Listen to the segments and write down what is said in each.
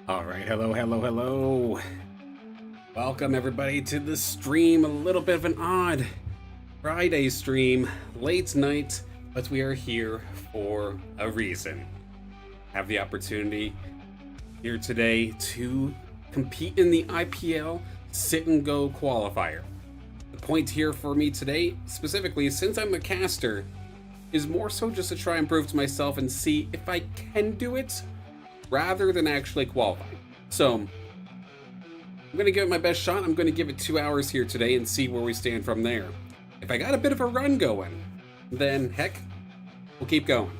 All right, hello. Welcome everybody to the stream. A little bit of an odd Friday stream, late night, but we are here for a reason. Have the opportunity here today to compete in the IPL sit and go qualifier. The point here for me today, specifically since I'm a caster, is more so just to try and prove to myself and see if I can do it rather than actually qualify. So I'm gonna give it my best shot. I'm gonna give it 2 hours here today and see where we stand from there. If I got a bit of a run going, then heck, we'll keep going.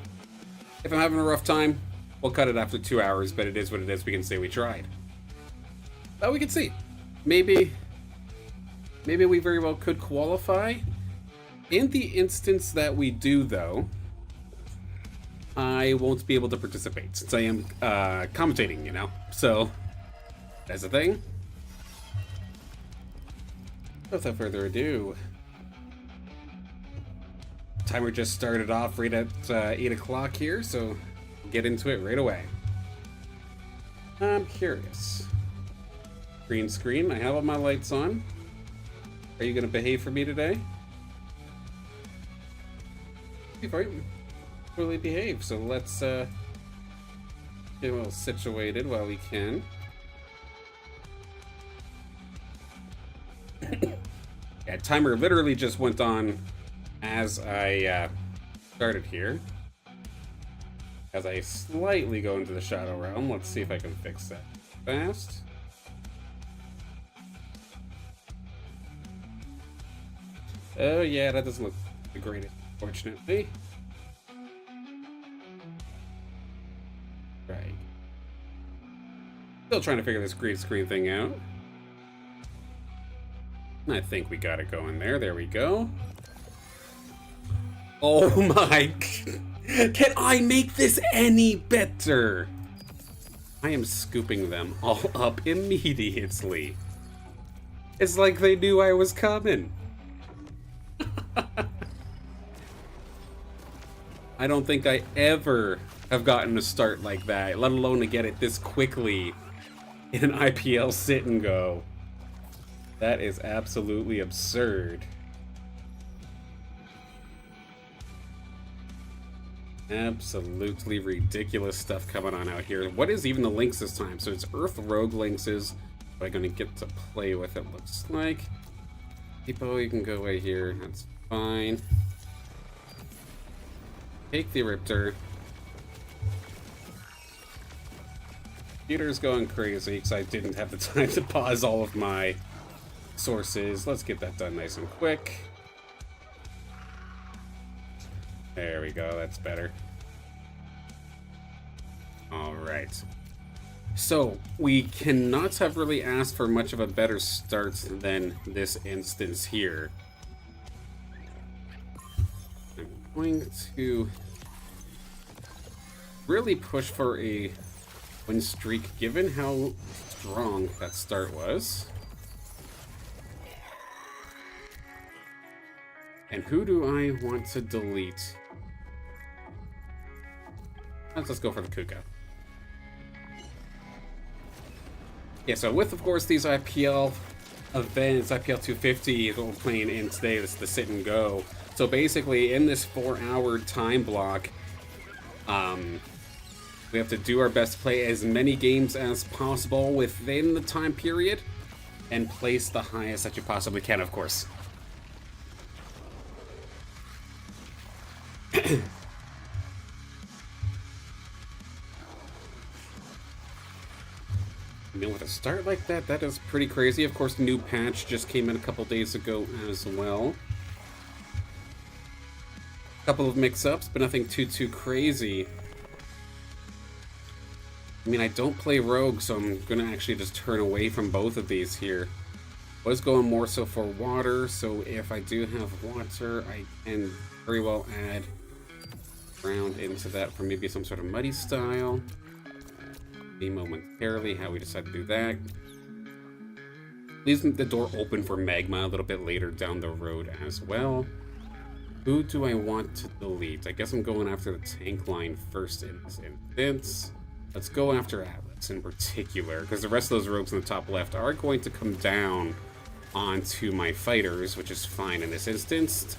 If I'm having a rough time, we'll cut it after 2 hours, but it is what it is. We can say we tried. But we can see. Maybe we very well could qualify. In the instance that we do, though, I won't be able to participate since I am commentating, you know? So, that's the thing. Without further ado, timer just started off right at 8 o'clock here, so get into it right away. I'm curious. Green screen, I have all my lights on. Are you gonna behave for me today? Before you totally behave, so let's get a little situated while we can. Yeah, timer literally just went on as I started here. As I slightly go into the shadow realm, let's see if I can fix that fast. Oh yeah, that doesn't look the greatest, fortunately. Right. Still trying to figure this green screen thing out. I think we got it going there. There we go. Oh my... Can I make this any better? I am scooping them all up immediately. It's like they knew I was coming. I don't think I ever have gotten a start like that, let alone to get it this quickly in an IPL sit and go. That is absolutely absurd. Absolutely ridiculous stuff coming on out here. What is even the links this time? So it's Earth Rogue links is what I'm gonna get to play with, it looks like. People, you can go away here, that's fine. Take the Riptor. Computer's going crazy because I didn't have the time to pause all of my sources. Let's get that done nice and quick. There we go, that's better. Alright. So, we cannot have really asked for much of a better start than this instance here. I'm going to really push for a win streak given how strong that start was. And who do I want to delete? Let's go for the Kuka. Yeah, so with, of course, these IPL events, IPL 250 is what we're playing in today. This is the sit and go. So basically, in this 4-hour time block, we have to do our best to play as many games as possible within the time period and place the highest that you possibly can, of course. I mean, with a start like that, that is pretty crazy. Of course, the new patch just came in a couple days ago as well. A couple of mix-ups, but nothing too crazy. I mean, I don't play Rogue, so I'm gonna actually just turn away from both of these here. Was going more so for water, so if I do have water, I can very well add ground into that for maybe some sort of muddy style. Momentarily how we decide to do that. Leaves the door open for magma a little bit later down the road as well. Who do I want to delete? I guess I'm going after the tank line first in this instance. Let's go after Atlas in particular, because the rest of those rogues in the top left are going to come down onto my fighters, which is fine in this instance.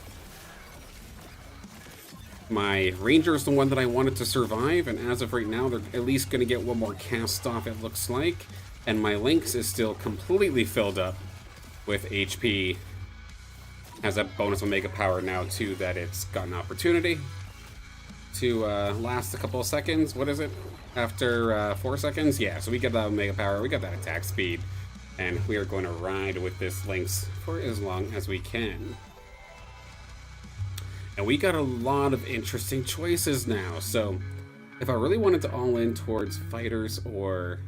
My Ranger is the one that I wanted to survive, and as of right now, they're at least going to get one more cast off, it looks like. And my Lynx is still completely filled up with HP. Has that bonus Omega power now, too, that it's got an opportunity to last a couple of seconds. What is it? After 4 seconds? Yeah, so we get that Omega power, we got that attack speed, and we are going to ride with this Lynx for as long as we can. And we got a lot of interesting choices now, so if I really wanted to all in towards fighters or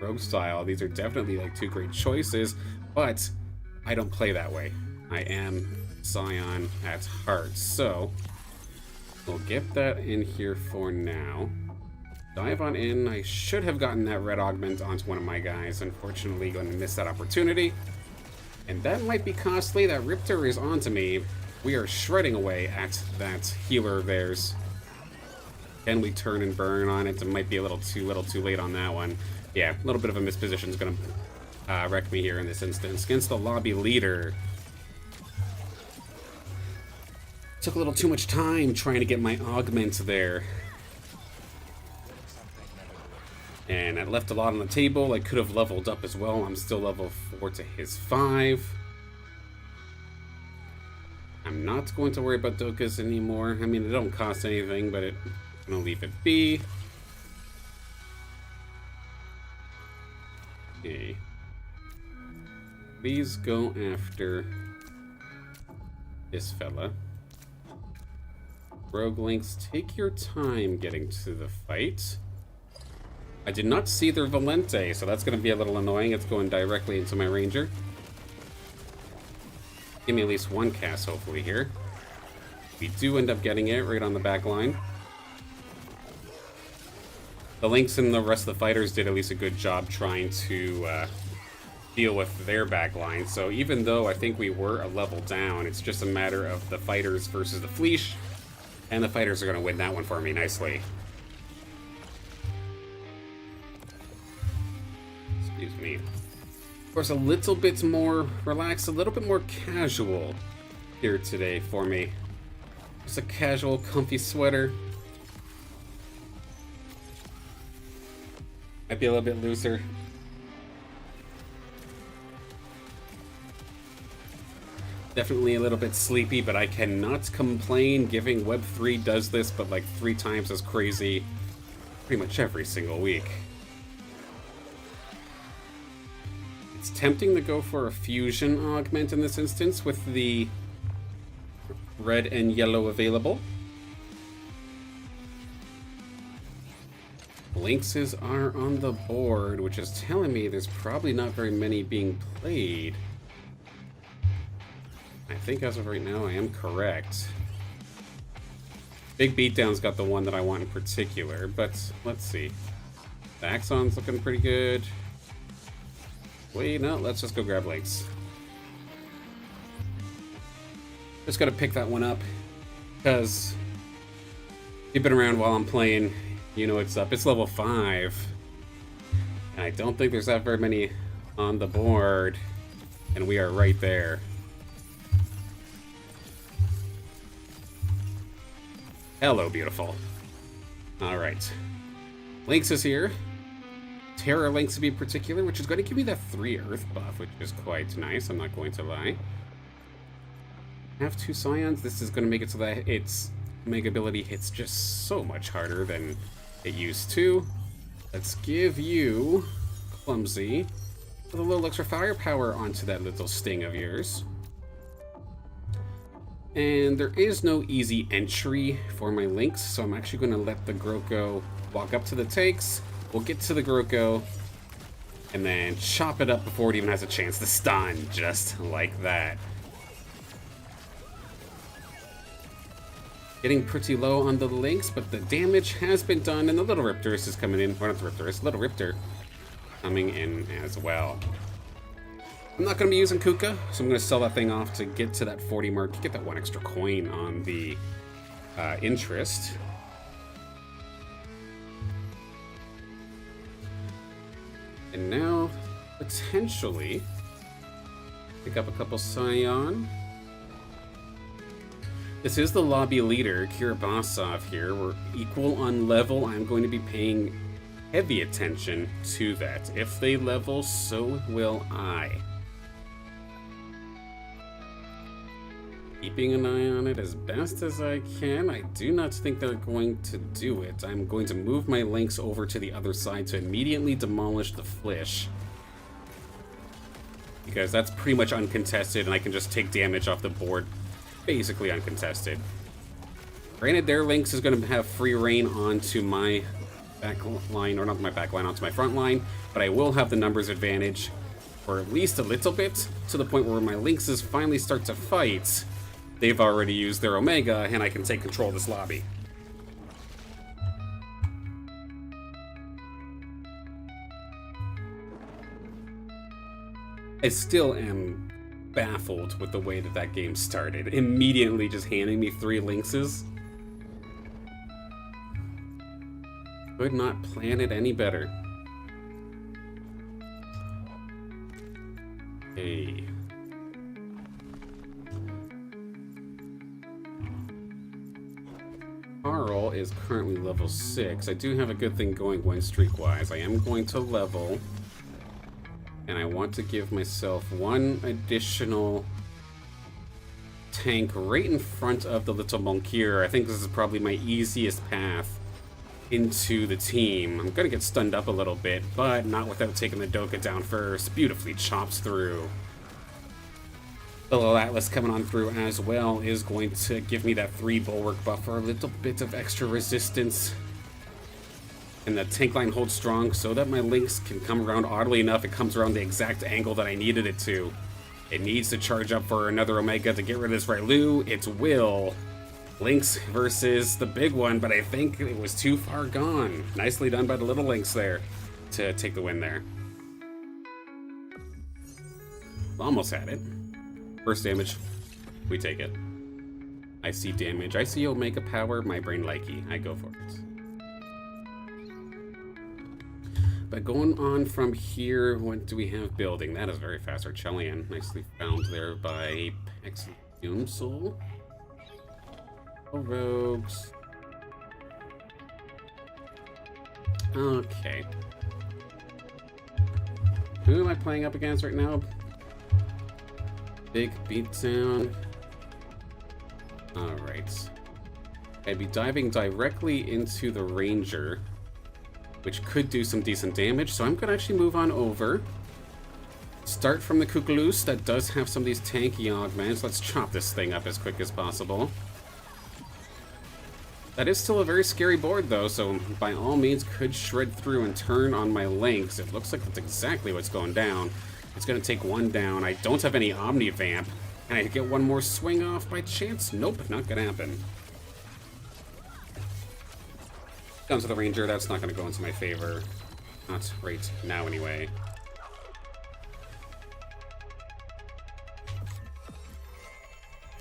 rogue style, these are definitely like two great choices, but I don't play that way. I am Scion at heart, so we'll get that in here for now. Dive on in. I should have gotten that red augment onto one of my guys. Unfortunately, going to miss that opportunity. And that might be costly. That Riptor is onto me. We are shredding away at that healer of theirs. Can we turn and burn on it? It might be a little too late on that one. Yeah, a little bit of a misposition is going to wreck me here in this instance. Against the lobby leader. Took a little too much time trying to get my augment there. And I left a lot on the table. I could have leveled up as well. I'm still level 4 to his 5. I'm not going to worry about Dokas anymore. I mean, it don't cost anything, but I'm going to leave it be. Okay. Please go after this fella. Rogue Lynx, take your time getting to the fight. I did not see their Valente, so that's going to be a little annoying. It's going directly into my Ranger. Give me at least one cast, hopefully, here. We do end up getting it right on the back line. The Lynx and the rest of the fighters did at least a good job trying to deal with their back line. So even though I think we were a level down, it's just a matter of the fighters versus the Fleesh. And the fighters are going to win that one for me nicely. Excuse me. Of course, a little bit more relaxed, a little bit more casual here today for me. Just a casual, comfy sweater. Might be a little bit looser. Definitely a little bit sleepy, but I cannot complain. Giving Web3 does this, but like 3 times as crazy pretty much every single week. It's tempting to go for a fusion augment in this instance with the red and yellow available. Lynxes are on the board, which is telling me there's probably not very many being played. I think as of right now I am correct. Big Beatdown's got the one that I want in particular, but let's see. The Axon's looking pretty good. Wait, no, let's just go grab Lynx. Just gotta pick that one up, because you've been around while I'm playing, you know it's up. It's level 5. And I don't think there's that very many on the board, and we are right there. Hello, beautiful. Alright. Lynx is here. Terra Lynx to be particular, which is going to give me that 3 Earth buff, which is quite nice, I'm not going to lie. Have 2 Scions. This is going to make it so that its Mega ability hits just so much harder than it used to. Let's give you Clumsy with a little extra firepower onto that little sting of yours. And there is no easy entry for my Lynx, so I'm actually going to let the Groko walk up to the tanks. We'll get to the Groko, and then chop it up before it even has a chance to stun, just like that. Getting pretty low on the Lynx, but the damage has been done, and the Little Riptorus is coming in. Or not the Riptorus, Little Riptor coming in as well. I'm not going to be using Kuka, so I'm going to sell that thing off to get to that 40 mark, get that 1 extra coin on the interest. And now, potentially, pick up a couple Scion. This is the lobby leader, Kiribasov here. We're equal on level. I'm going to be paying heavy attention to that. If they level, so will I. Keeping an eye on it as best as I can. I do not think they're going to do it. I'm going to move my links over to the other side to immediately demolish the Flish. Because that's pretty much uncontested and I can just take damage off the board. Basically uncontested. Granted, their links is going to have free reign onto my back line, or not my back line, onto my front line, but I will have the numbers advantage for at least a little bit, to the point where my links finally start to fight. They've already used their Omega, and I can take control of this lobby. I still am baffled with the way that that game started. Immediately just handing me 3 Lynxes. Could not plan it any better. Hey. Carl is currently level 6. I do have a good thing going win streak-wise. I am going to level, and I want to give myself 1 additional tank right in front of the little Monkir. I think this is probably my easiest path into the team. I'm gonna get stunned up a little bit, but not without taking the Doka down first. Beautifully chops through. The little Atlas coming on through as well is going to give me that 3 bulwark buffer, a little bit of extra resistance. And the tank line holds strong so that my Lynx can come around. Oddly enough, it comes around the exact angle that I needed it to. It needs to charge up for another Omega to get rid of this Railu. It will. Lynx versus the big one, but I think it was too far gone. Nicely done by the little Lynx there to take the win there. Almost had it. First damage, we take it. I see damage, I see Omega power, my brain likey, I go for it. But going on from here, what do we have building? That is very fast. Archelian, nicely found there by Exilium Soul. Oh, rogues. Okay. Who am I playing up against right now? Big beatdown. Alright. I'd be diving directly into the Ranger, which could do some decent damage, so I'm gonna actually move on over. Start from the Kukulus that does have some of these tanky augments. Let's chop this thing up as quick as possible. That is still a very scary board though, so by all means could shred through and turn on my Lynx. It looks like that's exactly what's going down. It's gonna take 1 down. I don't have any Omni Vamp. Can I get 1 more swing off by chance? Nope, not gonna happen. Down to the Ranger, that's not gonna go into my favor. Not right now anyway.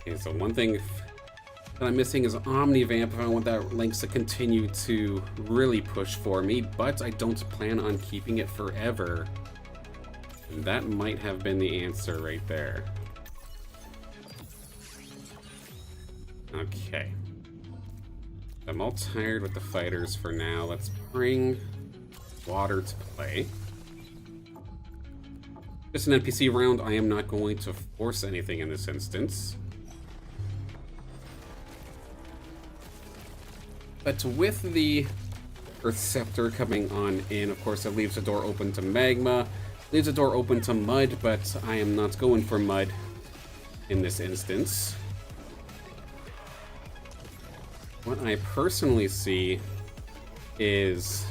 Okay, so one thing that I'm missing is Omni Vamp if I want that Lynx to continue to really push for me, but I don't plan on keeping it forever. And that might have been the answer right there. Okay. I'm all tired with the fighters for now. Let's bring water to play. Just an NPC round. I am not going to force anything in this instance. But with the Earth Scepter coming on in, of course, it leaves the door open to Magma. Leaves the door open to Mud, but I am not going for Mud in this instance. What I personally see is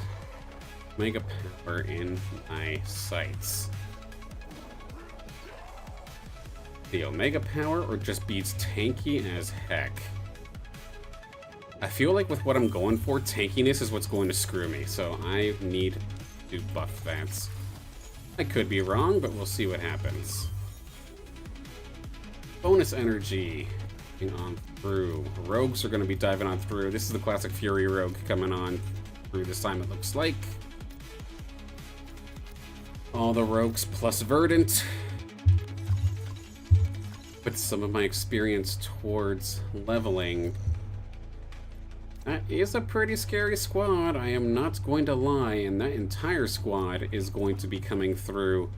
Mega Power in my sights. The Omega Power or just beats tanky as heck. I feel like with what I'm going for, tankiness is what's going to screw me, so I need to buff that. I could be wrong, but we'll see what happens. Bonus energy on through. Rogues are going to be diving on through. This is the classic Fury Rogue coming on through this time, it looks like. all the rogues plus Verdant. Put some of my experience towards leveling. That is a pretty scary squad, I am not going to lie, and that entire squad is going to be coming through.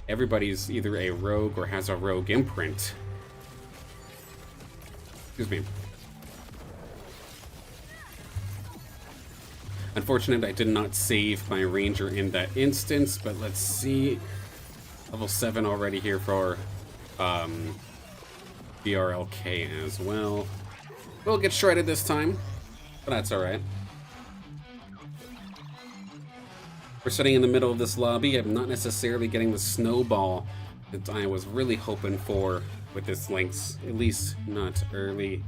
Everybody's either a rogue or has a rogue imprint. Excuse me. Unfortunate I did not save my ranger in that instance, but let's see. Level 7 already here for BRLK as well. We'll get shredded this time, but that's alright. We're sitting in the middle of this lobby. I'm not necessarily getting the snowball that I was really hoping for with this Lynx, at least not early,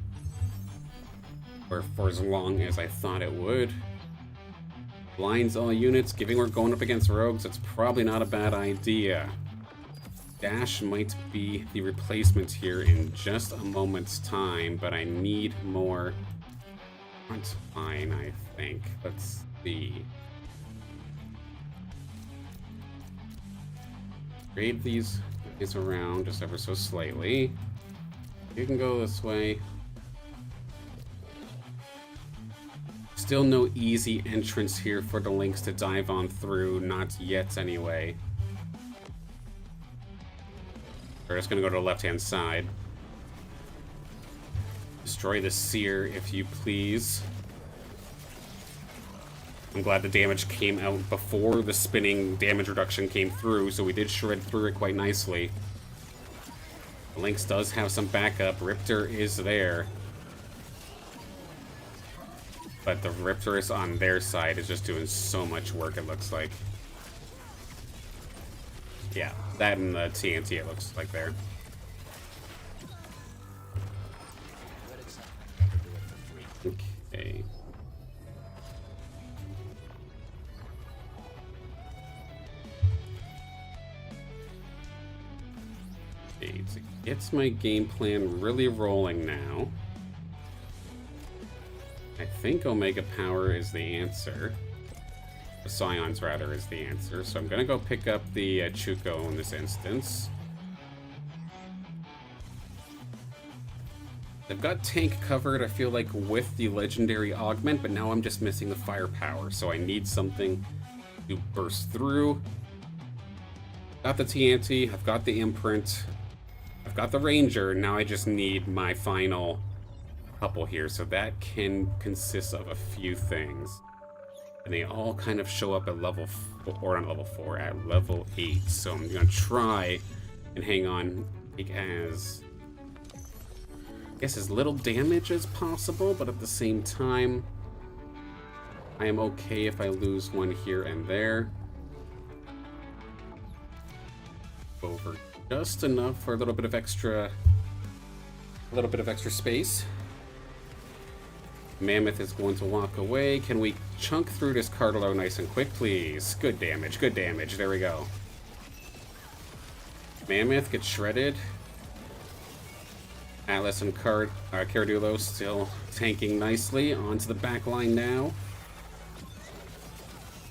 or for as long as I thought it would. Blinds all units, given we're going up against rogues, it's probably not a bad idea. Dash might be the replacement here in just a moment's time, but I need more front line, I think. Let's see. Trade these guys around just ever so slightly. You can go this way. Still no easy entrance here for the Lynx to dive on through, not yet anyway. We're just gonna go to the left-hand side. Destroy the seer, if you please. I'm glad the damage came out before the spinning damage reduction came through, so we did shred through it quite nicely. The Lynx does have some backup. Riptor is there. But the Riptorus on their side is just doing so much work, it looks like. Yeah, that and the TNT, it looks like there. Okay. Okay, so gets my game plan really rolling now. I think Omega Power is the answer. The Scions, rather, is the answer. So I'm going to go pick up the Chuko in this instance. I've got tank covered, I feel like, with the Legendary Augment, but now I'm just missing the Firepower. So I need something to burst through. Got the TNT, I've got the Imprint, I've got the Ranger. Now I just need my final couple here, so that can consist of a few things, and they all kind of show up at level 4, or not level 4, at level 8. So I'm gonna try and hang on, take as, I guess, as little damage as possible, but at the same time I am okay if I lose one here and there. Over just enough for a little bit of extra space. Mammoth is going to walk away. Can we chunk through this Cardillo nice and quick, please? Good damage, good damage. There we go. Mammoth gets shredded. Atlas and Caradulo still tanking nicely. Onto the back line now.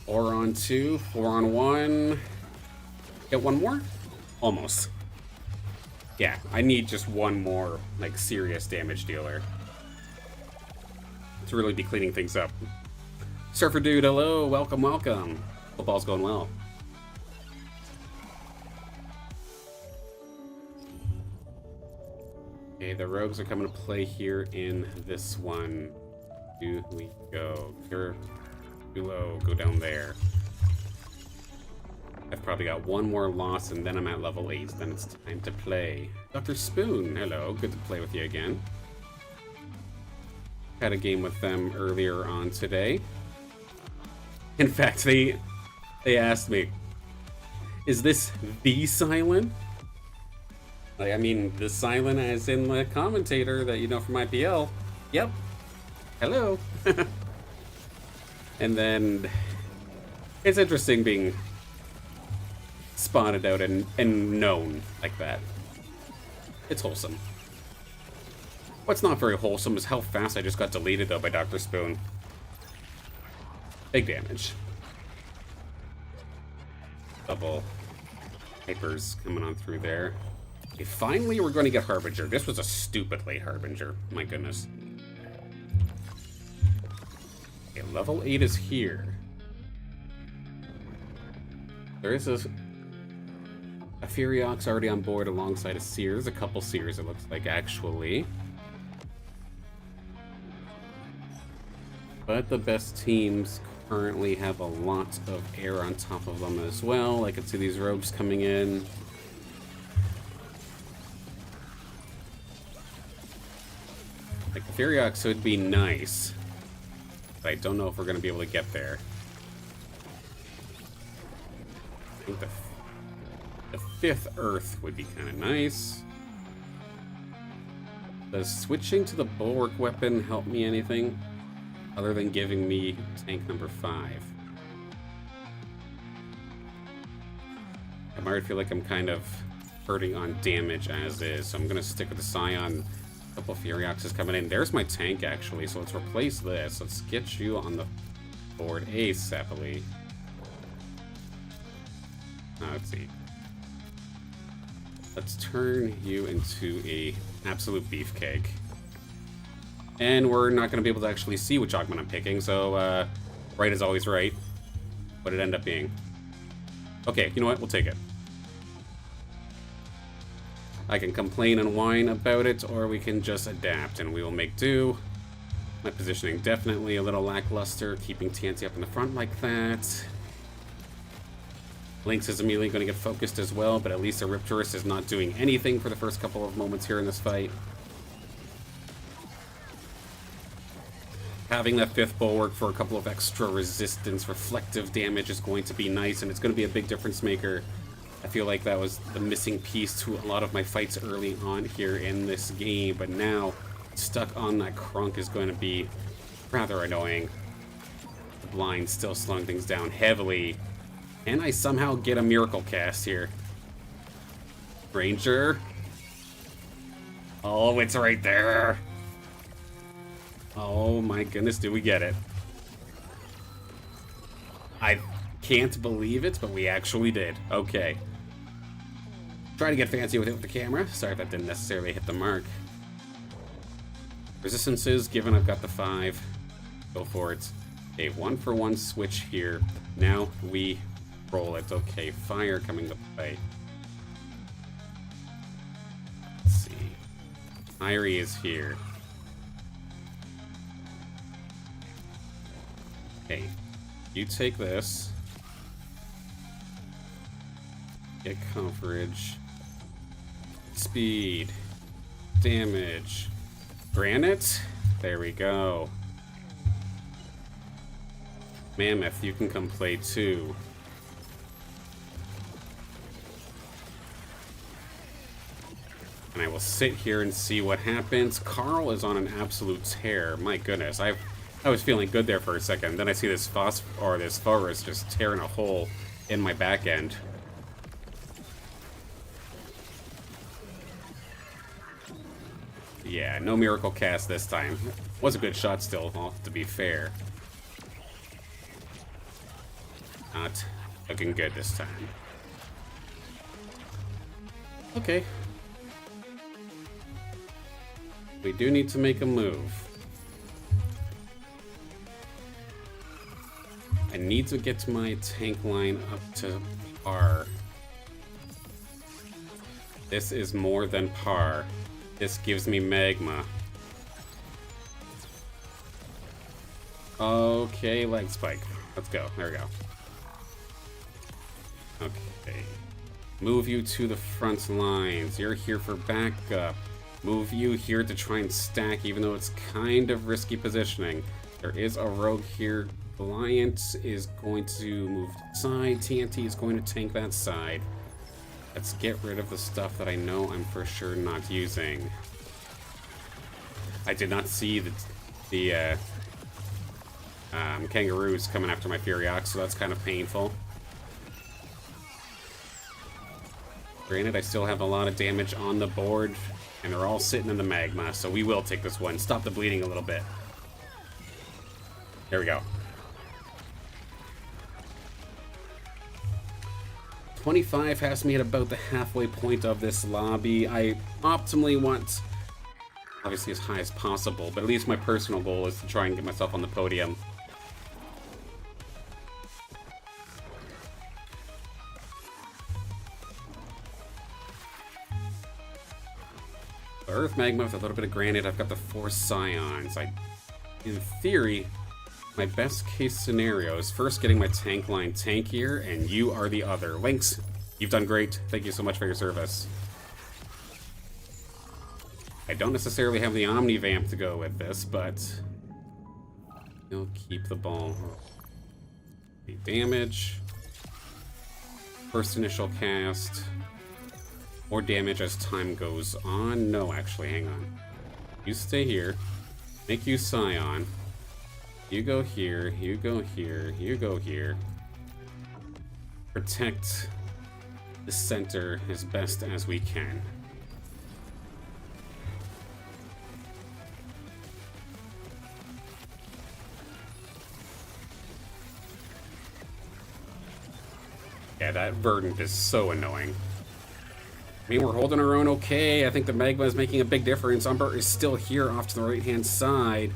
4 on 2, 4 on 1. Get one more? Almost. Yeah, I need just one more, like, serious damage dealer to really be cleaning things up. Surfer Dude, hello, welcome, welcome. Football's going well. Okay, the rogues are coming to play here in this one. Do we go? Here, below, go down there. I've probably got one more loss and then I'm at level 8. Then it's time to play. Dr. Spoon, hello, good to play with you again. Had a game with them earlier on today. In fact, they asked me, is this the Silent? Like, I mean, the Silent as in the commentator that you know from IPL. Yep. Hello. And then it's interesting being spotted out and known like that. It's wholesome. What's not very wholesome is how fast I just got deleted, though, by Dr. Spoon. Big damage. Up couple Hypers coming on through there. Okay, finally we're going to get Harbinger. This was a stupid late Harbinger. My goodness. Okay, level 8 is here. There is a Furiox already on board alongside a Sears. A couple Sears, it looks like, actually. But the best teams currently have a lot of air on top of them as well. I can see these rogues coming in. Like, the Furiox would be nice, but I don't know if we're going to be able to get there. I think the 5th Earth would be kind of nice. Does switching to the Bulwark weapon help me anything other than giving me tank number 5? I might feel like I'm kind of hurting on damage as is, so I'm going to stick with the Scion. A couple Furioxes coming in. There's my tank, actually, so let's replace this. Let's get you on the board ASAPly. Let's see. Let's turn you into a absolute beefcake. And we're not going to be able to actually see which augment I'm picking, so right is always right. What did it end up being? Okay, you know what? We'll take it. I can complain and whine about it, or we can just adapt, and we will make do. My positioning definitely a little lackluster, keeping TNT up in the front like that. Lynx is immediately going to get focused as well, but at least the Riptorus is not doing anything for the first couple of moments here in this fight. Having that 5th Bulwark for a couple of extra resistance, reflective damage is going to be nice, and it's going to be a big difference maker. I feel like that was the missing piece to a lot of my fights early on here in this game, but now stuck on that Crunk is going to be rather annoying. The blind still slowing things down heavily. And I somehow get a miracle cast here. Ranger. Oh, it's right there. Oh my goodness, do we get it? I can't believe it, but we actually did. Okay. Try to get fancy with it with the camera. Sorry if that didn't necessarily hit the mark. Resistances, given I've got the 5. Go for it. Okay, 1-for-1 switch here. Now we roll it. Okay, fire coming to play. Let's see. Irie is here. Okay, you take this. Get coverage. Speed. Damage. Granite? There we go. Mammoth, you can come play too. And I will sit here and see what happens. Carl is on an absolute tear. My goodness, I was feeling good there for a second. Then I see this forest just tearing a hole in my back end. Yeah, no miracle cast this time. Was a good shot still, to be fair. Not looking good this time. Okay. We do need to make a move. I need to get my tank line up to par. This is more than par. This gives me magma. Okay, leg spike. Let's go. There we go. Okay. Move you to the front lines. You're here for backup. Move you here to try and stack, even though it's kind of risky positioning. There is a rogue here. Alliance is going to move to the side. TNT is going to tank that side. Let's get rid of the stuff that I know I'm for sure not using. I did not see the kangaroos coming after my Furiox, so that's kind of painful. Granted, I still have a lot of damage on the board, and they're all sitting in the magma, so we will take this one. Stop the bleeding a little bit. There we go. 25 has me at about the halfway point of this lobby. I optimally want, obviously, as high as possible, but at least my personal goal is to try and get myself on the podium. Earth Magma with a little bit of Granite. I've got the 4 Scions. In theory, my best case scenario is first getting my tank line tankier, and you are the other. Lynx, you've done great. Thank you so much for your service. I don't necessarily have the Omni Vamp to go with this, but you'll keep the ball. The damage. First initial cast. More damage as time goes on. No, actually, hang on. You stay here. Make you Scion. You go here, you go here, you go here. Protect the center as best as we can. Yeah, that verdant is so annoying. I mean, we're holding our own okay. I think the Magma is making a big difference. Umber is still here off to the right-hand side.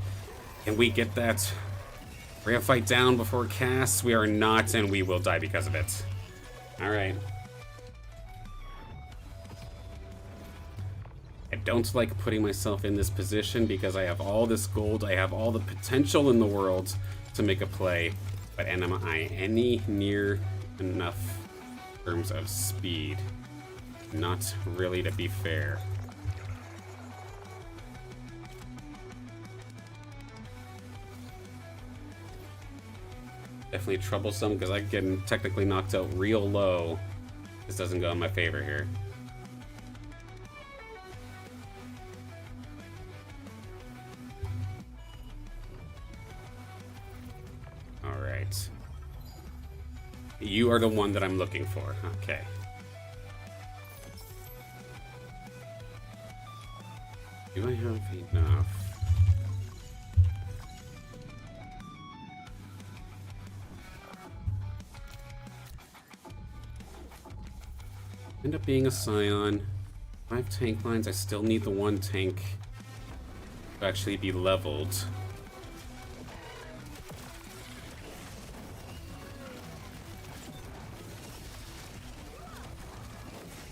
Can we get that Ram fight down before casts? We are not, and we will die because of it. Alright. I don't like putting myself in this position because I have all this gold. I have all the potential in the world to make a play. But am I any near enough in terms of speed? Not really, to be fair. Definitely troublesome because I'm getting technically knocked out real low. This doesn't go in my favor here. Alright. You are the one that I'm looking for. Okay. Do I have enough? End up being a Scion. 5 tank lines. I still need the 1 tank to actually be leveled.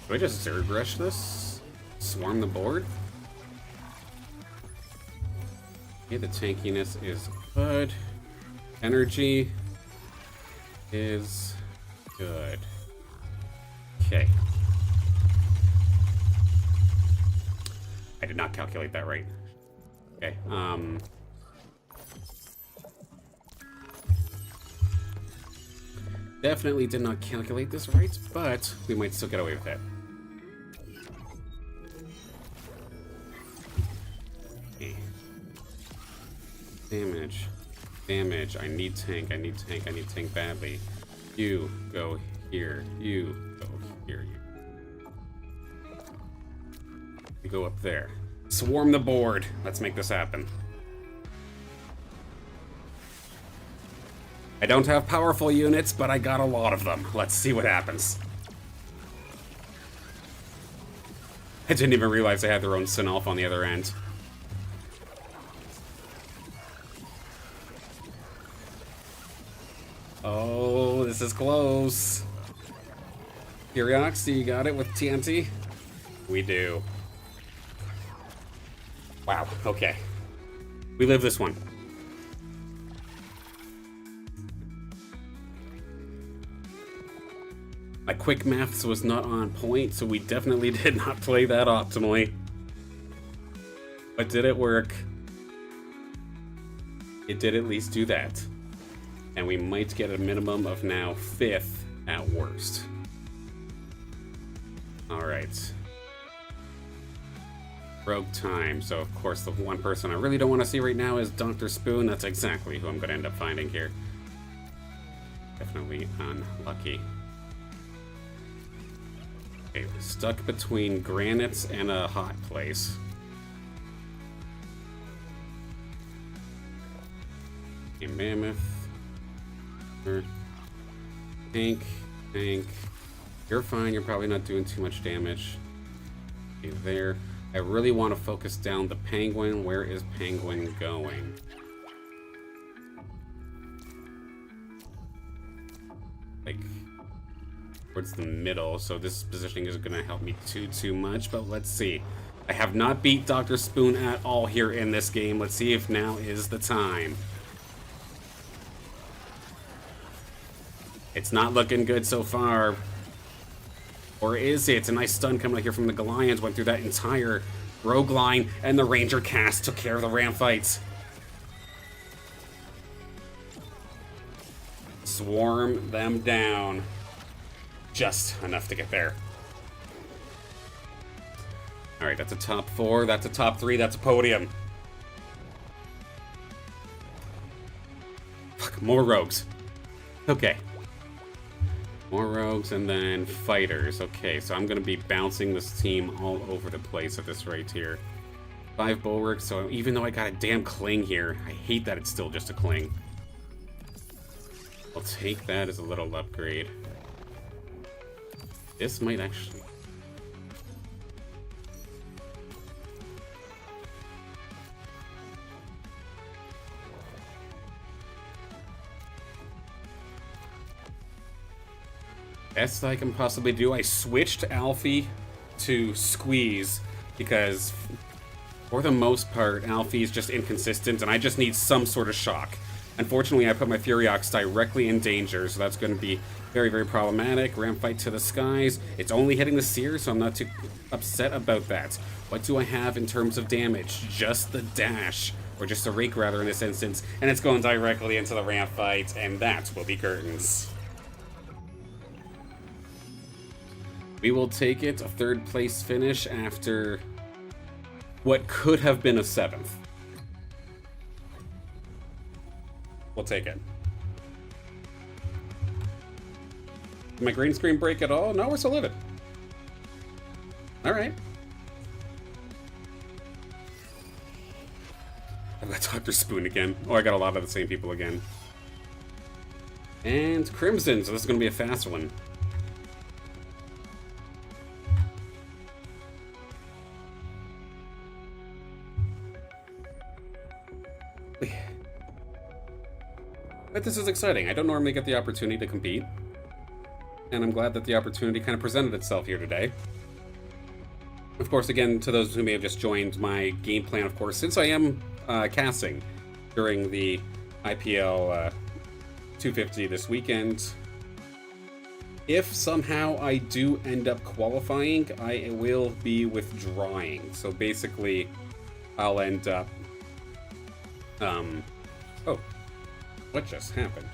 Do I just Zerg Rush this? Swarm the board? Okay, the tankiness is good. Energy is good. Okay. I did not calculate that right. Okay, definitely did not calculate this right, but we might still get away with it. Okay. Damage. Damage. I need tank, I need tank, I need tank badly. You go here. You go here. You go up there. Swarm the board. Let's make this happen. I don't have powerful units, but I got a lot of them. Let's see what happens. I didn't even realize they had their own Sinolf on the other end. Oh, this is close. Furiox, you got it with TNT? We do. Wow, okay. We live this one. My quick maths was not on point, so we definitely did not play that optimally. But did it work? It did at least do that. And we might get a minimum of now 5th at worst. Alright. Rogue time. So, of course, the one person I really don't want to see right now is Dr. Spoon. That's exactly who I'm going to end up finding here. Definitely unlucky. Okay, stuck between granites and a hot place. A mammoth. Tank, tank, You're fine. You're probably not doing too much damage. Okay, there. I really want to focus down the penguin. Where is penguin going? Like, towards the middle. So this positioning isn't going to help me too much. But let's see. I have not beat Dr. Spoon at all here in this game. Let's see if now is the time. It's not looking good so far. Or is it? A nice stun coming out here from the Goliaths. Went through that entire rogue line, and the Ranger cast took care of the ram fights. Swarm them down. Just enough to get there. Alright, that's a top 4, that's a top 3, that's a podium. Fuck, more rogues. Okay. More rogues and then fighters. Okay, so I'm going to be bouncing this team all over the place at this rate here. 5 bulwarks, so even though I got a damn cling here, I hate that it's still just a cling. I'll take that as a little upgrade. This might actually... Best I can possibly do, I switched Alfie to Squeeze because for the most part, Alfie is just inconsistent and I just need some sort of shock. Unfortunately, I put my Furiox directly in danger, so that's going to be very, very problematic. Ram fight to the skies. It's only hitting the Seer, so I'm not too upset about that. What do I have in terms of damage? Just the dash, or just a rake rather in this instance, and it's going directly into the ram fight, and that will be curtains. We will take it, a 3rd place finish after what could have been a 7th. We'll take it. Did my green screen break at all? No, we're still living. Alright. I've got Dr. Spoon again. Oh, I got a lot of the same people again. And Crimson, so this is going to be a fast one. But this is exciting. I don't normally get the opportunity to compete. And I'm glad that the opportunity kind of presented itself here today. Of course, again, to those who may have just joined, my game plan, of course, since I am casting during the IPL 250 this weekend, if somehow I do end up qualifying, I will be withdrawing. So basically, I'll end up... Oh. What just happened?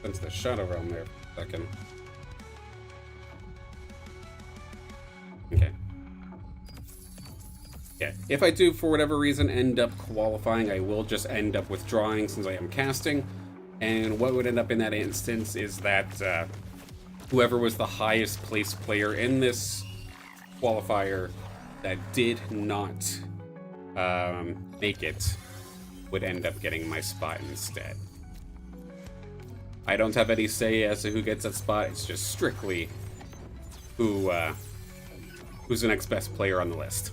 Since the Shadow Realm there for a second. Okay. Yeah, if I do, for whatever reason, end up qualifying, I will just end up withdrawing since I am casting. And what would end up in that instance is that whoever was the highest placed player in this qualifier that did not make it would end up getting my spot instead. I don't have any say as to who gets that spot. It's just strictly who's the next best player on the list.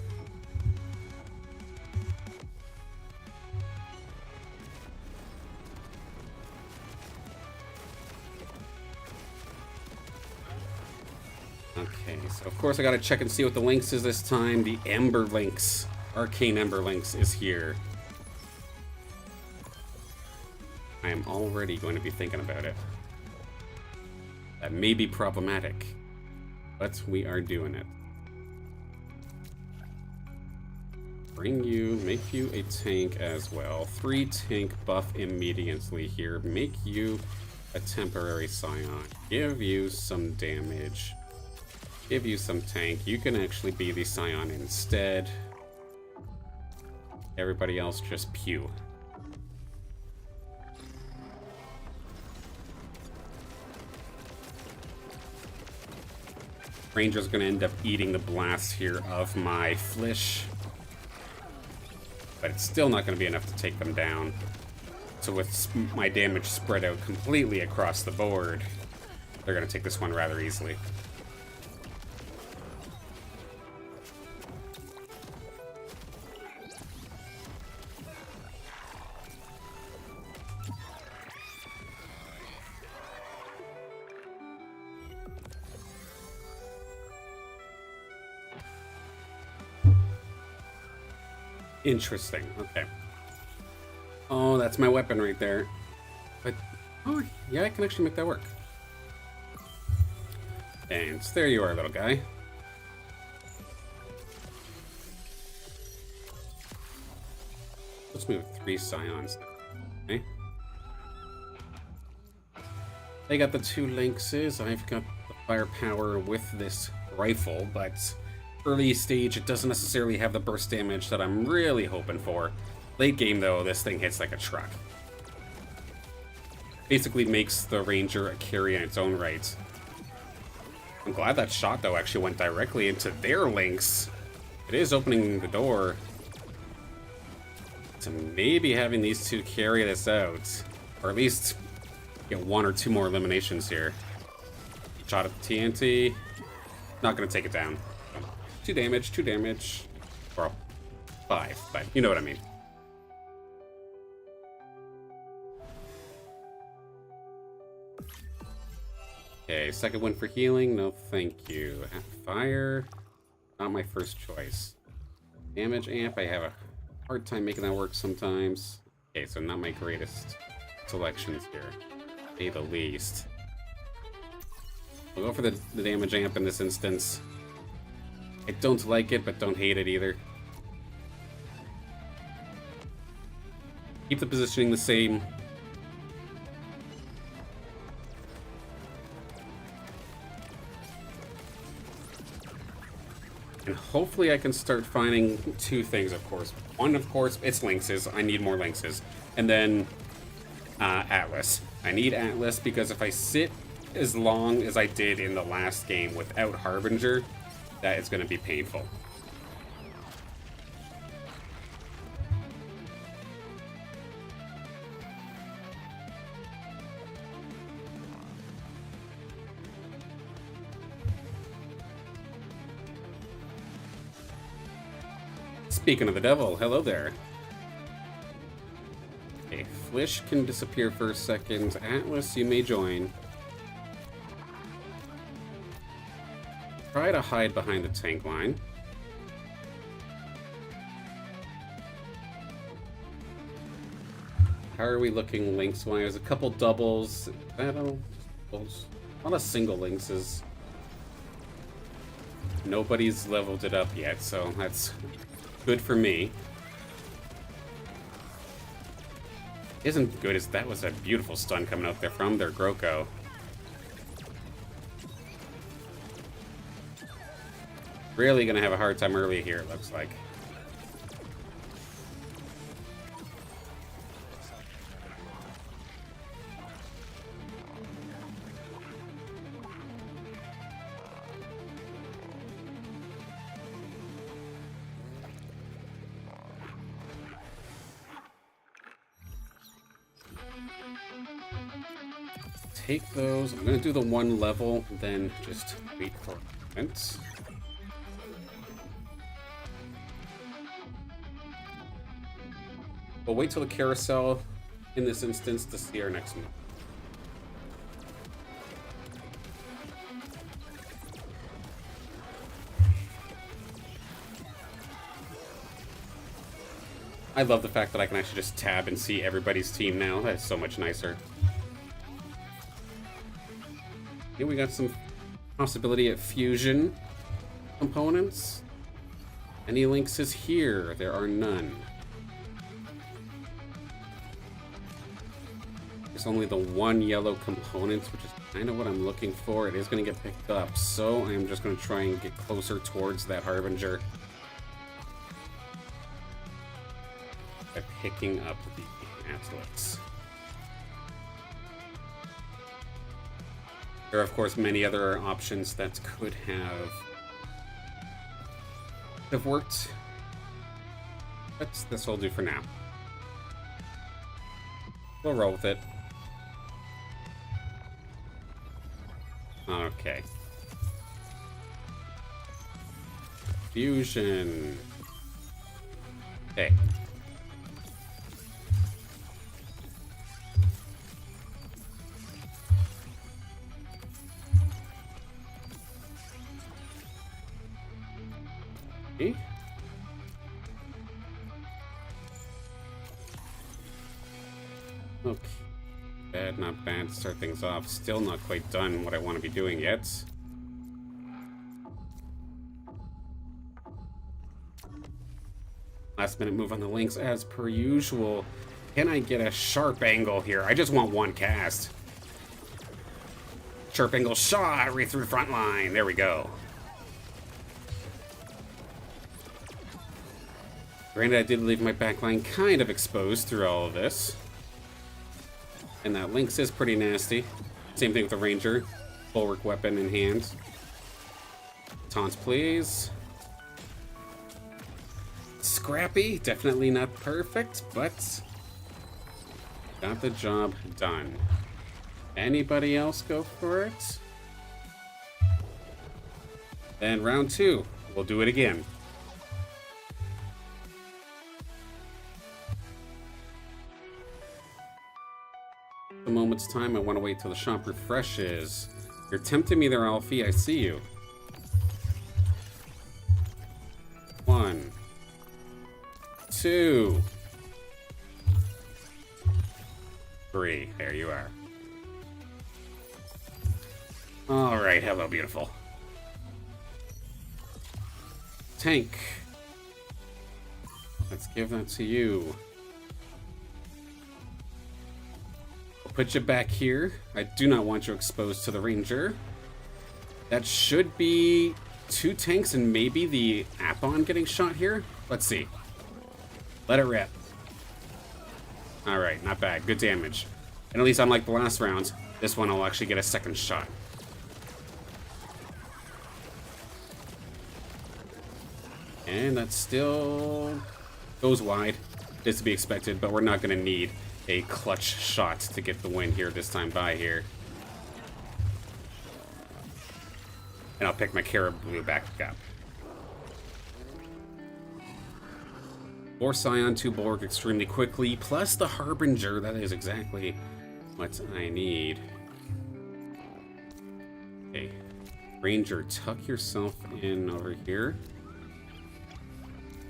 Okay, so of course I gotta check and see what the Lynx is this time. The Ember Lynx, Arcane Ember Lynx is here. I am already going to be thinking about it. That may be problematic, but we are doing it. Bring you, make you a tank as well. 3 tank buff immediately here. Make you a temporary scion. Give you some damage. Give you some tank. You can actually be the scion instead. Everybody else just pew. Ranger's gonna end up eating the blast here of my Flish. But it's still not gonna be enough to take them down. So with my damage spread out completely across the board, they're going to take this one rather easily. Interesting. Okay. Oh, that's my weapon right there. But, oh, yeah, I can actually make that work. And there you are, little guy. Let's move 3 scions. Okay. They got the 2 lynxes. I've got the firepower with this rifle, but early stage, it doesn't necessarily have the burst damage that I'm really hoping for. Late game, though, this thing hits like a truck. Basically makes the ranger a carry in its own right. I'm glad that shot, though, actually went directly into their lynx. It is opening the door to maybe having these 2 carry this out. Or at least get 1 or 2 more eliminations here. Shot at the TNT. Not going to take it down. 2 damage, 2 damage. Or 5, but you know what I mean. Okay, second one for healing. No, thank you. Fire. Not my first choice. Damage amp. I have a hard time making that work sometimes. Okay, so not my greatest selections here. To say the least. We'll go for the damage amp in this instance. I don't like it, but don't hate it either. Keep the positioning the same. And hopefully I can start finding 2 things, of course. One, of course, it's lynxes. I need more lynxes. And then Atlas. I need Atlas because if I sit as long as I did in the last game without Harbinger, that is going to be painful. Speaking of the devil, hello there. Okay, Flish can disappear for a second. Atlas, you may join. Try to hide behind the tank line. How are we looking lynx-wise? A couple doubles. Battle. A lot of single lynxes. Nobody's leveled it up yet, so that's good for me. Isn't good as that was a beautiful stun coming out there from their Groko. Really gonna have a hard time early here, it looks like. Take those. I'm gonna do the 1 level, then just wait for events. We'll wait till the carousel in this instance to see our next move. I love the fact that I can actually just tab and see everybody's team now. That is so much nicer. Here we got some possibility at fusion components. Any lynxes here? There are none. There's only the 1 yellow component, which is kind of what I'm looking for. It is going to get picked up, so I'm just going to try and get closer towards that Harbinger by picking up the Atlas. There are, of course, many other options that could have worked, but this will do for now. We'll roll with it. Okay. Fusion. Okay. Okay. Okay. Bad, not bad. Start things off. Still not quite done what I want to be doing yet. Last minute move on the links as per usual. Can I get a sharp angle here? I just want one cast. Sharp angle shot right through the front line. There we go. Granted, I did leave my back line kind of exposed through all of this. And that Lynx is pretty nasty. Same thing with the Ranger. Bulwark weapon in hand. Taunts, please. Scrappy. Definitely not perfect, but got the job done. Anybody else go for it? Then round 2. We'll do it again. A moment's time. I want to wait till the shop refreshes. You're tempting me there, Alfie. I see you. 1, 2, 3. There you are. All right. Hello, beautiful. Tank. Let's give that to you. Put you back here. I do not want you exposed to the Ranger. That should be 2 tanks and maybe the Apon getting shot here. Let's see. Let it rip. Alright, not bad. Good damage. And at least unlike the last round, this one will actually get a second shot. And that still goes wide. Is to be expected, but we're not going to need a clutch shot to get the win here this time by here. And I'll pick my Caribou back up. 4 Scion, 2 Bulwark extremely quickly, plus the Harbinger. That is exactly what I need. Okay. Ranger, tuck yourself in over here.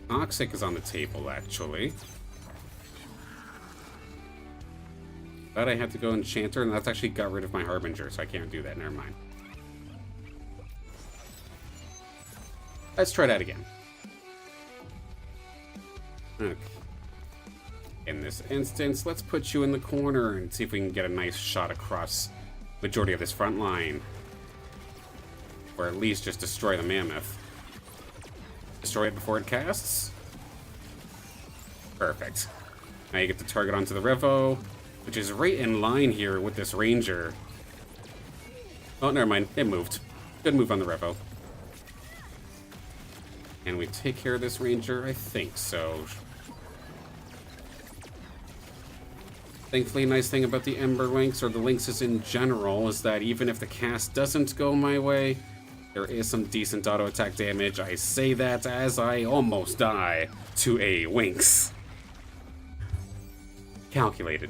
Toxic is on the table, actually. But I had to go Enchanter, and that's actually got rid of my Harbinger, so I can't do that. Never mind. Let's try that again. Okay. In this instance, let's put you in the corner and see if we can get a nice shot across the majority of this front line. Or at least just destroy the Mammoth. Destroy it before it casts. Perfect. Now you get the target onto the Revo, which is right in line here with this Ranger. Oh, never mind. It moved. Good move on the Revo. And we take care of this Ranger? I think so. Thankfully, nice thing about the Ember Lynx, or the Lynxes in general, is that even if the cast doesn't go my way, there is some decent auto attack damage. I say that as I almost die to a Lynx. Calculated.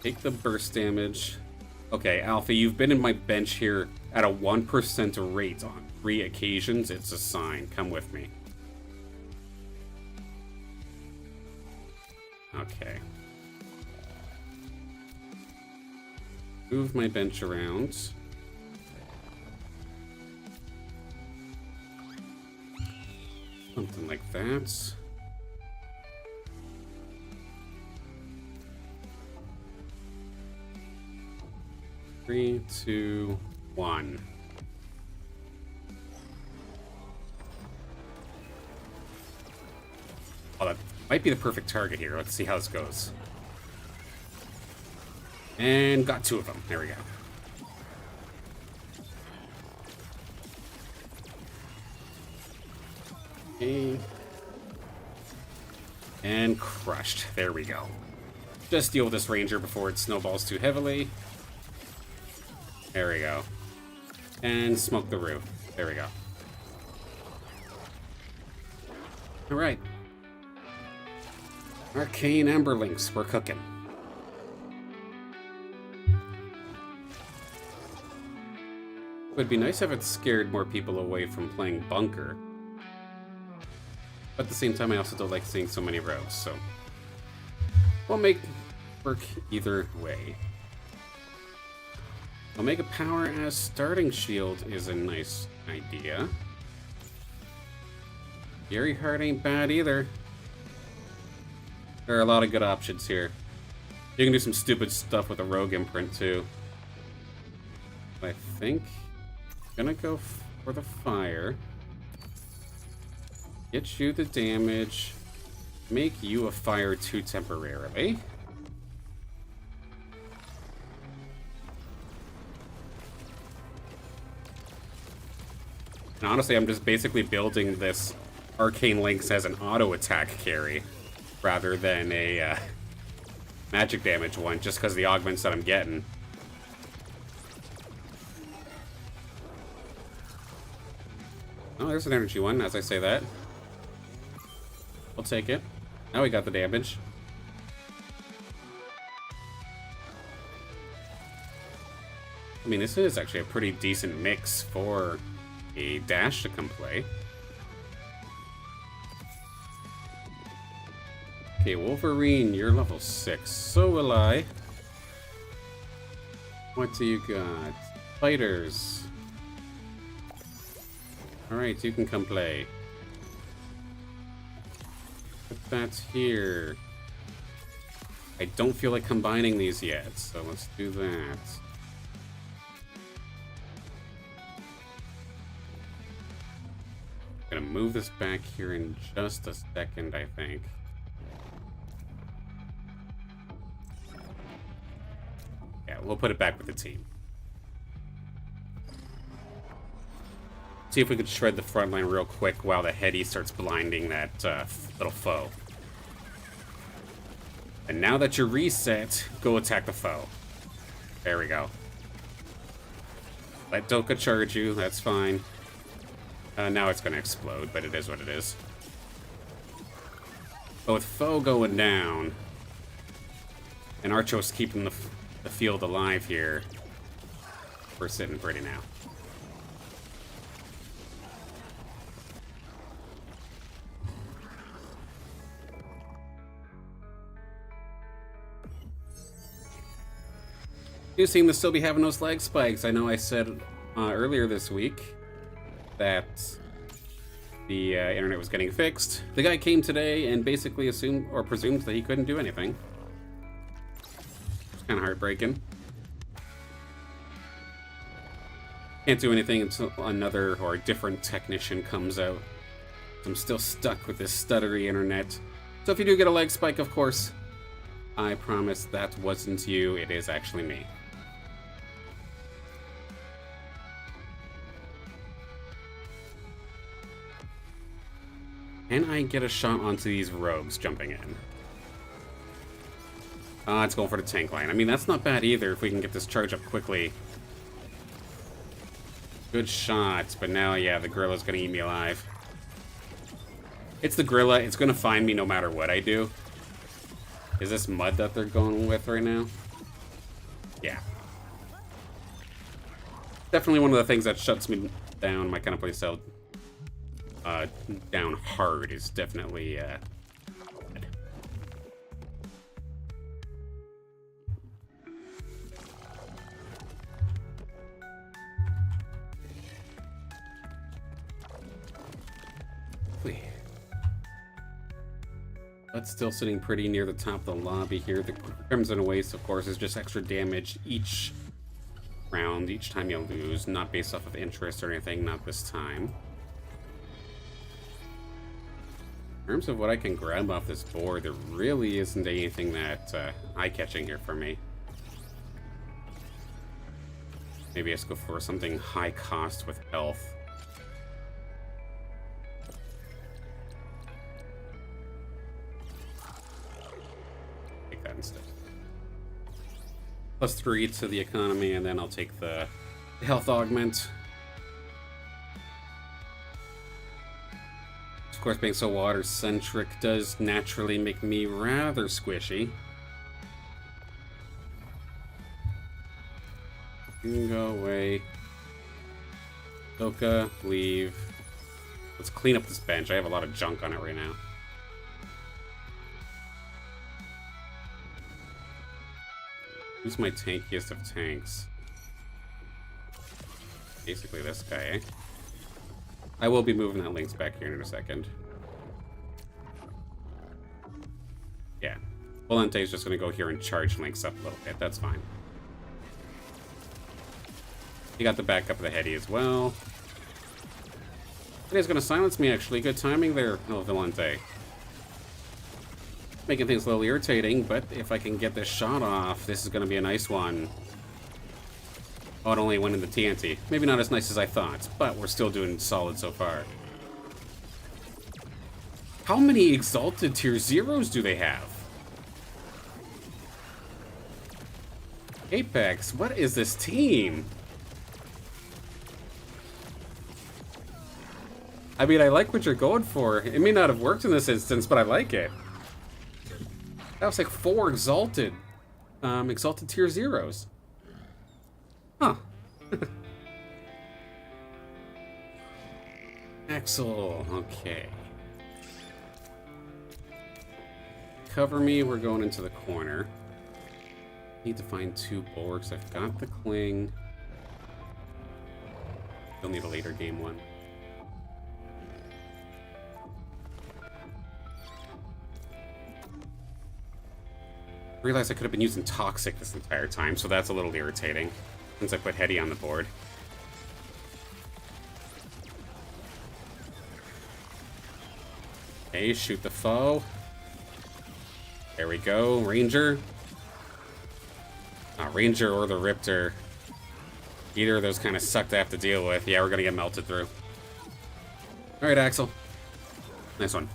Take the burst damage. Okay, Alpha, you've been in my bench here at a 1% rate on 3 occasions. It's a sign. Come with me. Okay. Move my bench around. Something like that. Three, two, one. Oh, that might be the perfect target here. Let's see how this goes. And got 2 of them. There we go. Okay. And crushed. There we go. Just deal with this Ranger before it snowballs too heavily. There we go. And smoke the roof. There we go. Alright. Arcane Emberlinks, we're cooking. Would be nice if it scared more people away from playing Bunker. But at the same time, I also don't like seeing so many rogues, so we'll make work either way. Omega Power as starting shield is a nice idea. Fury Heart ain't bad either. There are a lot of good options here. You can do some stupid stuff with a rogue imprint too. I think I'm gonna go for the fire. Get you the damage. Make you a fire 2 temporarily. And honestly, I'm just basically building this Arcane Lynx as an auto attack carry rather than a magic damage one, just because the augments that I'm getting. Oh, there's an energy one, as I say that. We'll take it. Now we got the damage. I mean, this is actually a pretty decent mix for a dash to come play. Okay, Wolverine, you're level 6. So will I. What do you got? Fighters. Alright, you can come play. Put that here. I don't feel like combining these yet, so let's do that. I'm gonna move this back here in just a second, I think. Yeah, we'll put it back with the team. See if we could shred the front line real quick while the heady starts blinding that little foe. And now that you're reset, go attack the foe. There we go. Let Doka charge you, that's fine. Now it's gonna explode, but it is what it is. But with foe going down, and Archos keeping the field alive here, we're sitting pretty now. You seem to still be having those lag spikes. I know I said earlier this week that the internet was getting fixed. The guy came today and basically assumed or presumed that he couldn't do anything. It's kind of heartbreaking. Can't do anything until another or a different technician comes out. I'm still stuck with this stuttery internet. So if you do get a lag spike, of course, I promise that wasn't you. It is actually me. Can I get a shot onto these rogues jumping in? It's going for the tank line. I mean, that's not bad either if we can get this charge up quickly. Good shots, but now, yeah, the gorilla's gonna eat me alive. It's the gorilla. It's gonna find me no matter what I do. Is this mud that they're going with right now? Yeah. Definitely one of the things that shuts me down, my kind of playstyle. Down hard is definitely But still sitting pretty near the top of the lobby here. The Crimson Waste, of course, is just extra damage each round, each time you lose, not based off of interest or anything, not this time. In terms of what I can grab off this board, there really isn't anything that eye-catching here for me. Maybe let's go for something high cost with health. Take that instead. +3 to the economy, and then I'll take the health augment. Of course, being so water-centric does naturally make me rather squishy. You can go away. Soka, leave. Let's clean up this bench. I have a lot of junk on it right now. Who's my tankiest of tanks? Basically this guy, eh? I will be moving that Lynx back here in a second. Yeah. Volante's just going to go here and charge Lynx up a little bit. That's fine. He got the backup of the Heady as well. He's going to silence me, actually. Good timing there, El Volante. Making things a little irritating, but if I can get this shot off, this is going to be a nice one. Oh, it only went in the TNT. Maybe not as nice as I thought, but we're still doing solid so far. How many Exalted Tier 0s do they have? Apex, what is this team? I mean, I like what you're going for. It may not have worked in this instance, but I like it. That was like 4 Exalted Tier 0s. Huh. Axel, okay. Cover me, we're going into the corner. Need to find 2 bulwarks. I've got the cling. Still need a later game one. Realized I could have been using Toxic this entire time, so that's a little irritating, since I put Heady on the board. Okay, shoot the foe. There we go, Ranger. Ranger or the Riptor. Either of those kind of suck to have to deal with. Yeah, we're gonna get melted through. Alright, Axel. Nice one.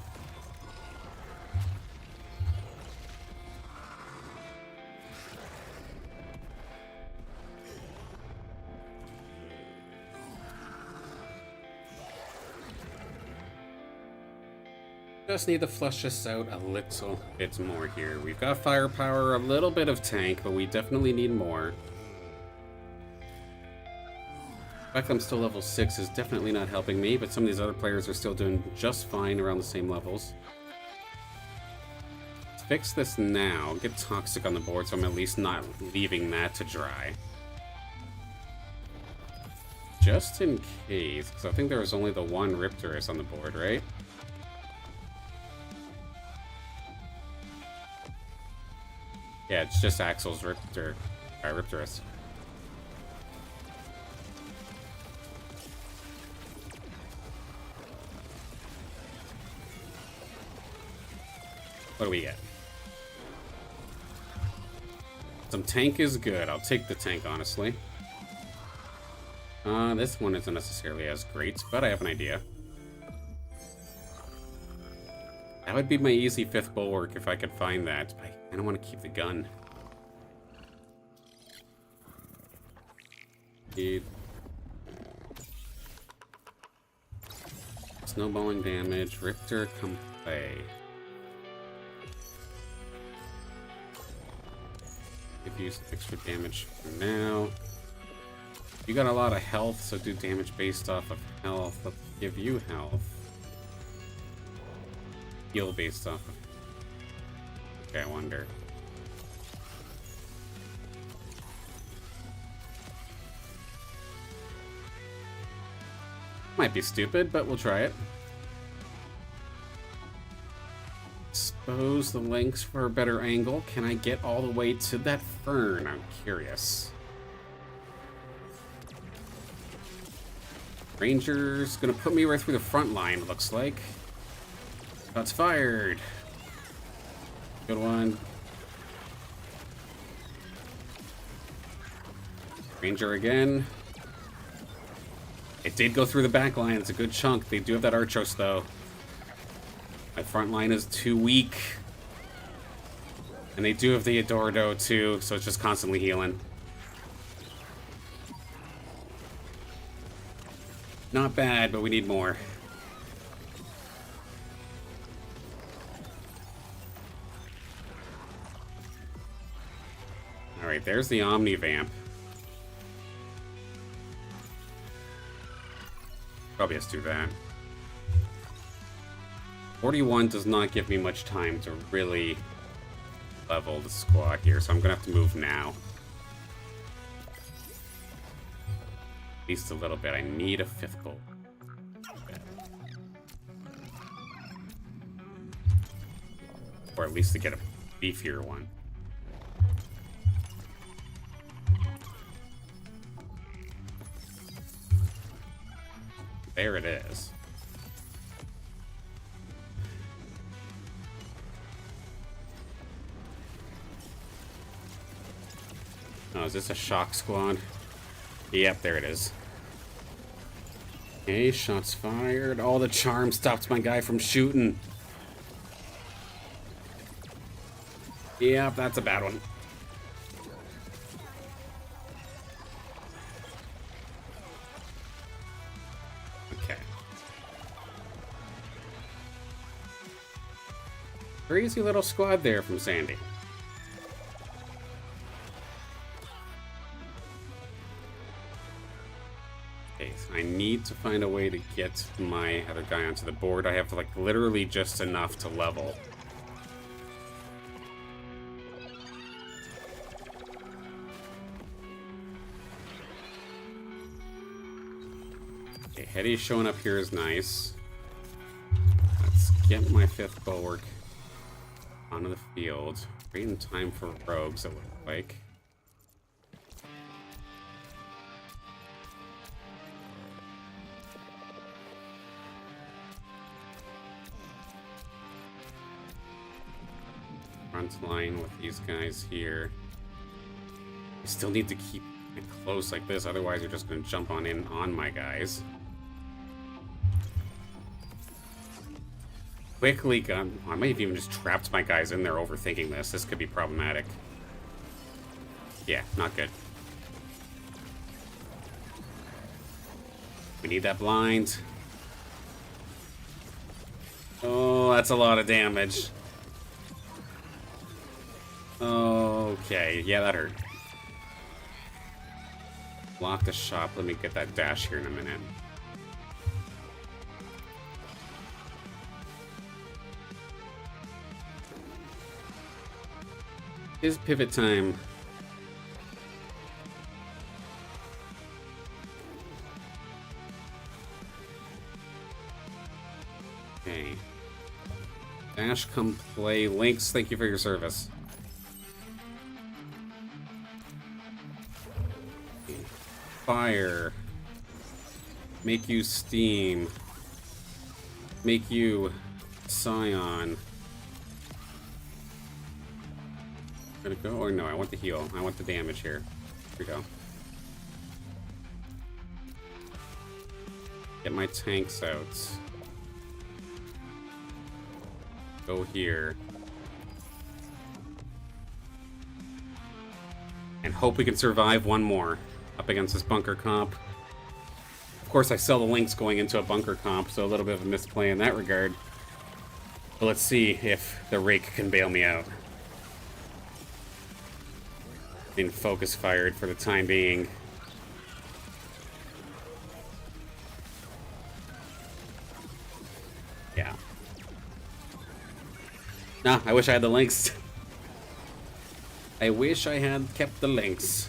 Just need to flush this out a little bit more here. We've got firepower, a little bit of tank, but we definitely need more. The fact that I'm still level 6 is definitely not helping me, but some of these other players are still doing just fine around the same levels. Let's fix this now. Get Toxic on the board so I'm at least not leaving that to dry. Just in case, because I think there was only the one Riptorus on the board, right? Yeah, it's just Axel's Riptorus. What do we get? Some tank is good. I'll take the tank, honestly. This one isn't necessarily as great, but I have an idea. That would be my easy 5th bulwark if I could find that. I don't want to keep the gun. Dude. Snowballing damage. Riptor, come play. Give you some extra damage for now. You got a lot of health, so do damage based off of health. Let's give you health. Heal based off of... Okay, I wonder. Might be stupid, but we'll try it. Expose the Lynx for a better angle. Can I get all the way to that fern? I'm curious. Ranger's gonna put me right through the front line, looks like. Shots fired. Good one. Ranger again. It did go through the back line. It's a good chunk. They do have that Archos, though. My front line is too weak. And they do have the Adorado, too, so it's just constantly healing. Not bad, but we need more. Alright, there's the Omnivamp. Probably has to do that. 41 does not give me much time to really level the squad here, so I'm gonna have to move now. At least a little bit. I need a 5th goal. Or at least to get a beefier one. There it is. Oh, is this a shock squad? Yep, there it is. Okay, shots fired. Oh, the charm stopped my guy from shooting. Yep, that's a bad one. Okay. Crazy little squad there from Sandy. Okay, so I need to find a way to get my other guy onto the board. I have like literally just enough to level. Okay, Hetty showing up here is nice. Let's get my 5th bulwark onto the field. Waiting time for rogues, it looks like. Front line with these guys here. I still need to keep it close like this, otherwise you're just going to jump in on my guys. Quickly gun. I might have even just trapped my guys in there overthinking this. This could be problematic. Yeah, not good. We need that blind. Oh, that's a lot of damage. Okay, yeah, that hurt. Block the shop. Let me get that dash here in a minute. Is pivot time. Okay. Dash, come play. Lynx, thank you for your service. Fire. Make you steam. Make you Scion. Gonna go? Or no, I want the heal. I want the damage here. Here we go. Get my tanks out. Go here. And hope we can survive one more up against this bunker comp. Of course, I sell the Lynx going into a bunker comp, so a little bit of a misplay in that regard. But let's see if the Rake can bail me out. Being focus fired for the time being. Yeah. Nah, I wish I had the Lynx. I wish I had kept the Lynx.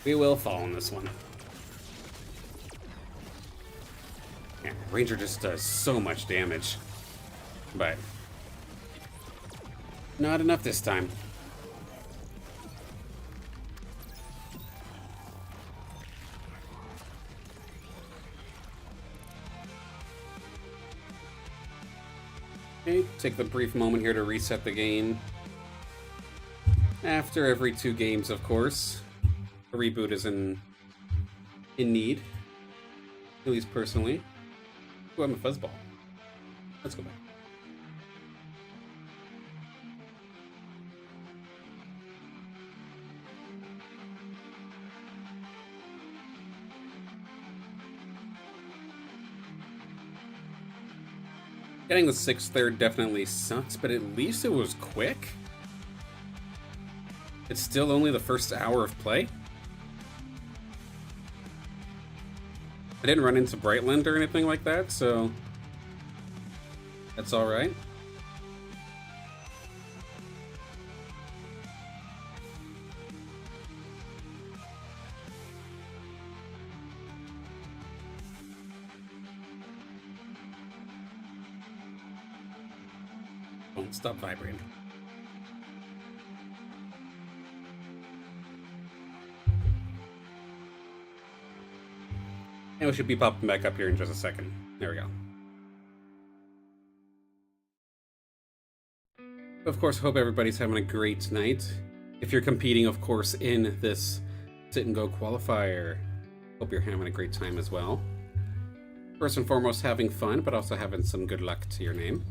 We will fall on this one. Yeah, Ranger just does so much damage. But not enough this time. Okay, take the brief moment here to reset the game. After every 2 games, of course. A reboot is in need. At least personally. Ooh, I'm a fuzzball. Let's go back. Getting the 6th there definitely sucks, but at least it was quick. It's still only the first hour of play. I didn't run into Brightland or anything like that, so that's alright. Won't stop vibrating. And we should be popping back up here in just a second. There we go. Of course, hope everybody's having a great night. If you're competing, of course, in this sit and go qualifier, hope you're having a great time as well. First and foremost, having fun, but also having some good luck to your name.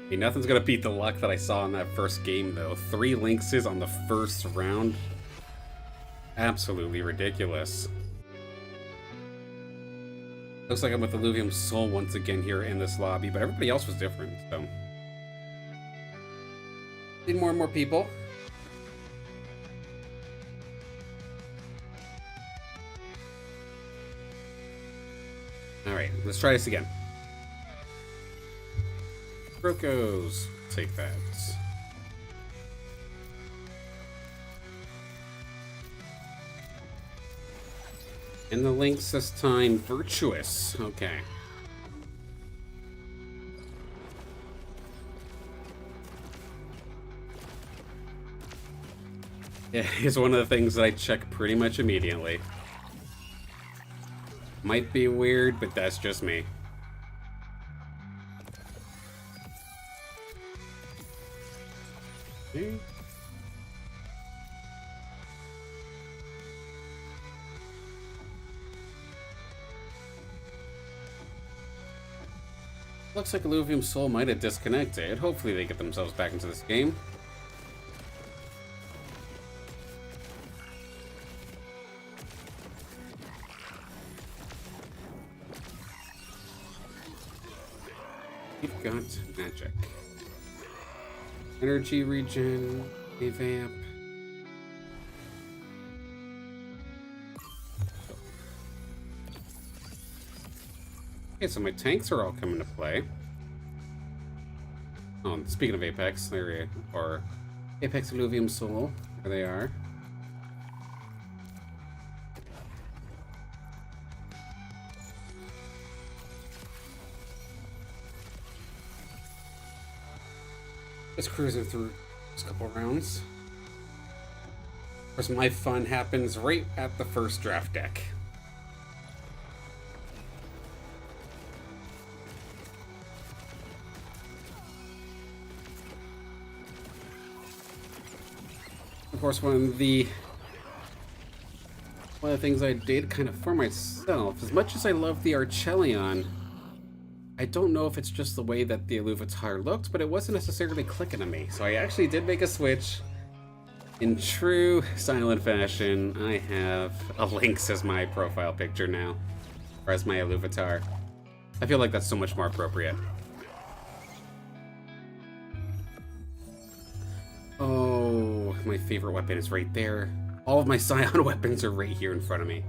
Hey, nothing's gonna beat the luck that I saw in that first game, though. 3 Lynxes on the first round. Absolutely ridiculous. Looks like I'm with Illuvium Soul once again here in this lobby, but everybody else was different, so. Need more and more people. Alright, let's try this again. Brocos, take that. And the Lynx this time, Virtuous. Okay. Yeah, it's one of the things that I check pretty much immediately. Might be weird, but that's just me. Okay. Looks like Illuvium Soul might have disconnected. Hopefully they get themselves back into this game. We've got magic. Energy regen, a vamp. Okay, so my tanks are all coming to play. Oh, and speaking of Apex, there we are. Apex Illuvium Soul, there they are. Just cruising through this couple rounds. Of course, my fun happens right at the first draft deck. Of course, one of the things I did kind of for myself, as much as I love the Archelion, I don't know if it's just the way that the Illuvatar looked, but it wasn't necessarily clicking on me. So I actually did make a switch. In true silent fashion, I have a Lynx as my profile picture now, or as my Illuvatar. I feel like that's so much more appropriate. Oh, my favorite weapon is right there. All of my Scion weapons are right here in front of me.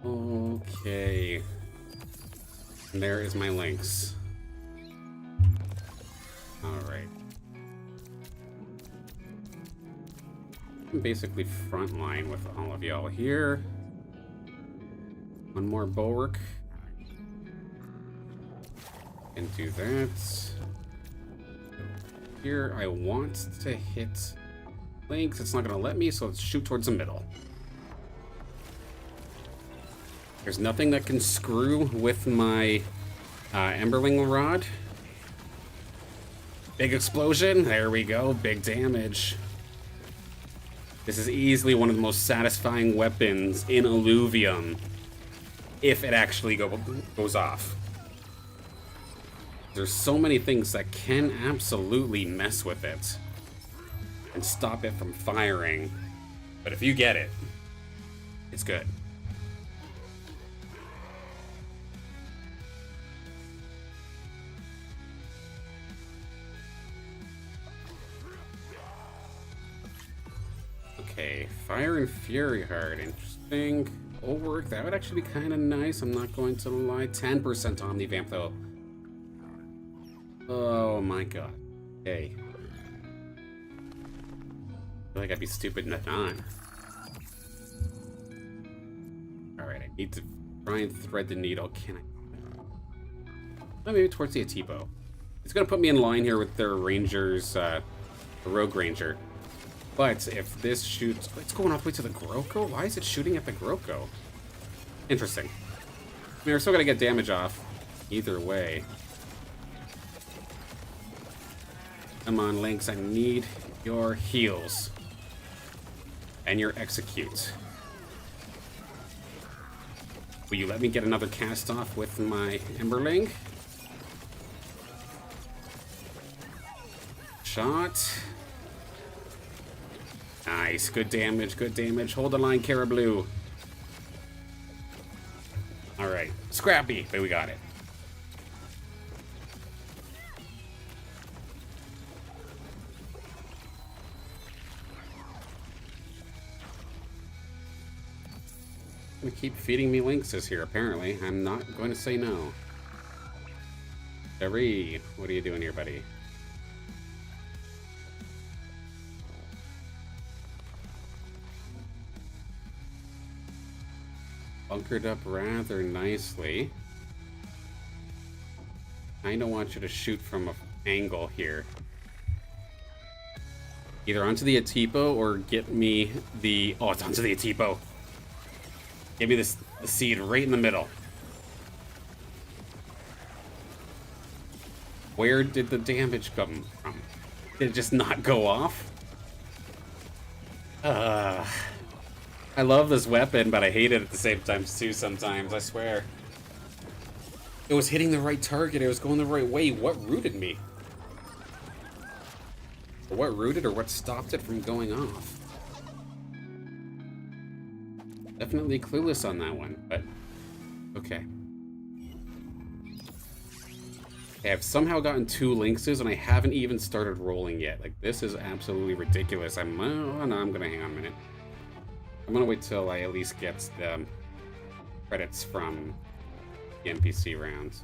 Okay. And there is my Lynx. Alright. I'm basically frontline with all of y'all here. One more bulwark. And do that. Here, I want to hit Lynx. It's not going to let me, so let's shoot towards the middle. There's nothing that can screw with my Emberling Rod. Big explosion. There we go. Big damage. This is easily one of the most satisfying weapons in Illuvium, if it actually goes off. There's so many things that can absolutely mess with it and stop it from firing. But if you get it, It's good. Okay, Fire and Fury Heart. Interesting. Old work. That would actually be kind of nice. I'm not going to lie. 10% Omnivamp, though. Oh my god. Okay. I feel like I'd be stupid not. Alright, I need to try and thread the needle. Can I? Oh, maybe towards the Atipo. It's going to put me in line here with their Rangers, the Rogue Ranger. But if this shoots... It's going all the way to the Groko? Why is it shooting at the Groko? Interesting. I mean, we're still going to get damage off. Either way. Come on, Lynx. I need your heals. And your execute. Will you let me get another cast off with my Emberling? Shot. Nice. Good damage. Good damage. Hold the line, Carablue. Alright. Scrappy. But we got it. Gonna keep feeding me Lynxes here, apparently. I'm not going to say no. Jerry, what are you doing here, buddy? Bunkered up rather nicely. I don't want you to shoot from an angle here. Either onto the Atipo or get me the... Oh, it's onto the Atipo. Give me this, the seed right in the middle. Where did the damage come from? Did it just not go off? I love this weapon, but I hate it at the same time too sometimes, I swear. It was hitting the right target, it was going the right way. What rooted me? Or what rooted or what stopped it from going off? Definitely clueless on that one, but okay. Okay, I've somehow gotten 2 Lynxes and I haven't even started rolling yet. Like, this is absolutely ridiculous. Oh, no, I'm gonna hang on a minute. I'm gonna wait till I at least get the credits from the NPC rounds.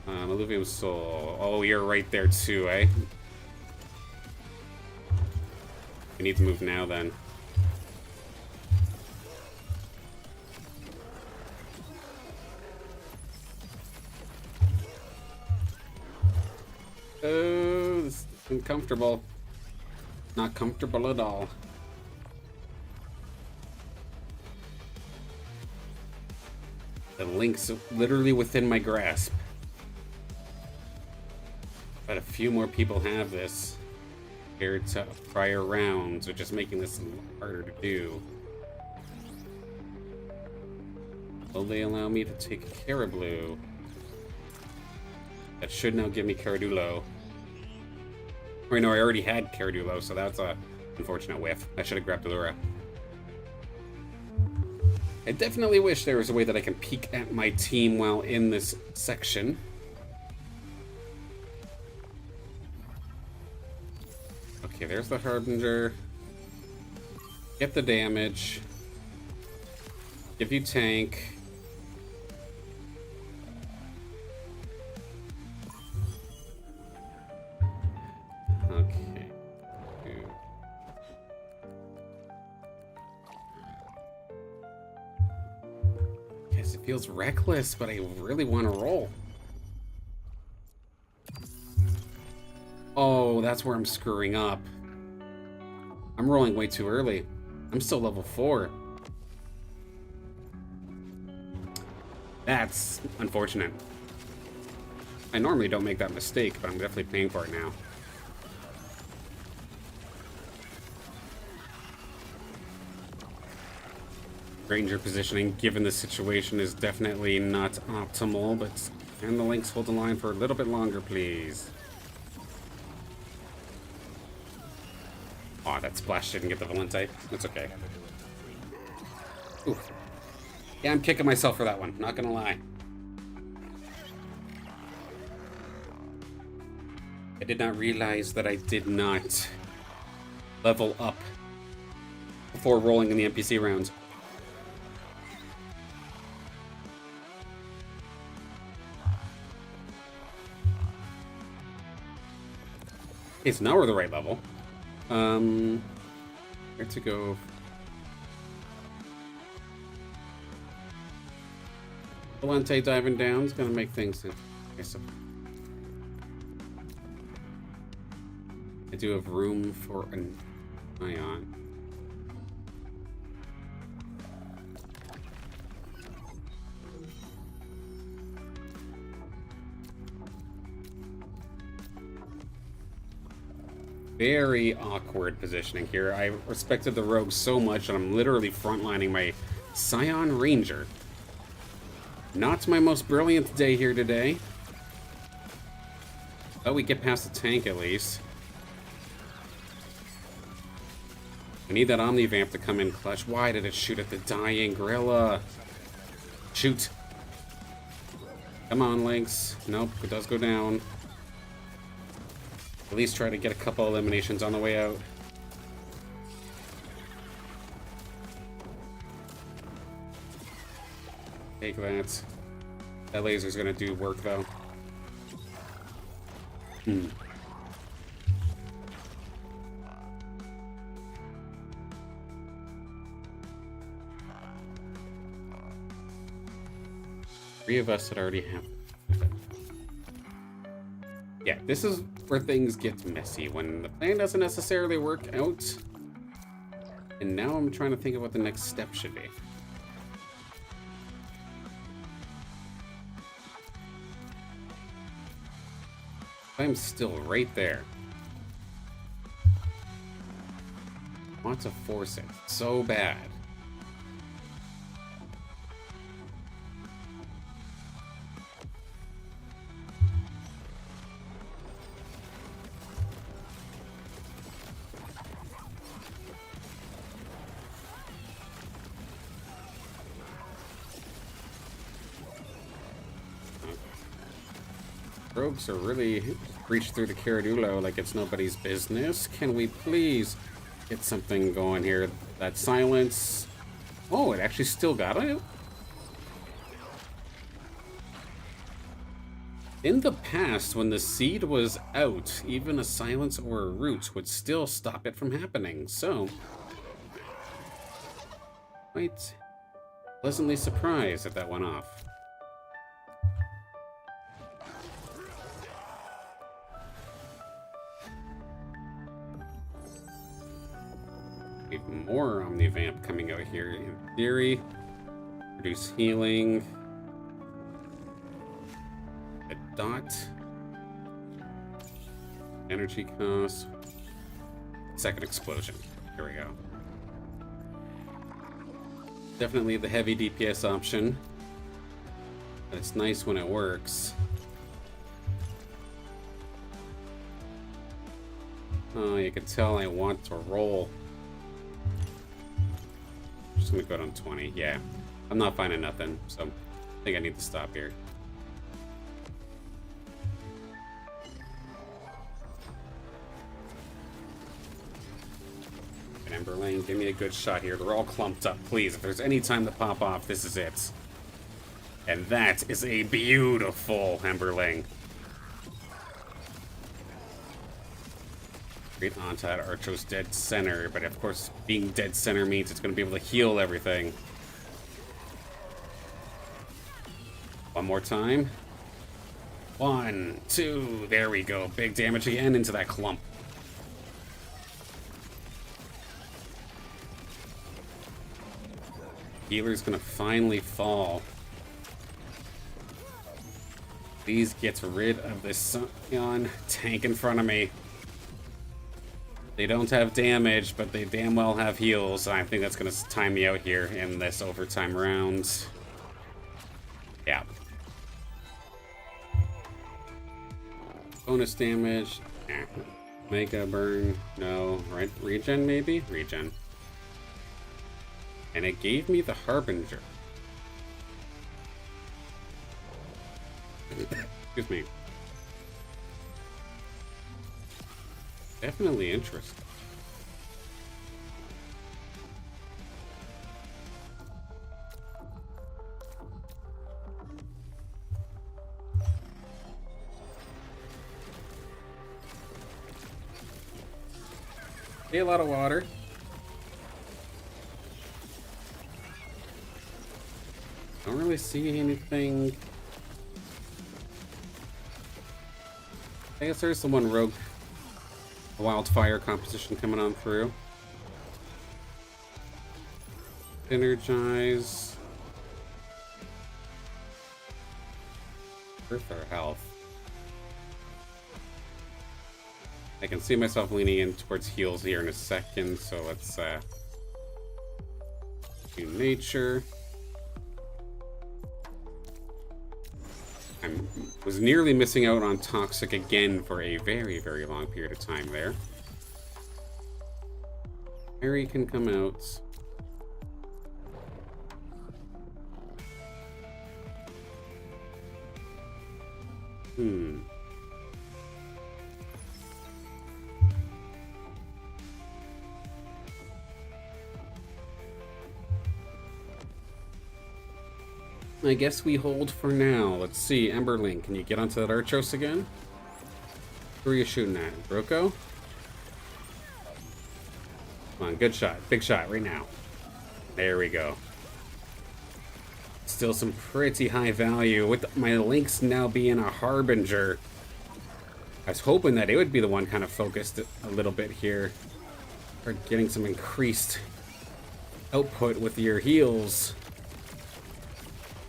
Illuvium Soul. Oh, you're right there too, eh? We need to move now then. Oh, this is uncomfortable. Not comfortable at all. The Lynx literally within my grasp. But a few more people have this compared to prior rounds, which is making this a little harder to do. Will they allow me to take Carablue? That should now give me Caradulo. Wait, no, I already had Caradulo, so that's a unfortunate whiff. I should have grabbed Allura. I definitely wish there was a way that I can peek at my team while in this section. Okay, there's the Harbinger. Get the damage. Give you tank. Okay. Guess it feels reckless, but I really want to roll. Oh, that's where I'm screwing up. I'm rolling way too early. I'm still level 4. That's unfortunate. I normally don't make that mistake, but I'm definitely paying for it now. Ranger positioning, given the situation, is definitely not optimal, but can the Lynx hold the line for a little bit longer, please? Aw, that splash didn't get the Valente. That's okay. Ooh. Yeah, I'm kicking myself for that one, not gonna lie. I did not realize that I did not level up before rolling in the NPC rounds. Okay, so now we're the right level. Where to go? Volante diving down is gonna make things. Okay, so I do have room for an ion. Very awkward positioning here. I respected the rogue so much that I'm literally frontlining my Scion Ranger. Not my most brilliant day here today. But we get past the tank at least. We need that Omnivamp to come in clutch. Why did it shoot at the dying gorilla? Shoot. Come on, Lynx. Nope, it does go down. At least try to get a couple eliminations on the way out. Take that. That laser's gonna do work, though. Three of us had already have. Yeah, this is where things get messy, when the plan doesn't necessarily work out. And now I'm trying to think of what the next step should be. I'm still right there. I want to force it so bad. Rogues are really reach through the Caradulo like it's nobody's business. Can we please get something going here? That silence. Oh, it actually still got it. In the past, when the seed was out, even a silence or a root would still stop it from happening. So, quite pleasantly surprised that that went off. More Omnivamp coming out here in theory. Reduce healing. A dot. Energy cost. Second explosion. Here we go. Definitely the heavy DPS option. But it's nice when it works. Oh, you can tell I want to roll. Just gonna go down 20. Yeah, I'm not finding nothing, so I think I need to stop here. Emberlane, give me a good shot here. They're all clumped up, please. If there's any time to pop off, this is it. And that is a beautiful Emberlane. Great onto that Archo's dead center, but of course, being dead center means it's going to be able to heal everything. One more time. 1, 2, there we go. Big damage again into that clump. Healer's going to finally fall. Please get rid of this Scion tank in front of me. They don't have damage, but they damn well have heals. I think that's going to time me out here in this overtime round. Yeah. Bonus damage. Mega burn. No. Right? Regen, maybe? Regen. And it gave me the Harbinger. Excuse me. Definitely interesting. A lot of water. Don't really see anything. I guess there's the one rogue wildfire composition coming on through. Energize. Earth our health. I can see myself leaning in towards heals here in a second, so let's do nature. I was nearly missing out on toxic again for a very, very long period of time there. Harry can come out. I guess we hold for now. Let's see, Emberling, can you get onto that Archos again? Who are you shooting at? Roko? Come on, good shot. Big shot right now. There we go. Still some pretty high value, with my links now being a Harbinger. I was hoping that it would be the one kind of focused a little bit here. Start getting some increased output with your heals.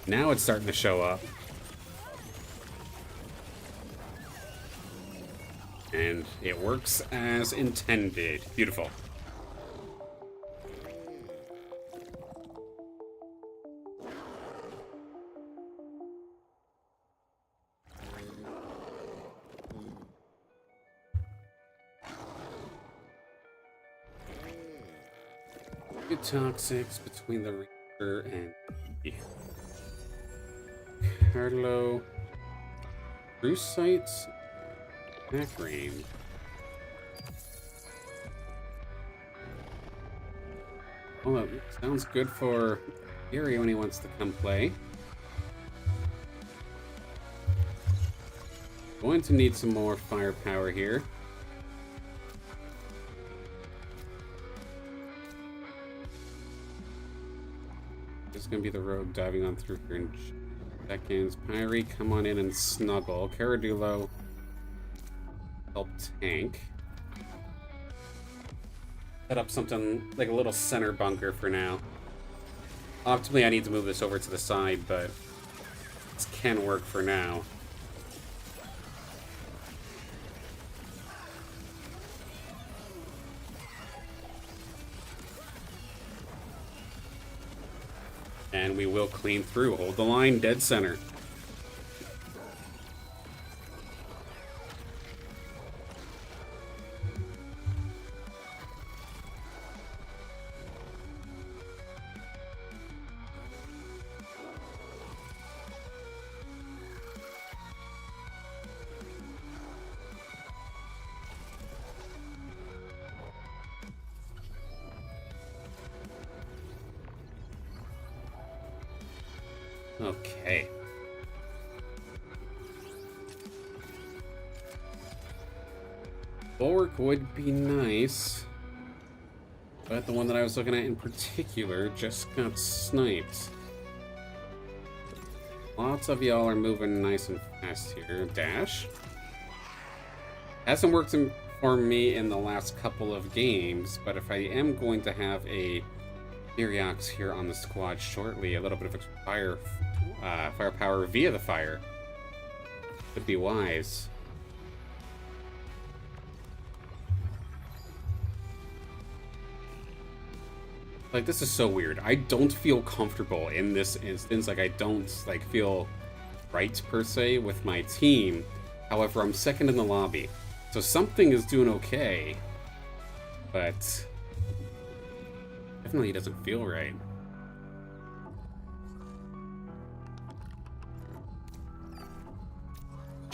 Now it's starting to show up. And it works as intended. Beautiful. Good toxics between the Reaper and Carlo. Cruise sites. Back range. Well, that sounds good for Gary when he wants to come play. Going to need some more firepower here. This is going to be the rogue diving on through here in seconds. Pyrie, come on in and snuggle. Caradulo, help tank. Set up something like a little center bunker for now. Optimally, I need to move this over to the side, but this can work for now. And we will clean through. Hold the line, dead center. Okay. Bulwark would be nice, but the one that I was looking at in particular just got sniped. Lots of y'all are moving nice and fast here. Dash. Hasn't worked for me in the last couple of games, but if I am going to have a Miriox here on the squad shortly, a little bit of firepower via the fire would be wise. Like, this is so weird. I don't feel comfortable in this instance. Like, I don't feel right per se with my team. However, I'm second in the lobby, so something is doing okay, but definitely doesn't feel right.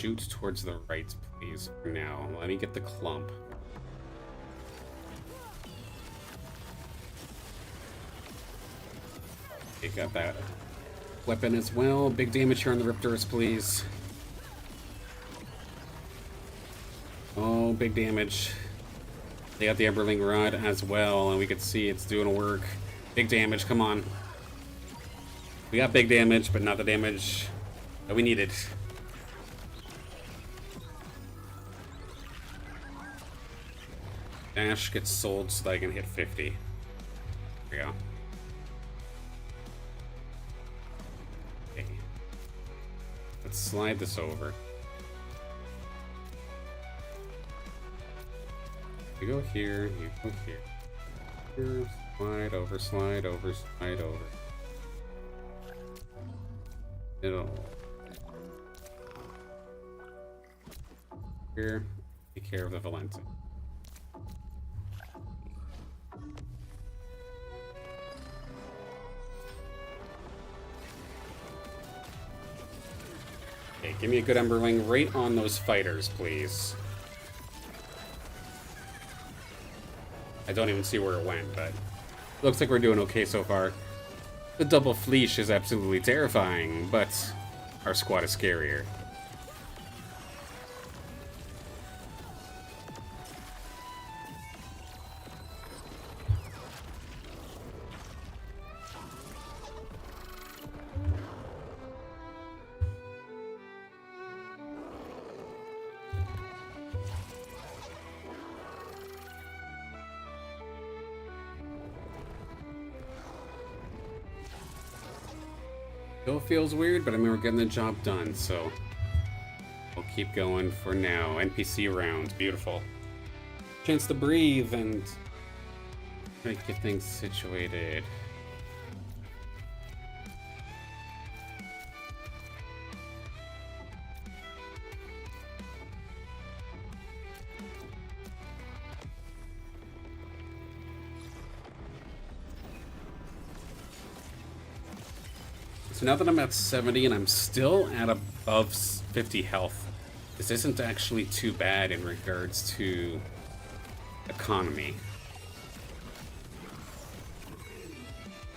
shoot towards the right, please, for now. Let me get the clump. Okay, got that weapon as well. Big damage here on the Riptors, please. Oh, big damage. They got the Emberling Rod as well, and we can see it's doing work. Big damage, come on. We got big damage, but not the damage that we needed. Dash gets sold so that I can hit 50. There we go. Okay. Let's slide this over. You go here, you go here. Here, slide over, slide over, slide over. Middle. Here, take care of the Valenta. Okay, give me a good Emberling right on those fighters, please. I don't even see where it went, but looks like we're doing okay so far. The double fleesh is absolutely terrifying, but our squad is scarier. Still feels weird, but I mean, we're getting the job done, so we'll keep going for now. NPC round, beautiful. Chance to breathe and try to get things situated. So now that I'm at 70 and I'm still at above 50 health, this isn't actually too bad in regards to economy.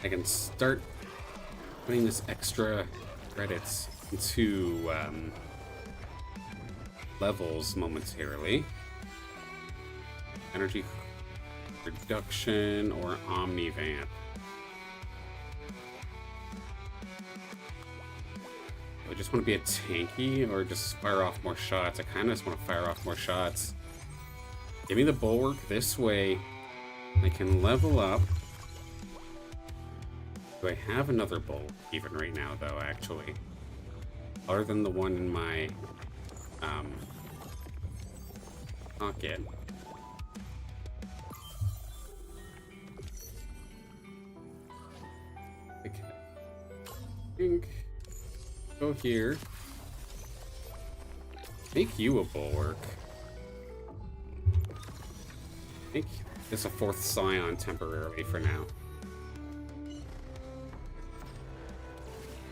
I can start putting this extra credits into levels momentarily. Energy reduction or Omnivamp. I just want to be a tanky or just fire off more shots. I kind of just want to fire off more shots. Give me the bulwark this way. I can level up. Do I have another bulwark even right now, though, actually? Other than the one in my pocket. Okay. I think go here. Make you a bulwark. Make this a 4th Scion temporarily for now.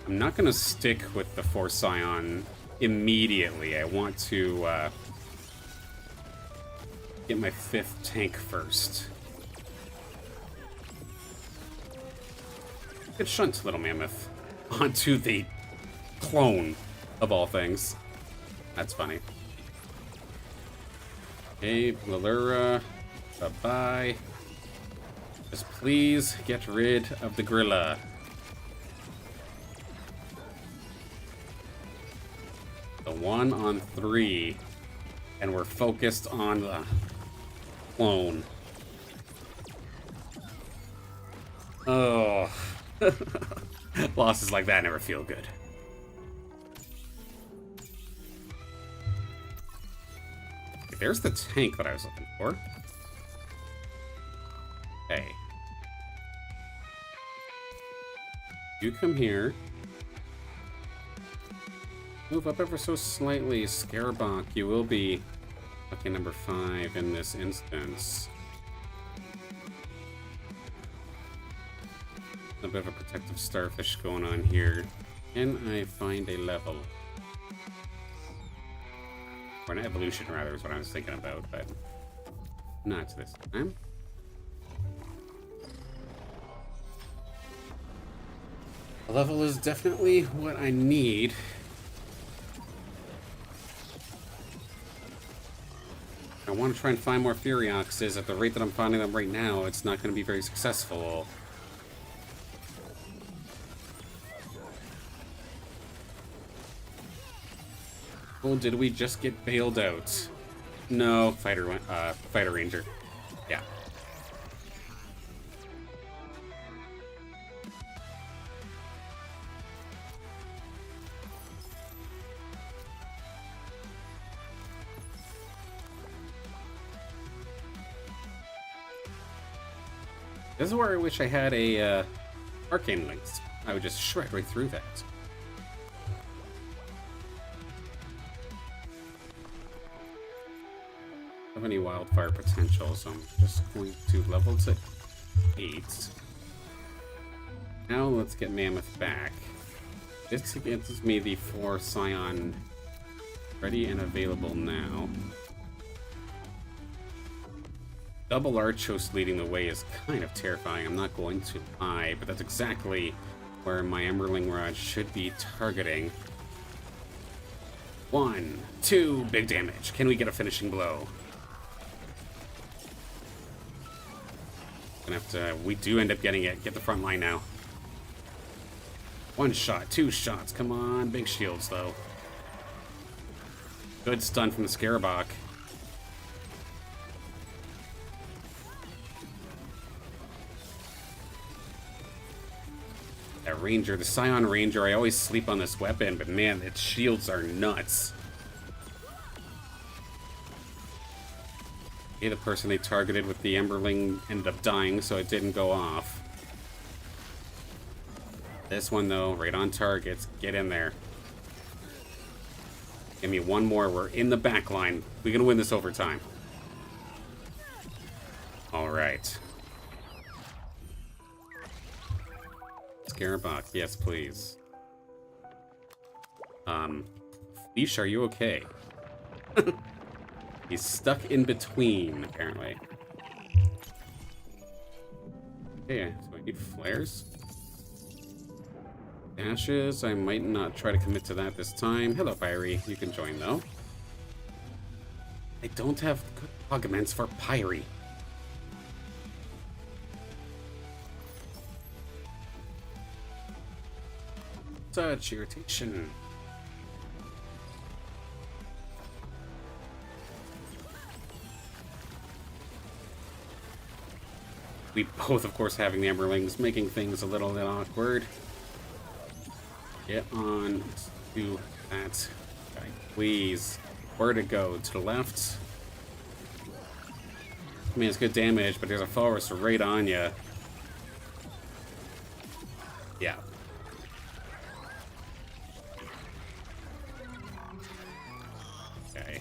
I'm not gonna stick with the 4th Scion immediately. I want to get my 5th tank first. Good shunt, little mammoth. Onto the clone of all things. That's funny. Hey, Blallura. Bye-bye. Just please get rid of the gorilla. The 1 on 3. And we're focused on the clone. Oh. Losses like that never feel good. There's the tank that I was looking for. Okay. You come here. Move up ever so slightly, Scarabok. You will be lucky number 5 in this instance. A bit of a protective starfish going on here. Can I find a level? Or an evolution, rather, is what I was thinking about, but not this time. A level is definitely what I need. I want to try and find more Furioxes. At the rate that I'm finding them right now, it's not going to be very successful. Well, did we just get bailed out? No, Fighter Ranger. Yeah. This is where I wish I had a arcane links. I would just shred right through that. Have any wildfire potential, so I'm just going to level to 8. Now let's get Mammoth back. This gives me the 4 Scion ready and available now. Double Archos leading the way is kind of terrifying, I'm not going to lie, but that's exactly where my Emberling Rod should be targeting. 1, 2, big damage. Can we get a finishing blow? Gonna have to, we do end up getting it. Get the front line now. 1 shot, 2 shots, come on, big shields though. Good stun from the Scarabok. That Ranger, the Scion Ranger, I always sleep on this weapon, but man, its shields are nuts. Okay, the person they targeted with the Emberling ended up dying, so it didn't go off. This one, though, right on target. Get in there. Give me one more. We're in the back line. We're gonna win this overtime. All right. Scarabok, yes, please. Leash, are you okay? He's stuck in between, apparently. Okay, so I need flares. Dashes, I might not try to commit to that this time. Hello, Pyrie. You can join, though. I don't have good augments for Pyrie. Such irritation. We both, of course, having the Emberlings, making things a little bit awkward. Get on to that guy, please. Where to go? To the left? I mean, it's good damage, but there's a forest right on you. Yeah. Okay.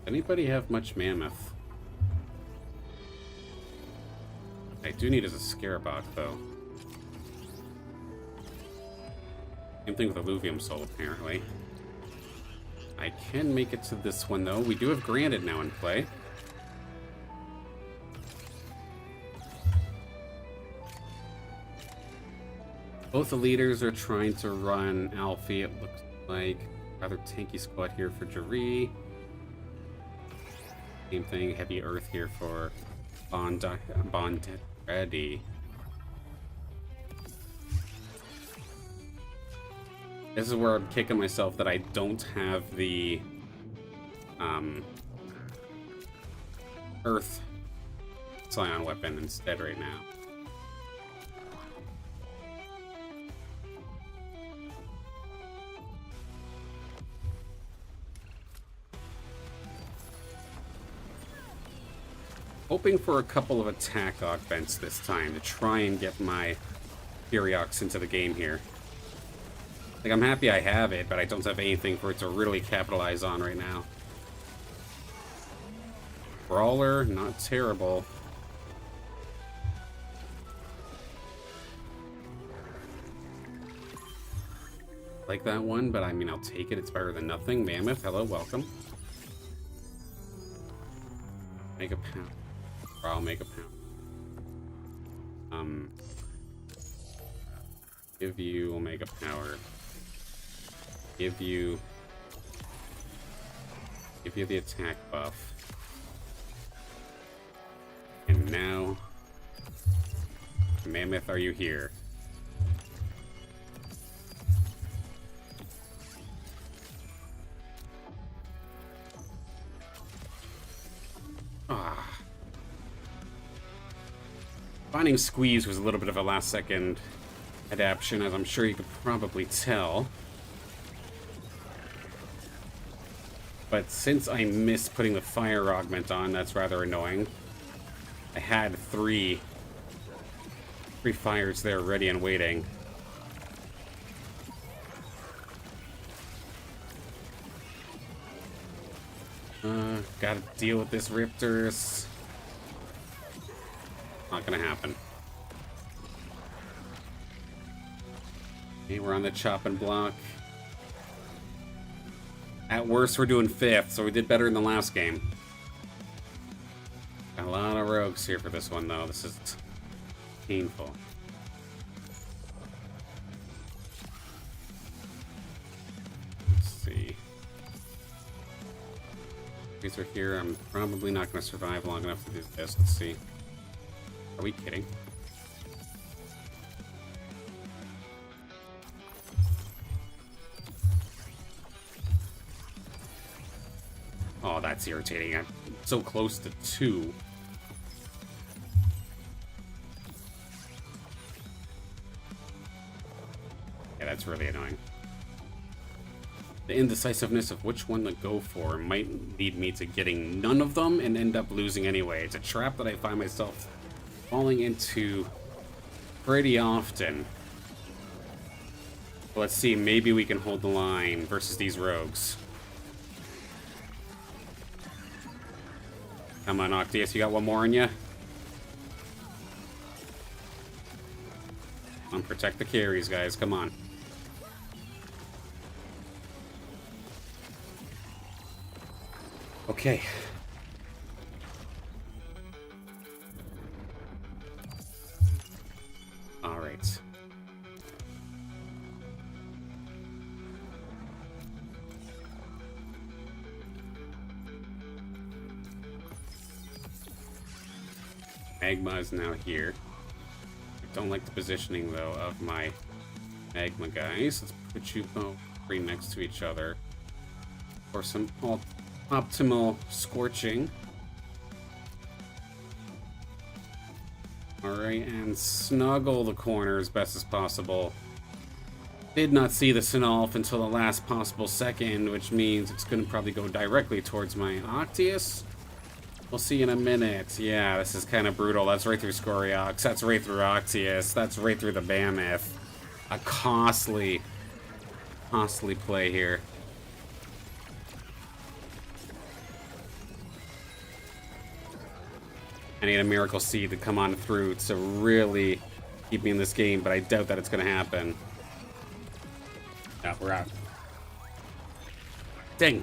Anybody have much mammoth? I do need as a Scarabok, though. Same thing with Alluvium Soul, apparently. I can make it to this one, though. We do have Granted now in play. Both the leaders are trying to run Alfie, it looks like. Rather tanky squad here for Jaree. Same thing, heavy earth here for Bond Ready. This is where I'm kicking myself that I don't have the Earth Scion weapon instead right now. Hoping for a couple of attack augments this time to try and get my Furiox into the game here. Like, I'm happy I have it, but I don't have anything for it to really capitalize on right now. Brawler, not terrible. like that one, but I mean, I'll take it. It's better than nothing. Mammoth, hello, welcome. Make a pound. Or I'll make a pound. Give you Omega Power. Give you the attack buff. And now, Mammoth, are you here? Ah. Finding Squeeze was a little bit of a last-second adaptation, as I'm sure you could probably tell. But since I missed putting the fire augment on, that's rather annoying. I had three fires there ready and waiting. Gotta deal with this Riptors. Not gonna happen. Okay, we're on the chopping block. At worst, we're doing 5th, so we did better in the last game. Got a lot of rogues here for this one, though. This is painful. Let's see. These are here. I'm probably not going to survive long enough to do this. Let's see. Are we kidding? Oh, that's irritating. I'm so close to 2. Yeah, that's really annoying. The indecisiveness of which one to go for might lead me to getting none of them and end up losing anyway. It's a trap that I find myself falling into pretty often. But let's see, maybe we can hold the line versus these rogues. Come on, Octius, you got one more in you? Come on, protect the carries, guys, come on. Okay. All right. Magma is now here. I don't like the positioning, though, of my Magma guys. Let's put you both three next to each other for some optimal scorching. Alright, and snuggle the corner as best as possible. Did not see the Sinolf until the last possible second, which means it's going to probably go directly towards my Octius. We'll see in a minute. Yeah, this is kind of brutal. That's right through Scoriox. That's right through Octius. That's right through the Mammoth. A costly play here. I need a Miracle Seed to come on through to really keep me in this game, but I doubt that it's going to happen. Yeah, we're out. Dang.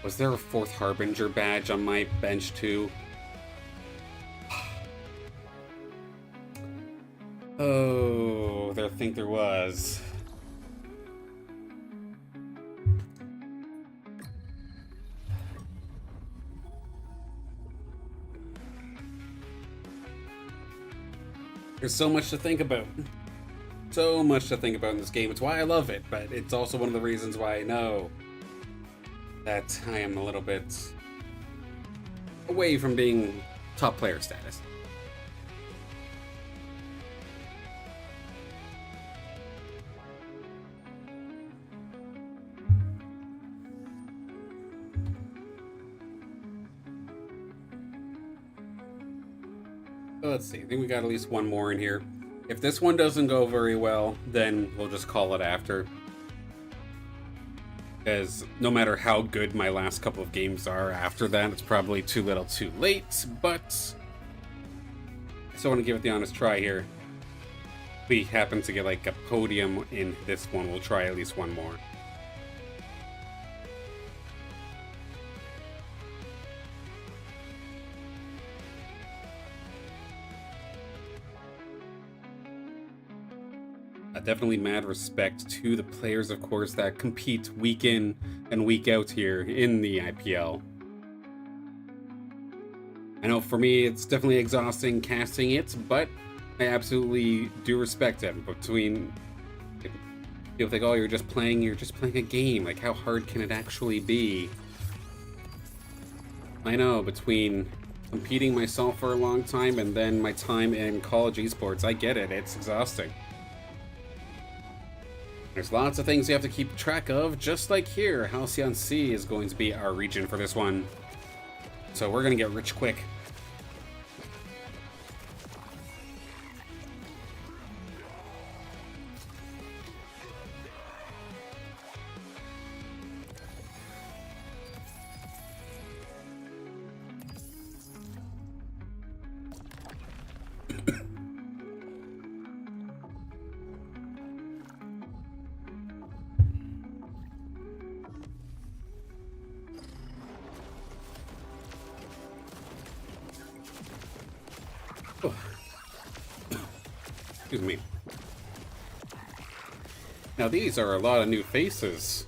Was there a 4th Harbinger badge on my bench, too? Oh, I think there was. There's so much to think about. So much to think about in this game. It's why I love it, but it's also one of the reasons why I know that I am a little bit away from being top player status. So let's see, I think we got at least one more in here. If this one doesn't go very well, then we'll just call it after. Because no matter how good my last couple of games are after that, it's probably too little too late, but I still want to give it the honest try here. we happen to get like a podium in this one, we'll try at least one more. Definitely mad respect to the players, of course, that compete week in and week out here in the IPL. I know for me, it's definitely exhausting casting it, but I absolutely do respect it. Between people think, oh, you're just playing a game. Like, how hard can it actually be? I know, between competing myself for a long time and then my time in college esports, I get it. It's exhausting. There's lots of things you have to keep track of, just like here. Halcyon Sea is going to be our region for this one. So we're gonna get rich quick. Excuse me. Now these are a lot of new faces.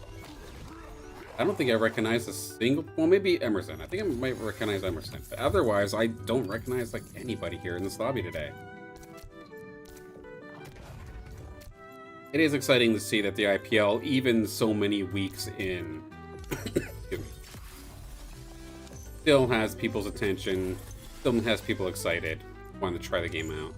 I don't think I recognize a single... Well, maybe Emerson. I think I might recognize Emerson. But otherwise, I don't recognize like anybody here in this lobby today. It is exciting to see that the IPL, even so many weeks in, still has people's attention, still has people excited, wanting to try the game out.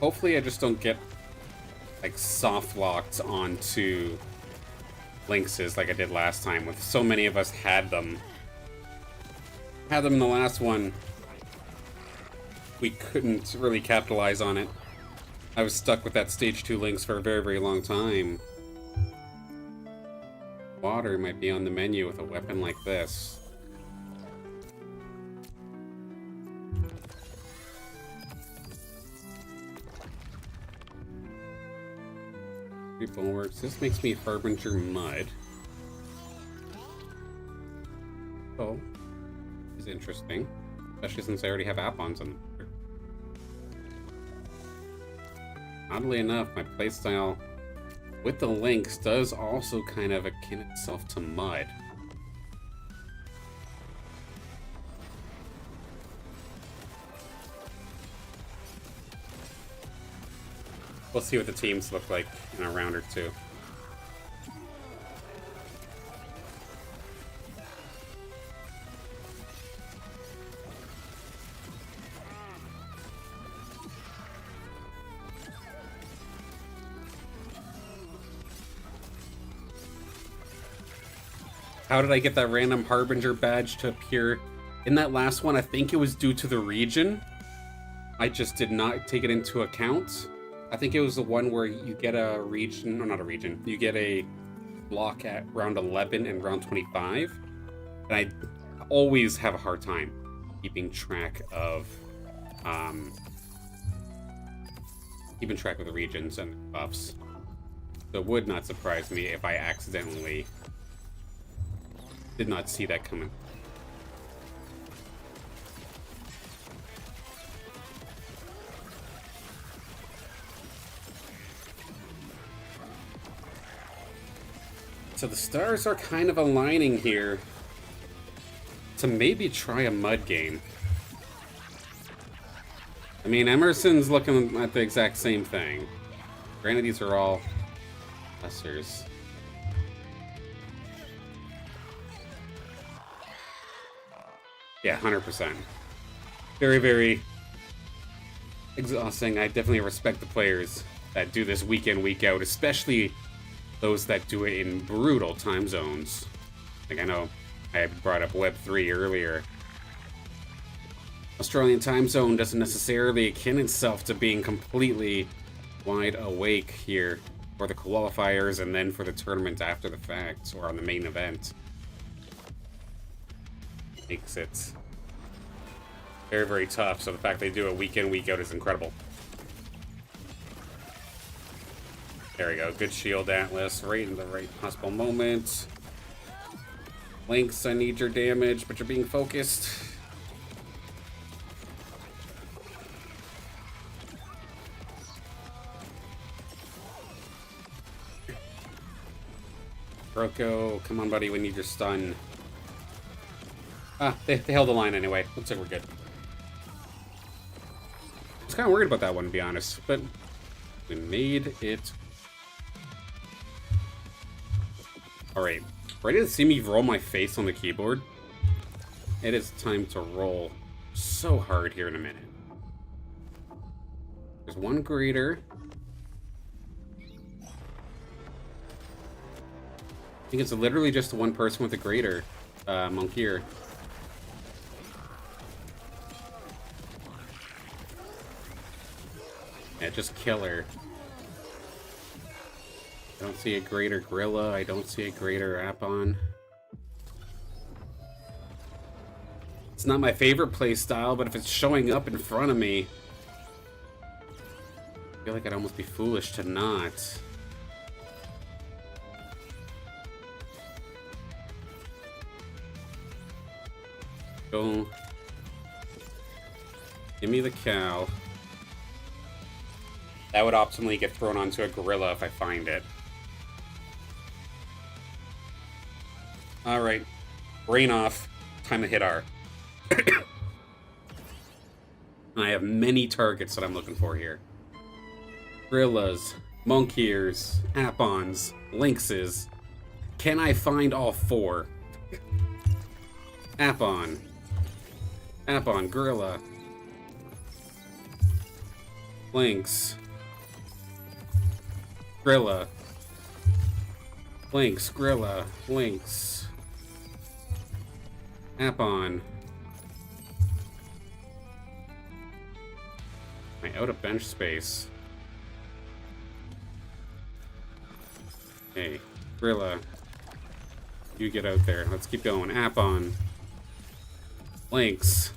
Hopefully I just don't get, like, soft locked onto Lynxes like I did last time, with so many of us had them. Had them in the last one. We couldn't really capitalize on it. I was stuck with that stage 2 Lynx for a very, very long time. Water might be on the menu with a weapon like this. Bulwarks. This makes me Harbinger Mud. Oh, is interesting, especially since I already have Appons on there. Oddly enough, my playstyle with the Lynx does also kind of akin itself to Mud. We'll see what the teams look like in a round or two. How did I get that random Harbinger badge to appear in that last one? I think it was due to the region. I just did not take it into account. I think it was the one where you get a region, no, not a region. You get a block at round 11 and round 25. And I always have a hard time keeping track of the regions and the buffs. So it would not surprise me if I accidentally did not see that coming. So the stars are kind of aligning here to maybe try a mud game. I mean, Emerson's looking at the exact same thing. Granted, these are all lessers. Yeah, 100%. Very, very exhausting. I definitely respect the players that do this week in, week out, especially those that do it in brutal time zones. Like, I know I brought up Web 3 earlier. Australian time zone doesn't necessarily akin itself to being completely wide awake here for the qualifiers and then for the tournament after the fact, or on the main event. Makes it very, very tough, so the fact they do it week in, week out is incredible. There we go, good shield Atlas, right in the right possible moment. Lynx, I need your damage, but you're being focused. Roko, come on, buddy. We need your stun. Ah, they held the line anyway. Looks like we're good. I was kind of worried about that one, to be honest, but we made it. Alright. Ready to see me roll my face on the keyboard? It is time to roll so hard here in a minute. There's one greater. I think it's literally just one person with a greater, monk here. Yeah, just kill her. I don't see a greater gorilla. I don't see a greater Apon. It's not my favorite playstyle, but if it's showing up in front of me, I feel like I'd almost be foolish to not. Go. Give me the cow. That would optimally get thrown onto a gorilla if I find it. Alright. Brain off. Time to hit R. I have many targets that I'm looking for here. Gorillas, monk ears, Apons, lynxes. Can I find all four? Apon. Apon, gorilla. Lynx. Gorilla. Lynx, gorilla, lynx. Apon. Am I out of bench space? Hey, gorilla. You get out there. Let's keep going. Apon. Lynx.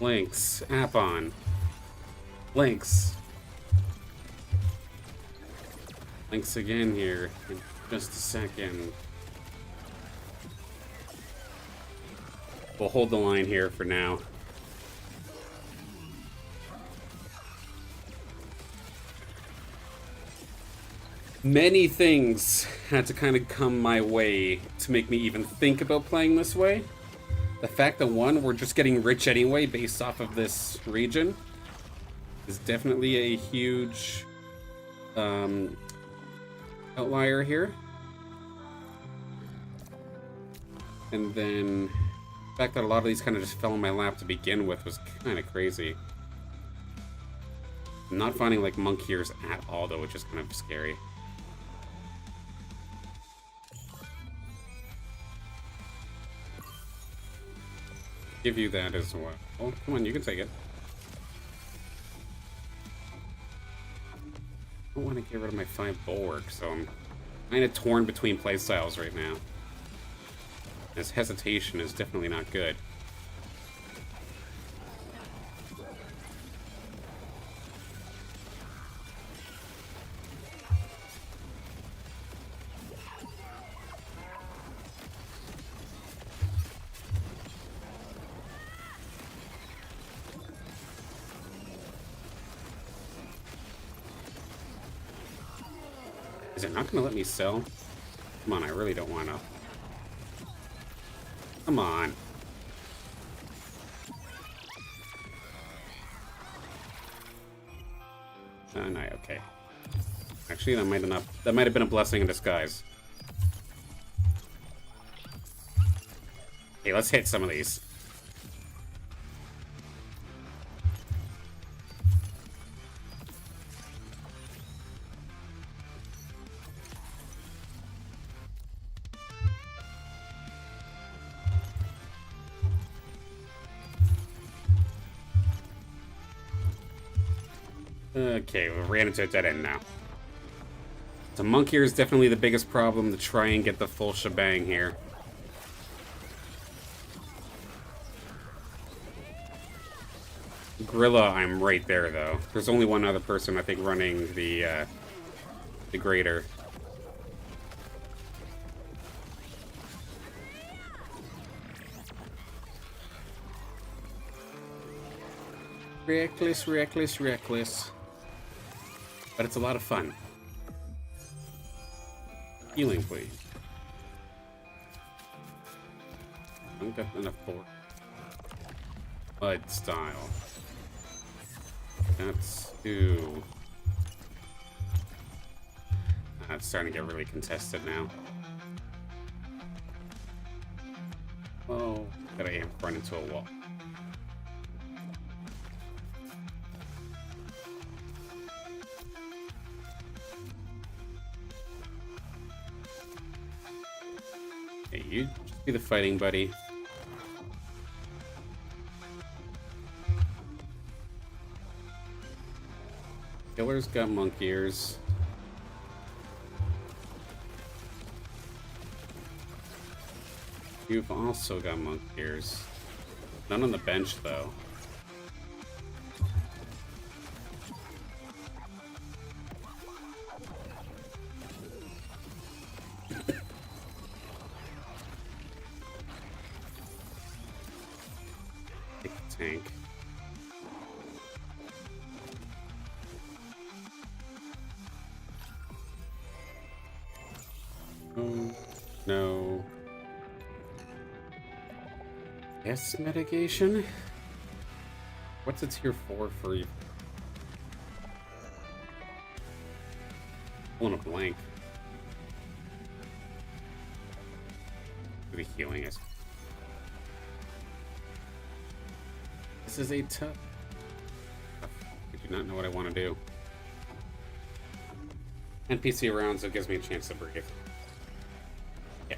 Lynx. Apon. Lynx. Lynx again here in just a second. We'll hold the line here for now. Many things had to kind of come my way to make me even think about playing this way. The fact that, one, we're just getting rich anyway based off of this region is definitely a huge outlier here. And then the fact that a lot of these kind of just fell in my lap to begin with was kind of crazy. I'm not finding like monk ears at all though, which is kind of scary. Give you that as well. Oh, come on, you can take it. I don't want to get rid of my 5 bulwark, so I'm kind of torn between playstyles right now. This hesitation is definitely not good. Is it not going to let me sell? Come on, I really don't want to. Come on. No, okay. Actually, that might have been a blessing in disguise. Hey, let's hit some of these. Okay, we ran into a dead end now. So monk here is definitely the biggest problem to try and get the full shebang here. Gorilla, I'm right there though. There's only one other person I think running the grader. Reckless, reckless, reckless. But it's a lot of fun. Healing, please. I don't got enough for Mud style. That's two. It's starting to get really contested now. Oh, but I am run into a wall. Hey, you just be the fighting buddy. Killer's got monk ears. You've also got monk ears. None on the bench, though. Take the tank. Oh, no. Yes, mitigation? What's a tier 4 for you? Pulling a blank. The healing is. This is a tough. I do not know what I want to do. NPC around, so it gives me a chance to breathe. Yeah.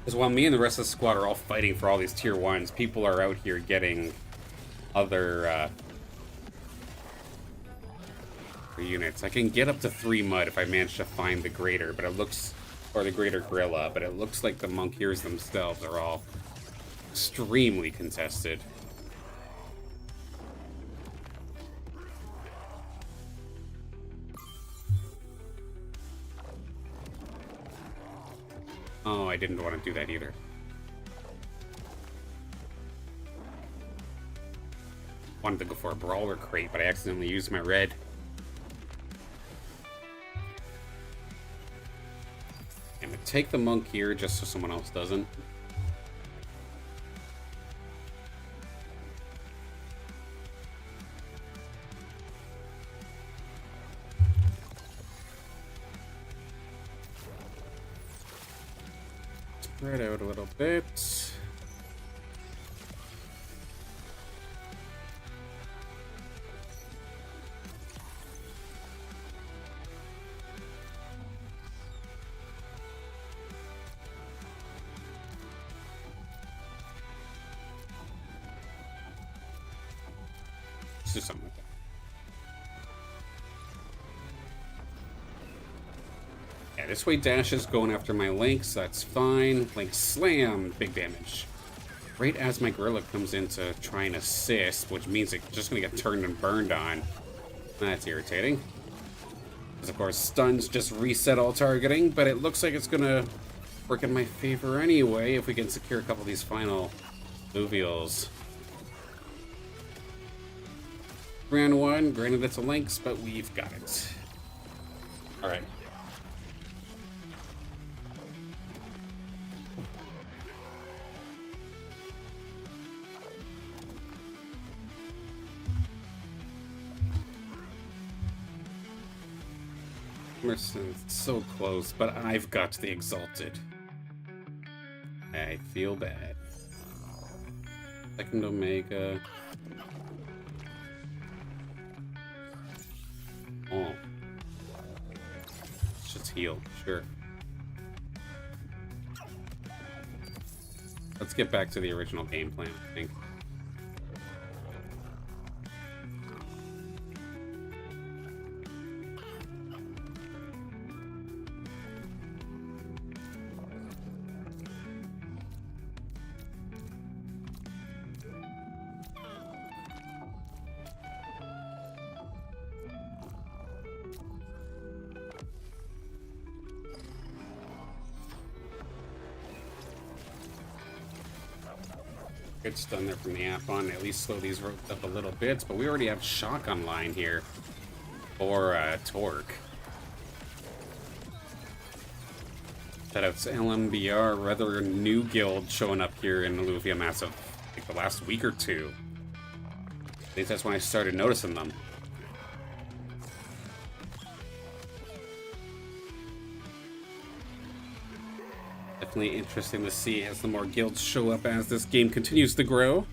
Because while me and the rest of the squad are all fighting for all these tier 1s, people are out here getting other units. I can get up to 3 mud if I manage to find the grader, but it looks, or the greater gorilla, but it looks like the monk ears themselves are all extremely contested. Oh, I didn't want to do that either. Wanted to go for a brawler crate, but I accidentally used my red. I'm gonna take the monk here just so someone else doesn't. Spread out a little bit. Let's do something like that. Yeah, this way Dash is going after my Lynx, that's fine. Lynx slam, big damage. Right as my gorilla comes in to try and assist, which means it's just gonna get turned and burned on. That's irritating. Because of course stuns just reset all targeting, but it looks like it's gonna work in my favor anyway if we can secure a couple of these final Luvials. Round 1, granted it's a Lynx, but we've got it. Alright. Emerson's so close, but I've got the Exalted. I feel bad. Second Omega. Oh. Let's just heal, sure. Let's get back to the original game plan, I think. It's done there from the app on. At least slow these roads up a little bit, but we already have Shock online here for Torque. Shout out to LMBR, rather new guild showing up here in Alluvia Massive, like the last week or two. I think that's when I started noticing them. Definitely interesting to see as the more guilds show up as this game continues to grow.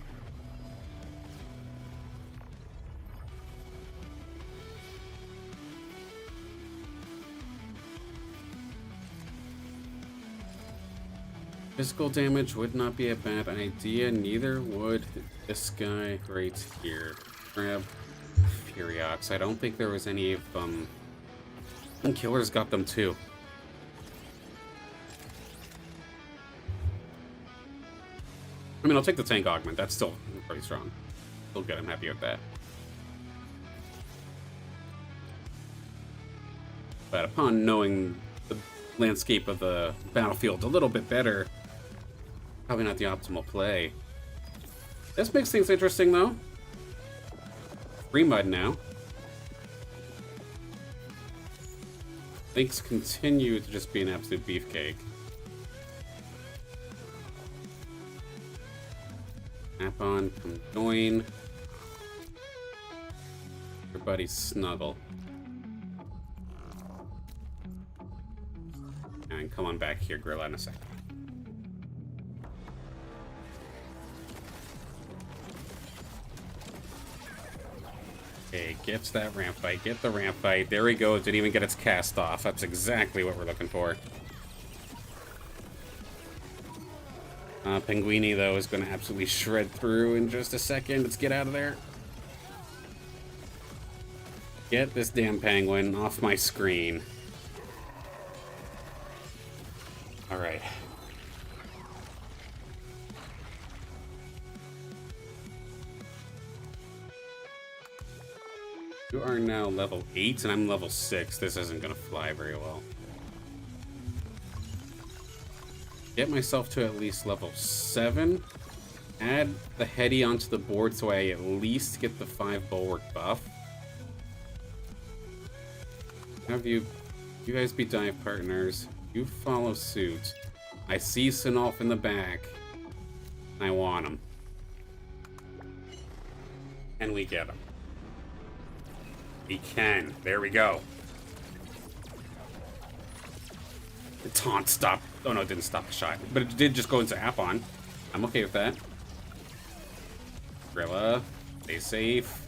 Physical damage would not be a bad idea, neither would this guy right here. Grab Furiox. I don't think there was any of them. And Killer's got them too. I mean, I'll take the tank augment. That's still pretty strong. Still good. I'm happy with that. But upon knowing the landscape of the battlefield a little bit better, probably not the optimal play. This makes things interesting, though. Free mud now. Things continue to just be an absolute beefcake. Tap on, come join. Everybody snuggle. And come on back here, Gorilla, in a second. Okay, gets that ramp fight. Get the ramp fight. There we go. Didn't even get its cast off. That's exactly what we're looking for. Penguini, though, is going to absolutely shred through in just a second. Let's get out of there. Get this damn penguin off my screen. Alright. You are now level 8, and I'm level 6. This isn't going to fly very well. Get myself to at least level 7. Add the Heady onto the board so I at least get the 5 bulwark buff. Have you guys be dive partners. You follow suit. I see Sinolf in the back. I want him. Can we get him? We can. There we go. The taunt stopped. Oh no, it didn't stop the shot. But it did just go into Apon. I'm okay with that. Gorilla, stay safe.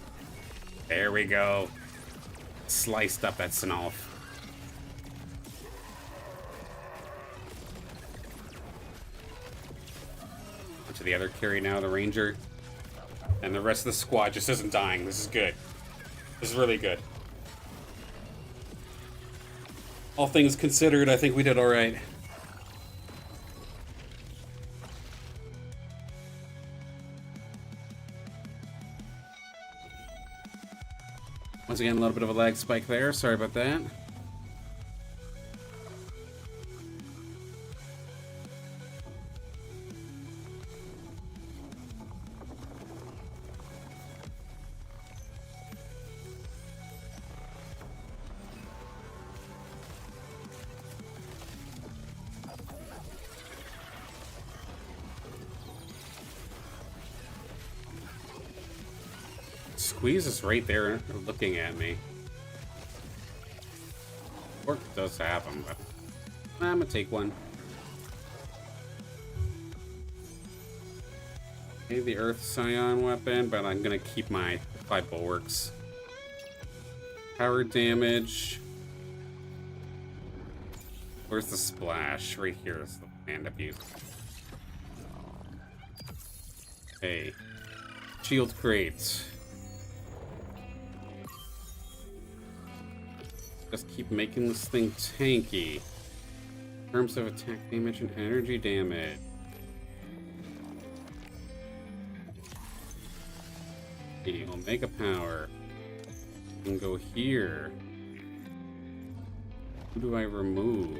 There we go. Sliced up that Sinolf. To the other carry now, the Ranger. And the rest of the squad just isn't dying. This is good. This is really good. All things considered, I think we did alright. Once again, a little bit of a lag spike there. Sorry about that. Squeeze is right there looking at me. Orc does have them, but I'm gonna take one. Okay, the Earth Scion weapon, but I'm gonna keep my 5 bulwarks. Power damage. Where's the splash? Right here is the hand abuse. Hey. Shield crate. Just keep making this thing tanky. In terms of attack damage and energy damage. Okay, Omega power. Can go here. Who do I remove?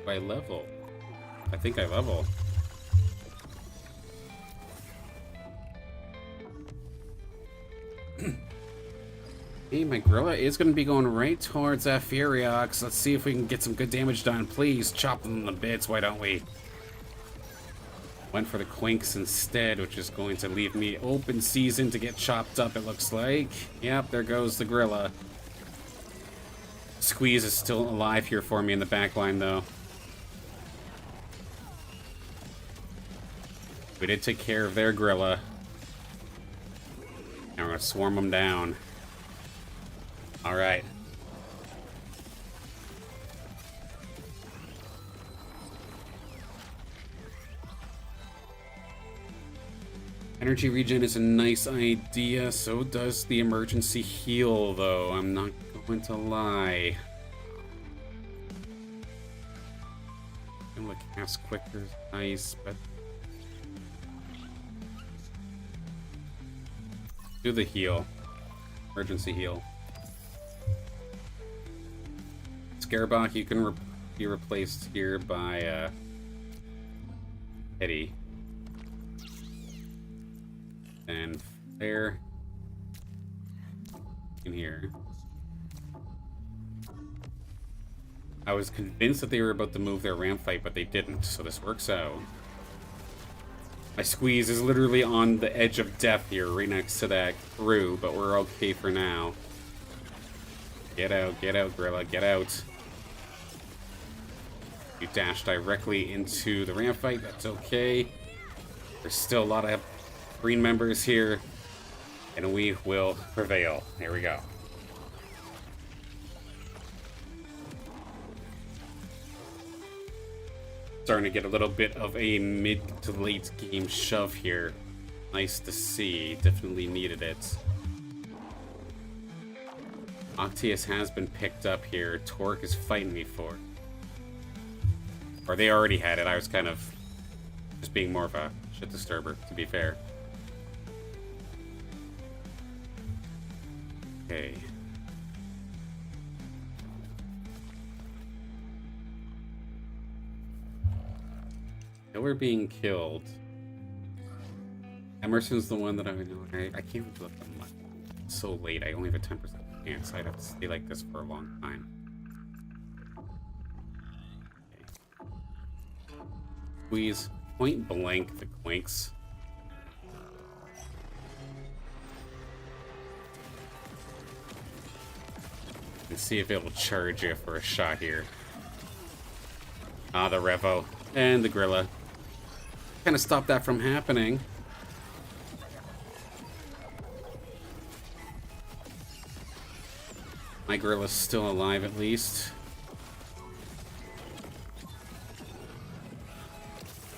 Do I level? I think I level. Hey, my gorilla is going to be going right towards that Furiox. Let's see if we can get some good damage done. Please chop them to bits, why don't we? Went for the Quinks instead, which is going to leave me open season to get chopped up, it looks like. Yep, there goes the gorilla. Squeeze is still alive here for me in the back line, though. We did take care of their gorilla. Now we're going to swarm them down. Alright. Energy regen is a nice idea, so does the emergency heal, though. I'm not going to lie. I'm gonna cast quicker, nice, but do the heal. Emergency heal. Scarebach, you can be replaced here by Eddie. And there. In here. I was convinced that they were about to move their ramp fight, but they didn't, so this works out. My Squeeze is literally on the edge of death here, right next to that crew, but we're okay for now. Get out, gorilla, get out. You dash directly into the ramp fight, that's okay. There's still a lot of green members here, and we will prevail. Here we go. Starting to get a little bit of a mid to late game shove here. Nice to see. Definitely needed it. Octius has been picked up here. Torque is fighting me for it. Or they already had it. I was kind of just being more of a shit disturber, to be fair. Okay. Now we're being killed. Emerson's the one that I know. I can't really look them much. It's so late. I only have a 10% chance. I'd have to stay like this for a long time. Okay. Squeeze point blank the Quinks. And see if it will charge you for a shot here. Ah, the Revo and the Gorilla. Kind of stop that from happening. My Gorilla's still alive at least.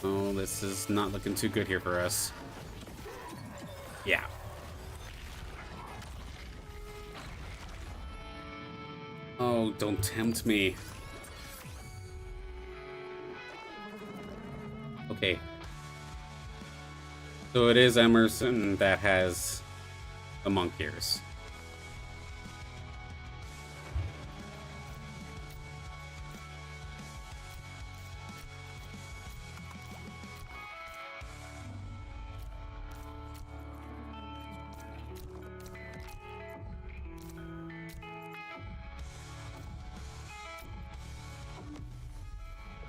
Oh, this is not looking too good here for us. Yeah. Oh, don't tempt me. Okay. So it is Emerson that has the monk ears.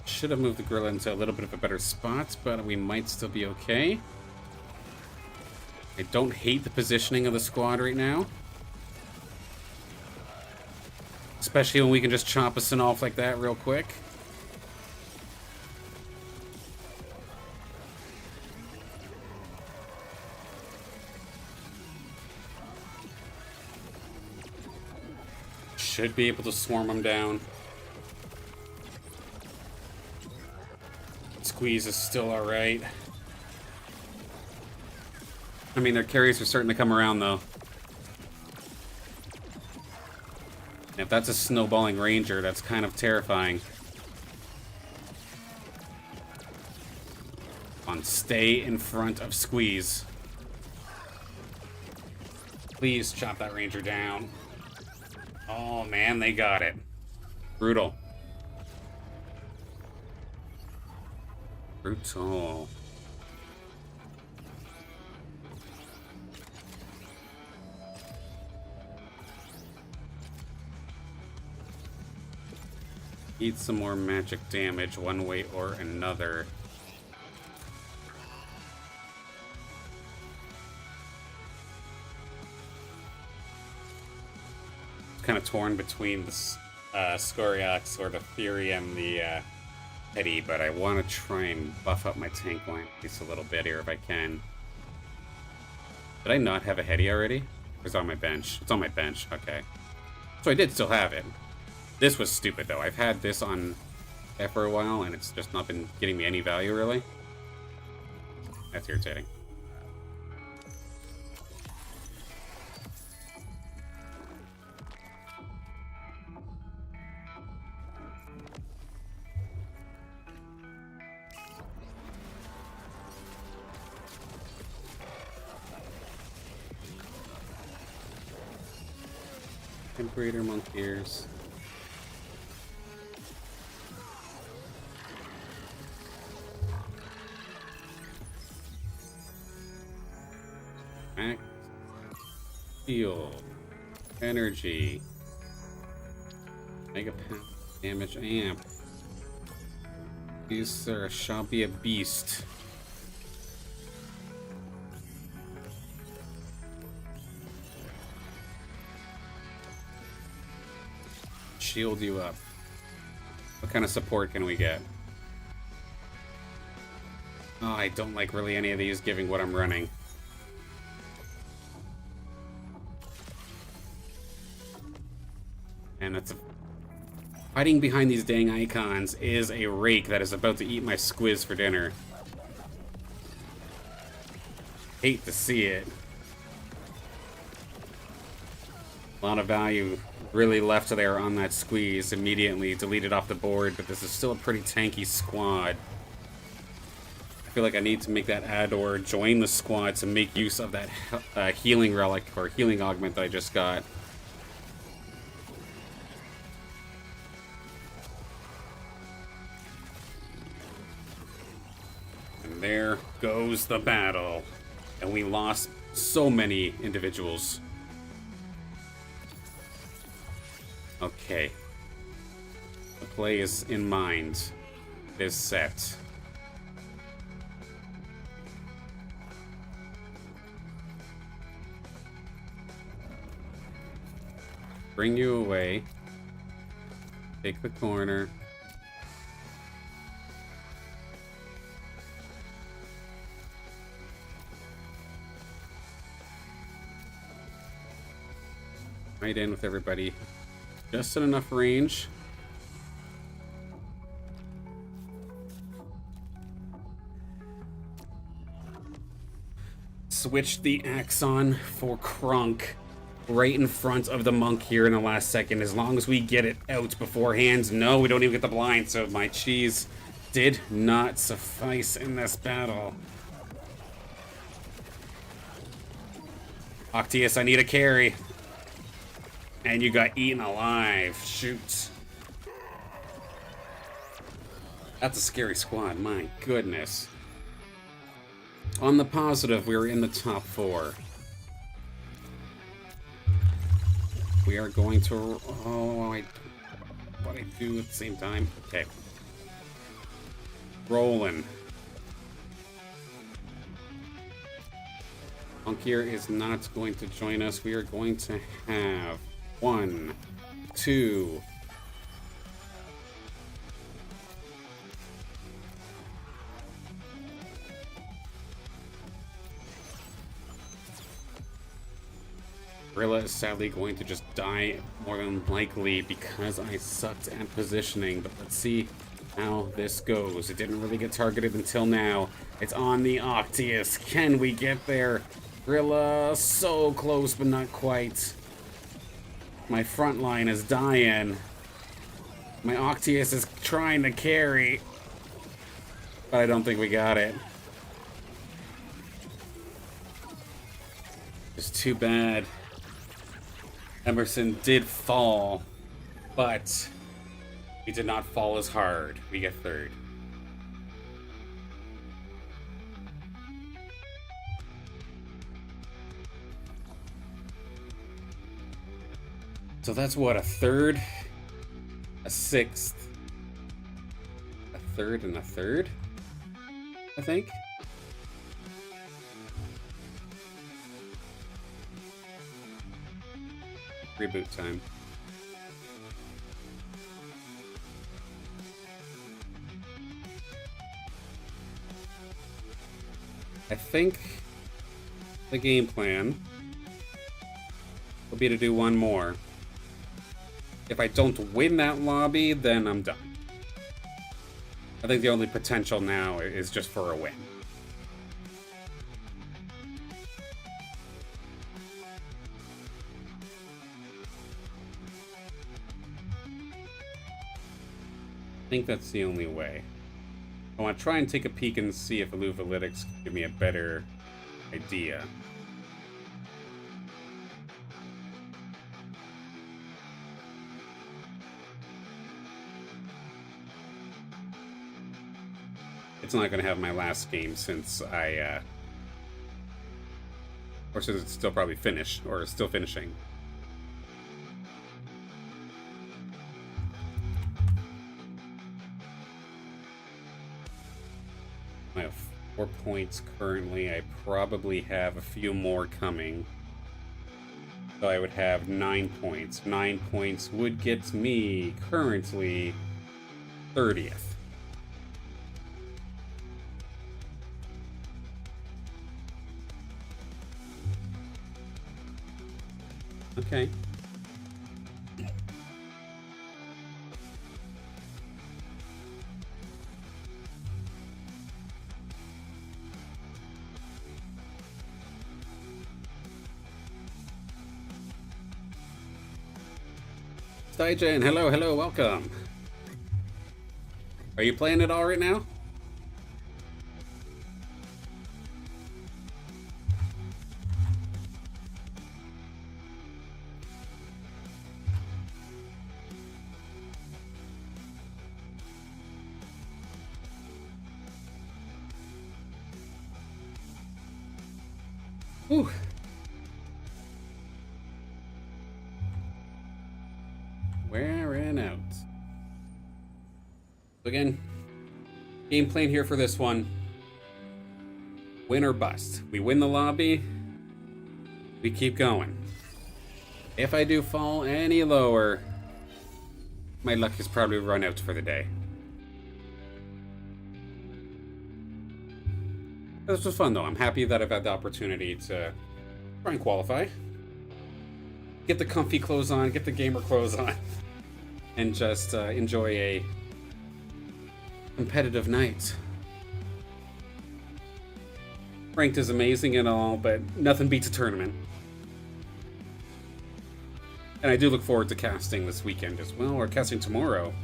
Should have moved the gorilla into a little bit of a better spot, but we might still be okay. I don't hate the positioning of the squad right now. Especially when we can just chop us off like that real quick. Should be able to swarm them down. Squeeze is still alright. I mean, their carries are starting to come around, though. And if that's a snowballing ranger, that's kind of terrifying. Come on, stay in front of Squeeze. Please chop that ranger down. Oh, man, they got it. Brutal. Brutal. Eat some more magic damage one way or another. Kind of torn between the Scoriox or the Fury and the Eddie, but I want to try and buff up my tank line at least a little bit here if I can. Did I not have a Hetty already? Or is it on my bench? It's on my bench, okay. So I did still have it. This was stupid though. I've had this on there for a while and it's just not been getting me any value really. That's irritating. Breeder monk ears. Act. Field. Energy. Mega pound damage amp. You, sir, shall be a beast. Shield you up. What kind of support can we get? Oh, I don't like really any of these giving what I'm running. And that's hiding behind these dang icons is a rake that is about to eat my squiz for dinner. Hate to see it. A lot of value really left there on that squeeze. Immediately deleted off the board, but this is still a pretty tanky squad. I feel like I need to make that Ador join the squad to make use of that healing relic or healing augment that I just got. And there goes the battle. And we lost so many individuals. Okay. The play is in mind. It is set. Bring you away. Take the corner. Right in with everybody. Just in enough range. Switch the Axon for Krunk right in front of the monk here in the last second. As long as we get it out beforehand. No, we don't even get the blind, so my cheese did not suffice in this battle. Octius, I need a carry. And you got eaten alive. Shoot. That's a scary squad, my goodness. On the positive, we were in the top 4. We are going to... Oh, what I do at the same time? Okay. Rolling. Monkier is not going to join us. We are going to have 1, 2... Gorilla is sadly going to just die more than likely because I sucked at positioning, but let's see how this goes. It didn't really get targeted until now. It's on the Octius. Can we get there? Gorilla, so close, but not quite. My front line is dying. My Octius is trying to carry, but I don't think we got it. It's too bad. Emerson did fall, but he did not fall as hard. We get third. So that's what, a third, a sixth, third, and a third, I think. Reboot time. I think the game plan will be to do one more. If I don't win that lobby, then I'm done. I think the only potential now is just for a win. I think that's the only way. I want to try and take a peek and see if Eluvalytics can give me a better idea. It's not going to have my last game since or since it's still probably finished, or still finishing. I have 4 points currently. I probably have a few more coming. So I would have 9 points. 9 points would get me currently 30th. Okay. Stygen, hello, welcome. Are you playing it all right now? Whew. Wearing out. So again, game plan here for this one. Win or bust. We win the lobby, we keep going. If I do fall any lower, my luck has probably run out for the day. This was fun though. I'm happy that I've had the opportunity to try and qualify. Get the comfy clothes on, get the gamer clothes on, and just enjoy a competitive night. Ranked is amazing and all, but nothing beats a tournament. And I do look forward to casting this weekend as well, or casting tomorrow.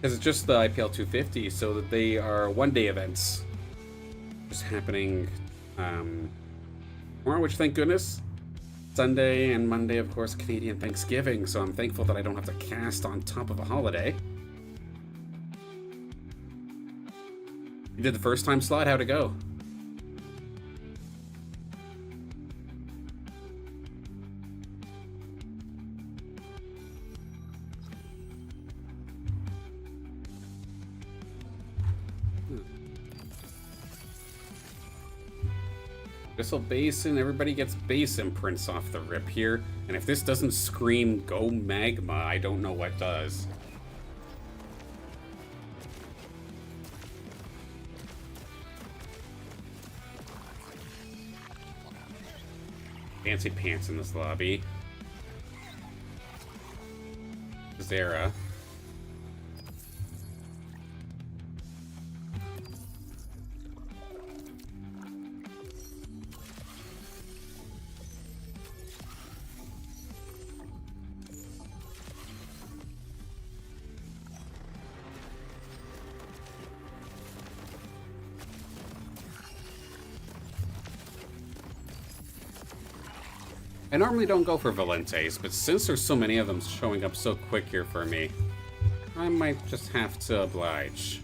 Because it's just the IPL 250, so that they are one-day events. Just happening tomorrow, which thank goodness. Sunday and Monday, of course, Canadian Thanksgiving, so I'm thankful that I don't have to cast on top of a holiday. You did the first time slot? How'd it go? Crystal Basin, everybody gets base imprints off the rip here. And if this doesn't scream go magma, I don't know what does. Fancy pants in this lobby. Zera. I normally don't go for Valentes, but since there's so many of them showing up so quick here for me, I might just have to oblige.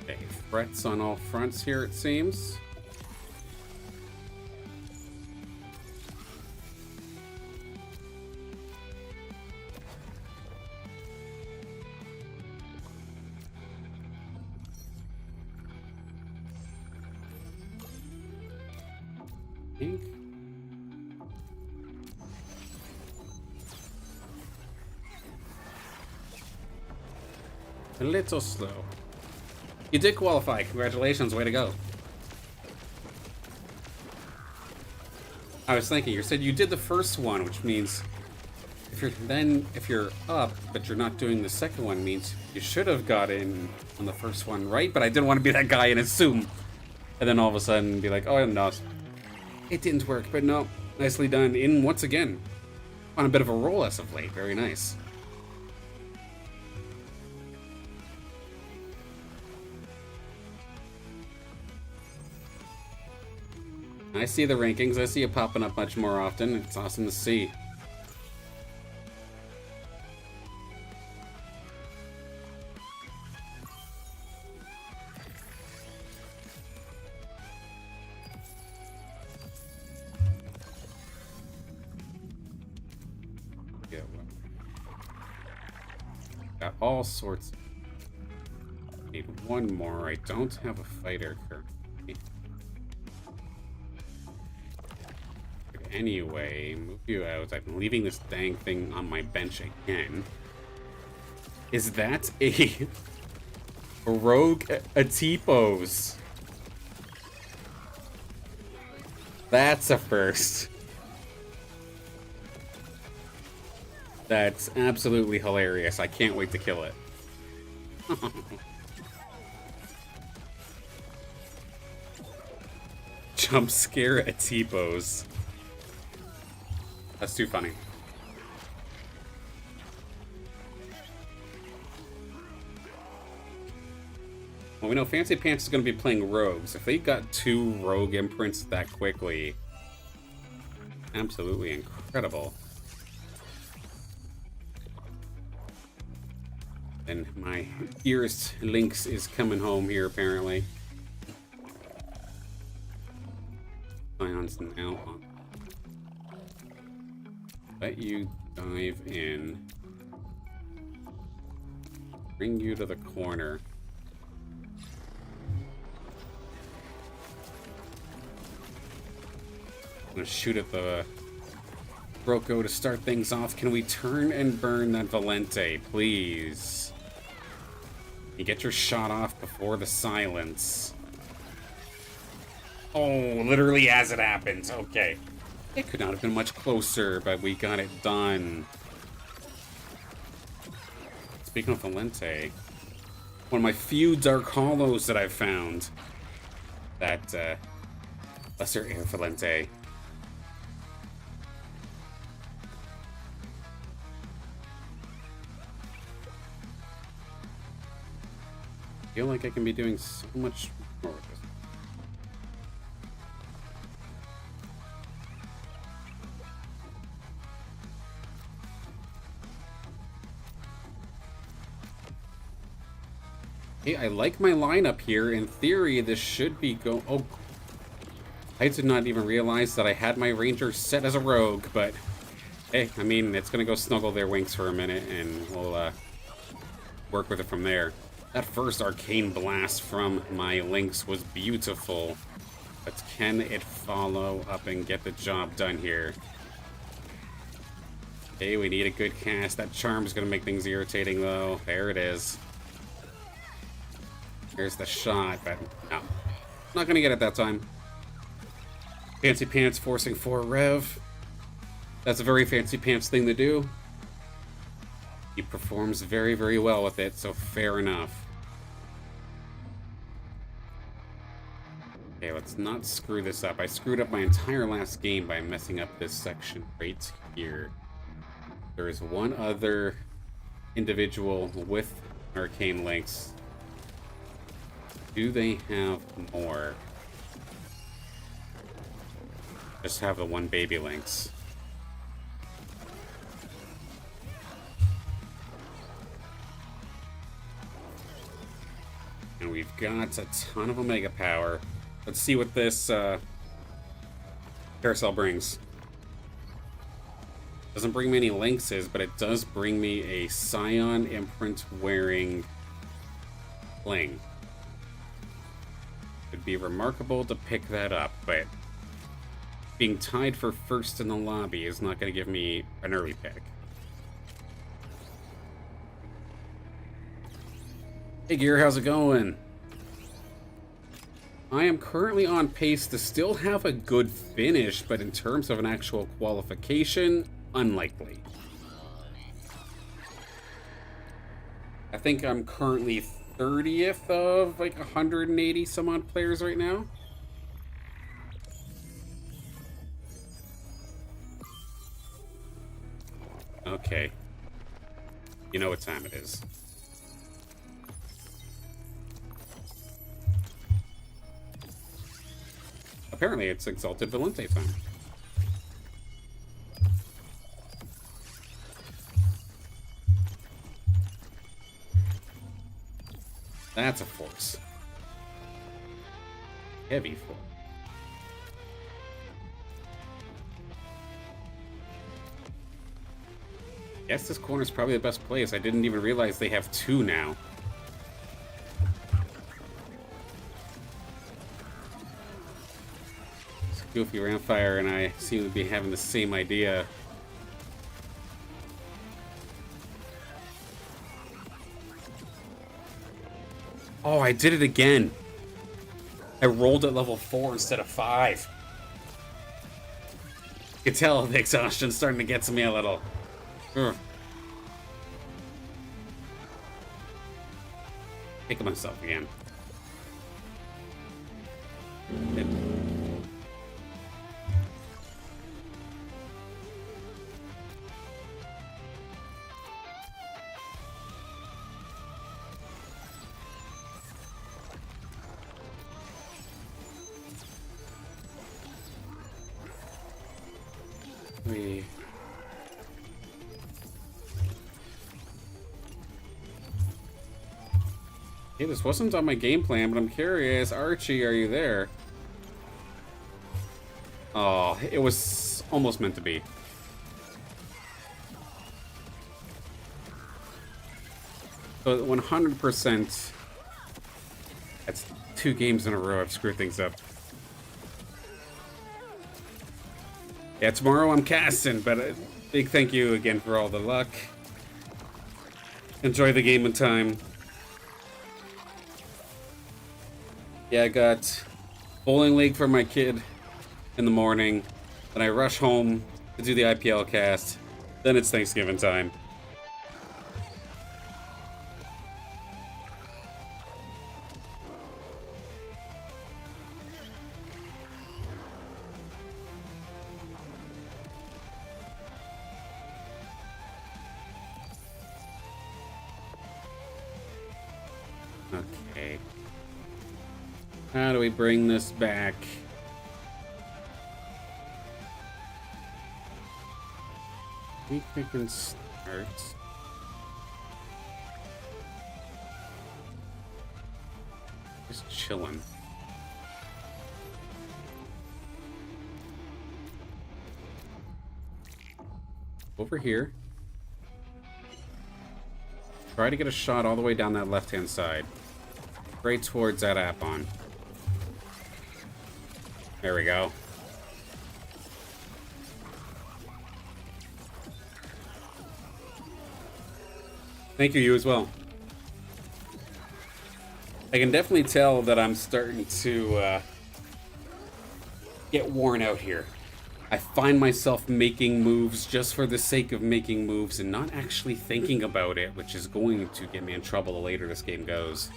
Okay, threats on all fronts here, it seems. think. A little slow. You did qualify. Congratulations. Way to go. I was thinking, you said you did the first one, which means if you're up, but you're not doing the second one, means you should have got in on the first one, right? But I didn't want to be that guy and assume. And then all of a sudden be like, oh, no, it didn't work. But no, nicely done. In once again. On a bit of a roll as of late. Very nice. I see the rankings. I see it popping up much more often. It's awesome to see. Got all sorts. Need one more. I don't have a fighter currently. Anyway, move you out. I'm leaving this dang thing on my bench again. Is that a rogue Atipos? That's a first. That's absolutely hilarious. I can't wait to kill it. Jump scare Atipos. That's too funny. Well, we know Fancy Pants is going to be playing rogues. If they got 2 rogue imprints that quickly, absolutely incredible. And my dearest Lynx is coming home here, apparently. Ion's now on. Let you dive in. Bring you to the corner. I'm gonna shoot at the Broco to start things off. Can we turn and burn that Valente, please? You get your shot off before the silence. Oh, literally as it happens. Okay. It could not have been much closer, but we got it done. Speaking of Valente, one of my few Dark Hollows that I've found. That, Lesser Air Valente. I feel like I can be doing so much more with this. Hey, I like my lineup here. In theory, this should be go. Oh, I did not even realize that I had my ranger set as a rogue, but hey, I mean, it's gonna go snuggle their wings for a minute, and we'll work with it from there. That first arcane blast from my Lynx was beautiful, but can it follow up and get the job done here? Okay, we need a good cast. That charm's gonna make things irritating, though. There it is. Here's the shot, but no. Not gonna get it that time. Fancy Pants forcing 4 rev. That's a very Fancy Pants thing to do. He performs very, very well with it, so fair enough. Okay, let's not screw this up. I screwed up my entire last game by messing up this section right here. There is one other individual with Arcane Lynx. Do they have more? Just have the one baby Lynx. And we've got a ton of Omega power. Let's see what this carousel brings. Doesn't bring me any Lynxes, but it does bring me a Scion imprint wearing Fling. It'd be remarkable to pick that up, but being tied for first in the lobby is not going to give me an early pick. Hey Gear, how's it going? I am currently on pace to still have a good finish, but in terms of an actual qualification, unlikely. I think I'm currently 30th of like 180 some odd players right now. Okay. You know what time it is. Apparently it's Exalted Valente time. That's a force. Heavy force. Guess this corner is probably the best place. I didn't even realize they have two now. Goofy Ramfire and I seem to be having the same idea. Oh, I did it again. I rolled at level 4 instead of 5. You can tell the exhaustion's starting to get to me a little. Ugh. Thinking myself again. Hey, this wasn't on my game plan, but I'm curious. Archie, are you there? Oh, it was almost meant to be. So 100%. That's 2 games in a row I've screwed things up. Yeah, tomorrow I'm casting, but a big thank you again for all the luck. Enjoy the game in time. Yeah, I got bowling league for my kid in the morning. Then I rush home to do the IPL cast. Then it's Thanksgiving time. Okay. How do we bring this back? I think we can start. Just chilling. Over here. Try to get a shot all the way down that left-hand side. Right towards that app-on. There we go. Thank you, you as well. I can definitely tell that I'm starting to get worn out here. I find myself making moves just for the sake of making moves and not actually thinking about it, which is going to get me in trouble the later this game goes.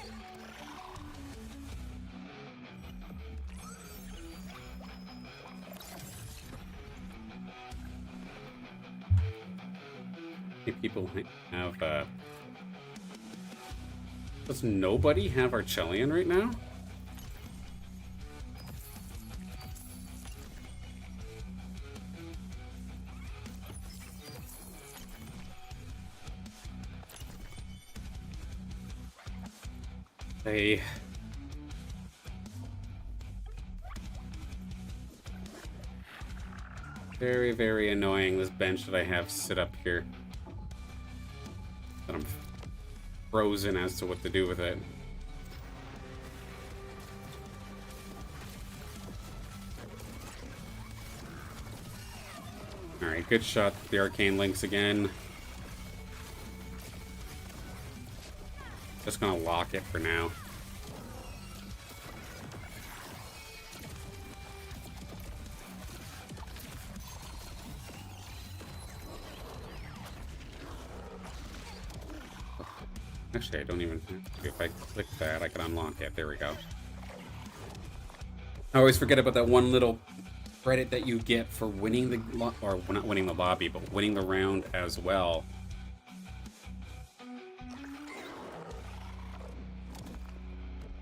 People have, does nobody have Archelion right now? Hey. Very, very annoying, this bench that I have sit up here. That I'm frozen as to what to do with it. Alright, good shot with the Arcane Links again. Just gonna lock it for now. Actually, I don't even... If I click that, I can unlock it. There we go. I always forget about that one little credit that you get for winning the... Or not winning the lobby, but winning the round as well.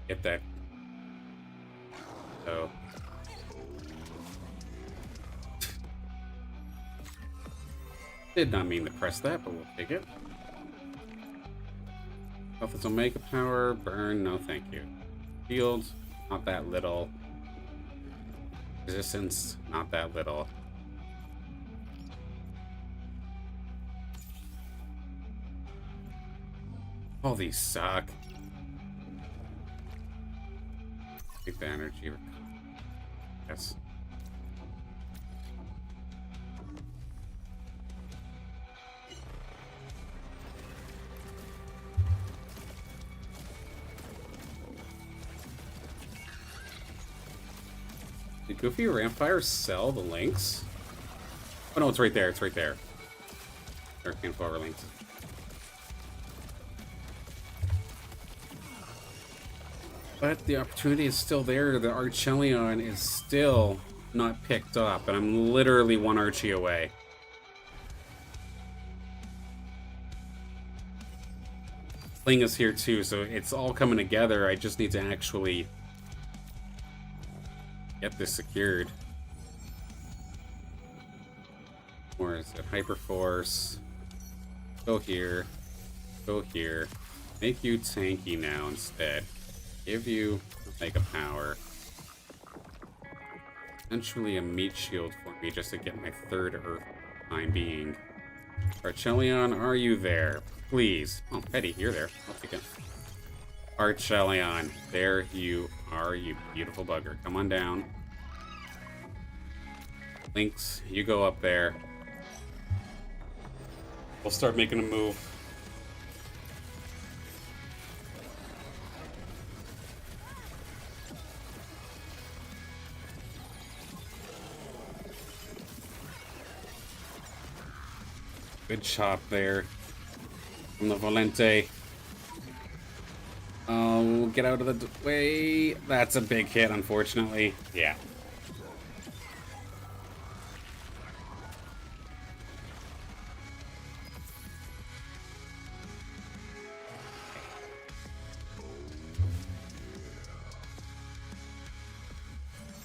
Get that. So... Did not mean to press that, but we'll take it. Health is Omega Power. Burn, no thank you. Shield, not that little. Resistance, not that little. All these suck. Take the energy. Yes. Did Goofy or Rampfire sell the links? Oh no, it's right there. It's right there. Arcane Flower links. But the opportunity is still there. The Archelion is still not picked up, and I'm literally one Archie away. Ling is here too, so it's all coming together. I just need to actually get this secured. Where is it? Hyperforce. Go here. Go here. Make you tanky now instead. Give you Mega Power. Eventually a meat shield for me just to get my third Earth for the time being. Archelion, are you there? Please. Oh, Petty, you're there. I'll take it. Archelion, there you are, you beautiful bugger. Come on down. Lynx, you go up there. We'll start making a move. Good chop there from the Volente. Oh, get out of the way. That's a big hit, unfortunately. Yeah.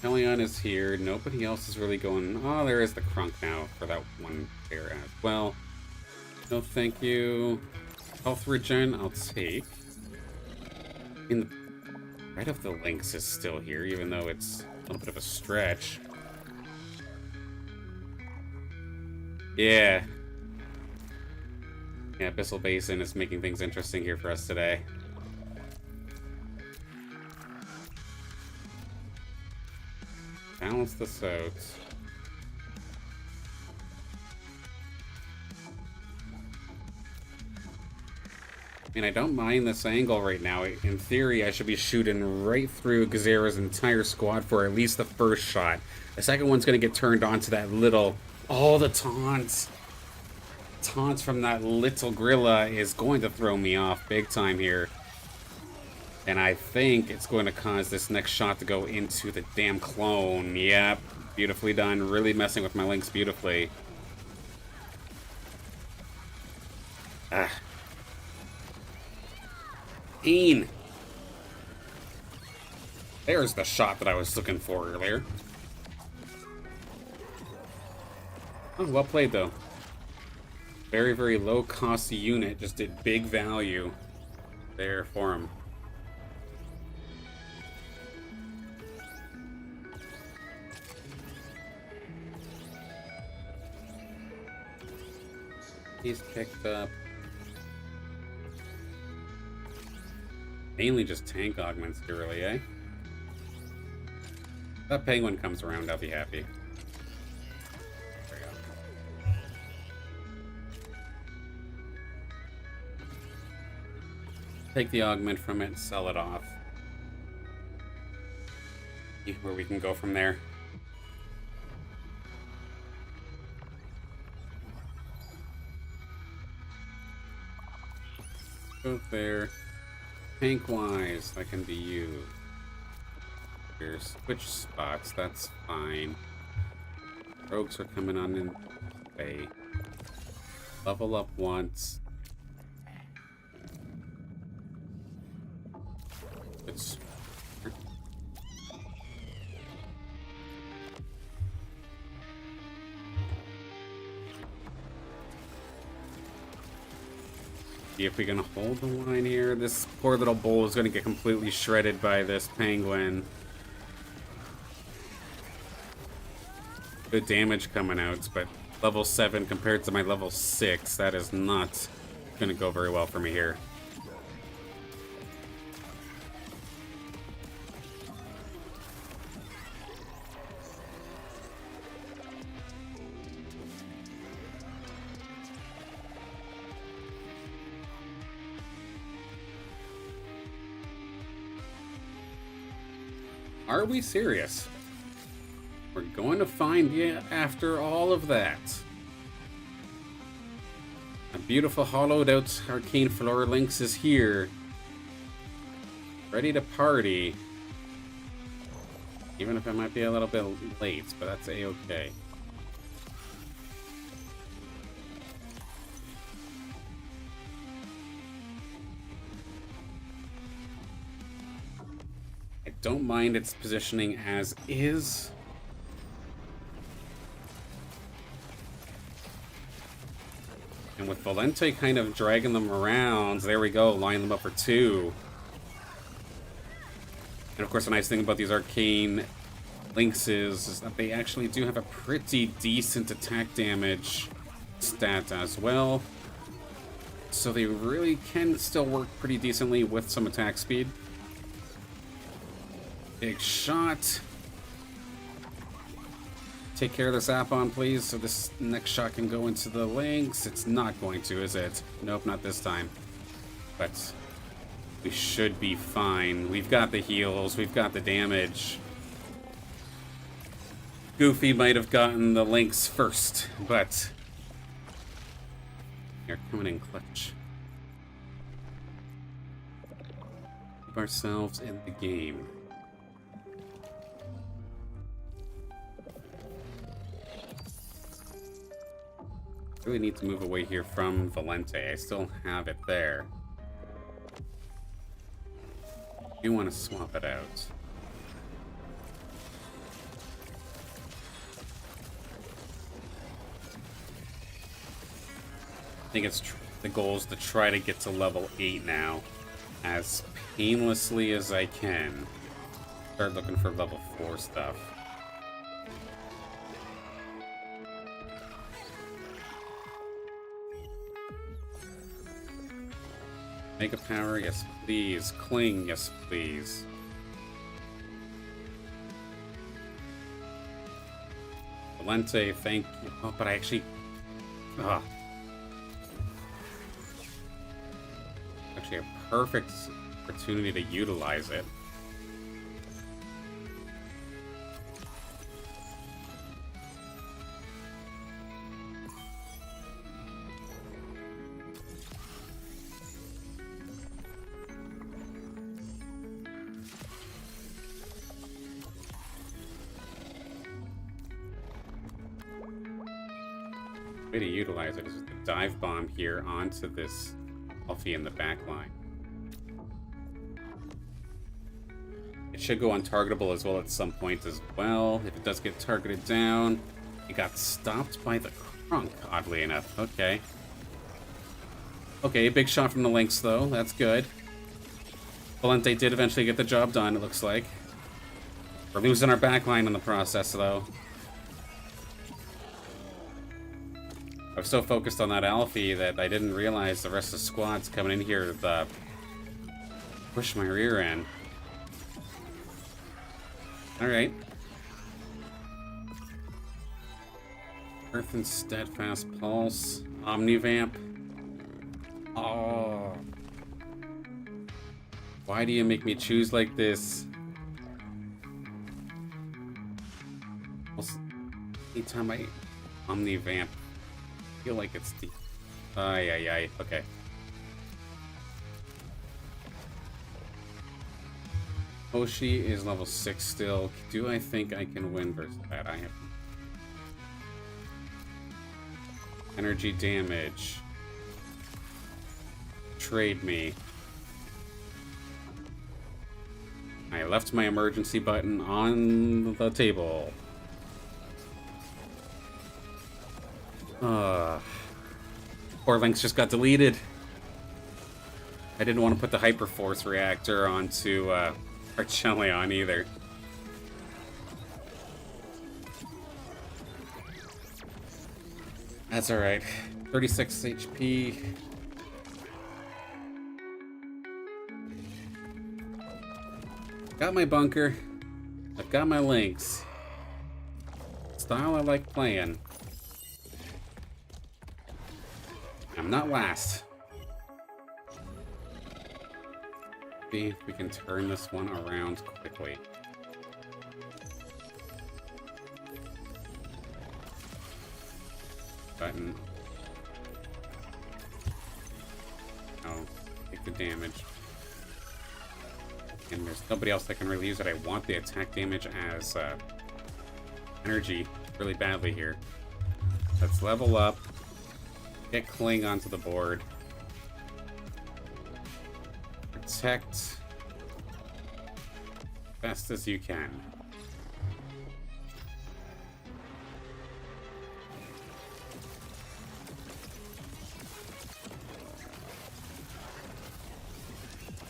Helion is here. Nobody else is really going. Oh, there is the Crunk now for that one pair as well. No, thank you. Health regen, I'll take. I mean, the right of the Lynx is still here, even though it's a little bit of a stretch. Yeah. Yeah, Abyssal Basin is making things interesting here for us today. Balance the soaks. I mean, I don't mind this angle right now. In theory, I should be shooting right through Gazera's entire squad for at least the first shot. The second one's going to get turned on to that little... Oh, the taunts! Taunts from that little Grilla is going to throw me off big time here. And I think it's going to cause this next shot to go into the damn clone. Yep, beautifully done. Really messing with my links beautifully. Ah. There's the shot that I was looking for earlier. Oh, well played, though. Very, very low-cost unit. Just did big value there for him. He's picked up mainly just tank augments here, really, eh? If that penguin comes around, I'll be happy. There we go. Take the augment from it, sell it off. See where we can go from there. Go there. Tank-wise, that can be you. Here, switch spots, that's fine. Rogues are coming on in way. Level up once. It's... See if we can hold the line here. This poor little bull is going to get completely shredded by this penguin. Good damage coming out, but level 7 compared to my level 6, that is not going to go very well for me here. Are we serious? We're going to find you after all of that. A beautiful hollowed out arcane floor lynx is here. Ready to party. Even if it might be a little bit late, but that's a-okay. I don't mind its positioning as is. And with Valente kind of dragging them around, there we go, line them up for 2. And of course, the nice thing about these arcane lynxes is that they actually do have a pretty decent attack damage stat as well. So they really can still work pretty decently with some attack speed. Big shot. Take care of this Apon, please, so this next shot can go into the lynx. It's not going to, is it? Nope, not this time. But we should be fine. We've got the heals, we've got the damage. Goofy might have gotten the lynx first, but they're coming in clutch. Keep ourselves in the game. Really need to move away here from Valente. I still have it there. You want to swap it out. I think it's the goal is to try to get to level 8 now, as painlessly as I can. Start looking for level 4 stuff. Mega power, yes please. Cling, yes please. Valente, thank you. Oh, but I actually... Ah. Actually a perfect opportunity to utilize it. Way to utilize it is the dive bomb here onto this Alfie in the back line. It should go untargetable as well at some point as well. If it does get targeted down, it got stopped by the crunk, oddly enough. Okay. Okay, big shot from the Lynx though. That's good. Valente did eventually get the job done, it looks like. We're losing our back line in the process though. I was so focused on that Alfie that I didn't realize the rest of the squad's coming in here to push my rear end. Alright. Earth and Steadfast Pulse. Omnivamp. Oh. Why do you make me choose like this? Anytime I Omnivamp, I feel like it's the... Ay, ay, ay. Okay. Hoshi is level 6 still. Do I think I can win versus that? I have... Energy damage. Trade me. I left my emergency button on the table. Poor Lynx just got deleted. I didn't want to put the Hyperforce reactor onto Archelion either. That's alright. 36 HP. Got my bunker. I've got my Lynx. Style I like playing. I'm not last. See if we can turn this one around quickly. Button. Oh, take the damage. And there's nobody else that can really use it. I want the attack damage as energy really badly here. Let's level up. Get Kling onto the board. Protect best as you can.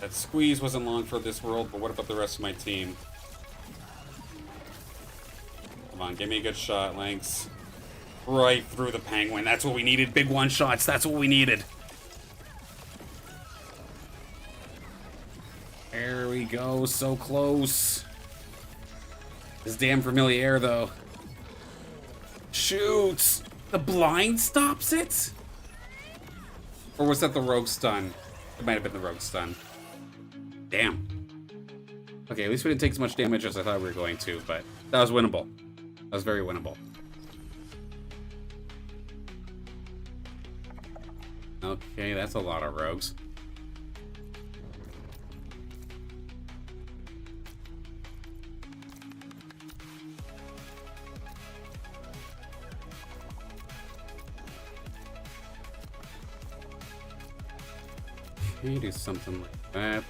That squeeze wasn't long for this world, but what about the rest of my team? Come on, give me a good shot, Lynx. Right through the penguin. That's what we needed. Big one shots. That's what we needed. There we go. So close. This damn familiar, though. Shoots. The blind stops it? Or was that the rogue stun? It might have been the rogue stun. Damn. Okay, at least we didn't take as much damage as I thought we were going to, but that was winnable. That was very winnable. Okay, that's a lot of rogues. Okay, do something like that.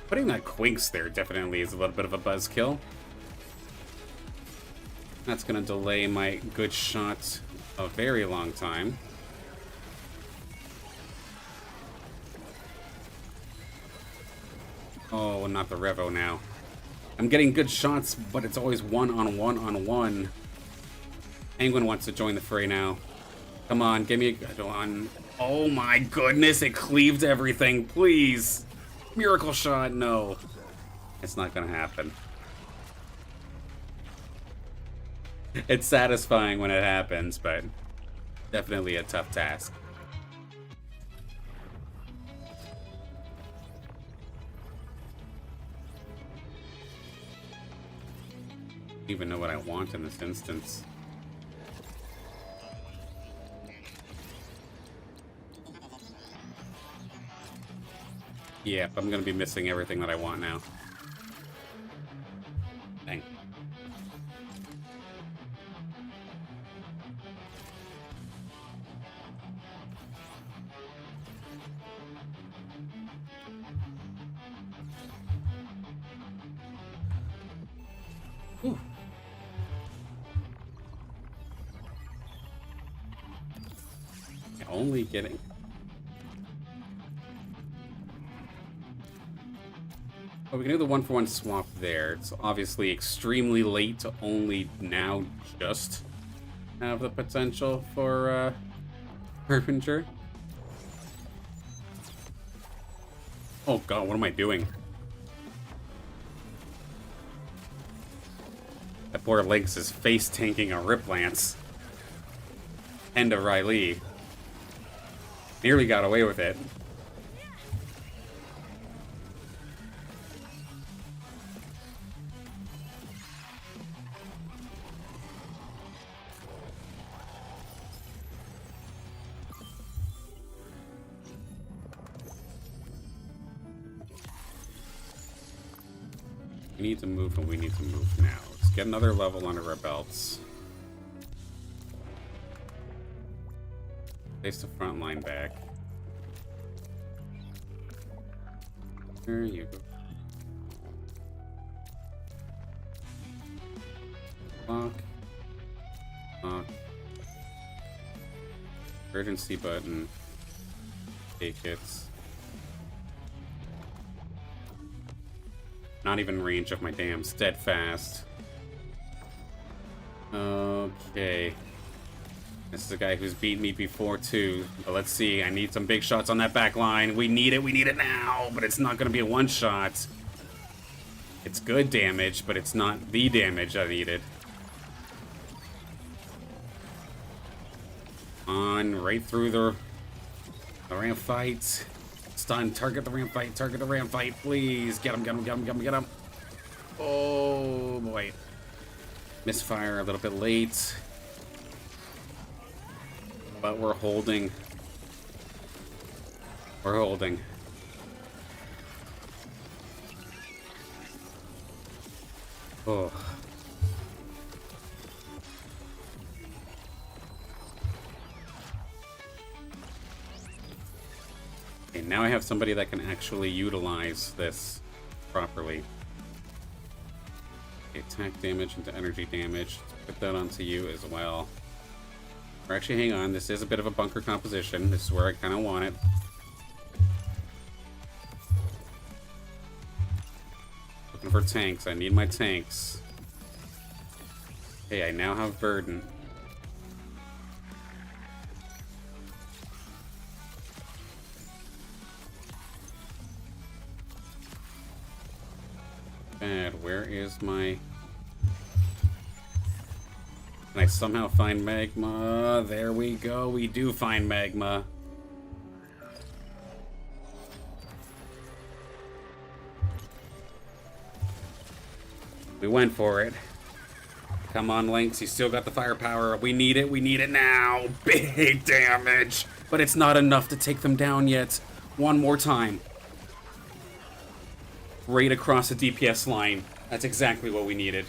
Putting that Quinks there definitely is a little bit of a buzzkill. That's gonna delay my good shot a very long time. Oh, not the Revo now. I'm getting good shots, but it's always one-on-one-on-one. Penguin wants to join the fray now. Come on, give me a good one. Oh my goodness, it cleaved everything, please. Miracle shot, no. It's not gonna happen. It's satisfying when it happens, but definitely a tough task. I don't even know what I want in this instance. Yep, I'm gonna be missing everything that I want now. Dang. Whew. Only getting... Oh, we can do the one-for-one swap there. It's obviously extremely late to only now just have the potential for Harbinger. Oh god, what am I doing? That poor Lynx is face tanking a Rip Lance. End of Riley. Nearly got away with it. We need to move and we need to move now. Let's get another level under our belts. Place the front line back. There you go. Lock. Lock. Emergency button. Take hits. Not even range of my damn steadfast. Okay. This is a guy who's beaten me before too. But let's see. I need some big shots on that back line. We need it. We need it now. But it's not going to be a one shot. It's good damage, but it's not the damage I needed. On right through the ramp fight. Stun. Target the ramp fight. Target the ramp fight. Please. Get him. Get him. Get him. Get him. Get him. Oh boy. Misfire a little bit late. But we're holding. We're holding. Oh. Okay, now I have somebody that can actually utilize this properly. Okay, attack damage into energy damage. Put that onto you as well. Or actually, hang on. This is a bit of a bunker composition. This is where I kind of want it. Looking for tanks. I need my tanks. Okay, I now have Verdant. Bad. Where is my... Can I somehow find magma? There we go. We do find magma. We went for it. Come on, Lynx. You still got the firepower. We need it. We need it now. Big damage. But it's not enough to take them down yet. One more time. Right across the DPS line. That's exactly what we needed.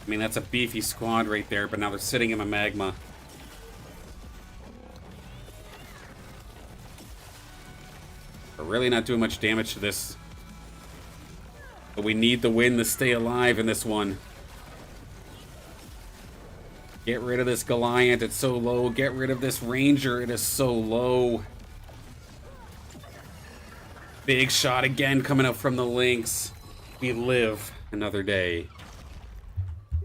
I mean, that's a beefy squad right there, but now they're sitting in my magma. We're really not doing much damage to this. But we need the win to stay alive in this one. Get rid of this Goliath, it's so low. Get rid of this Ranger, it is so low. Big shot again coming up from the Lynx. We live another day.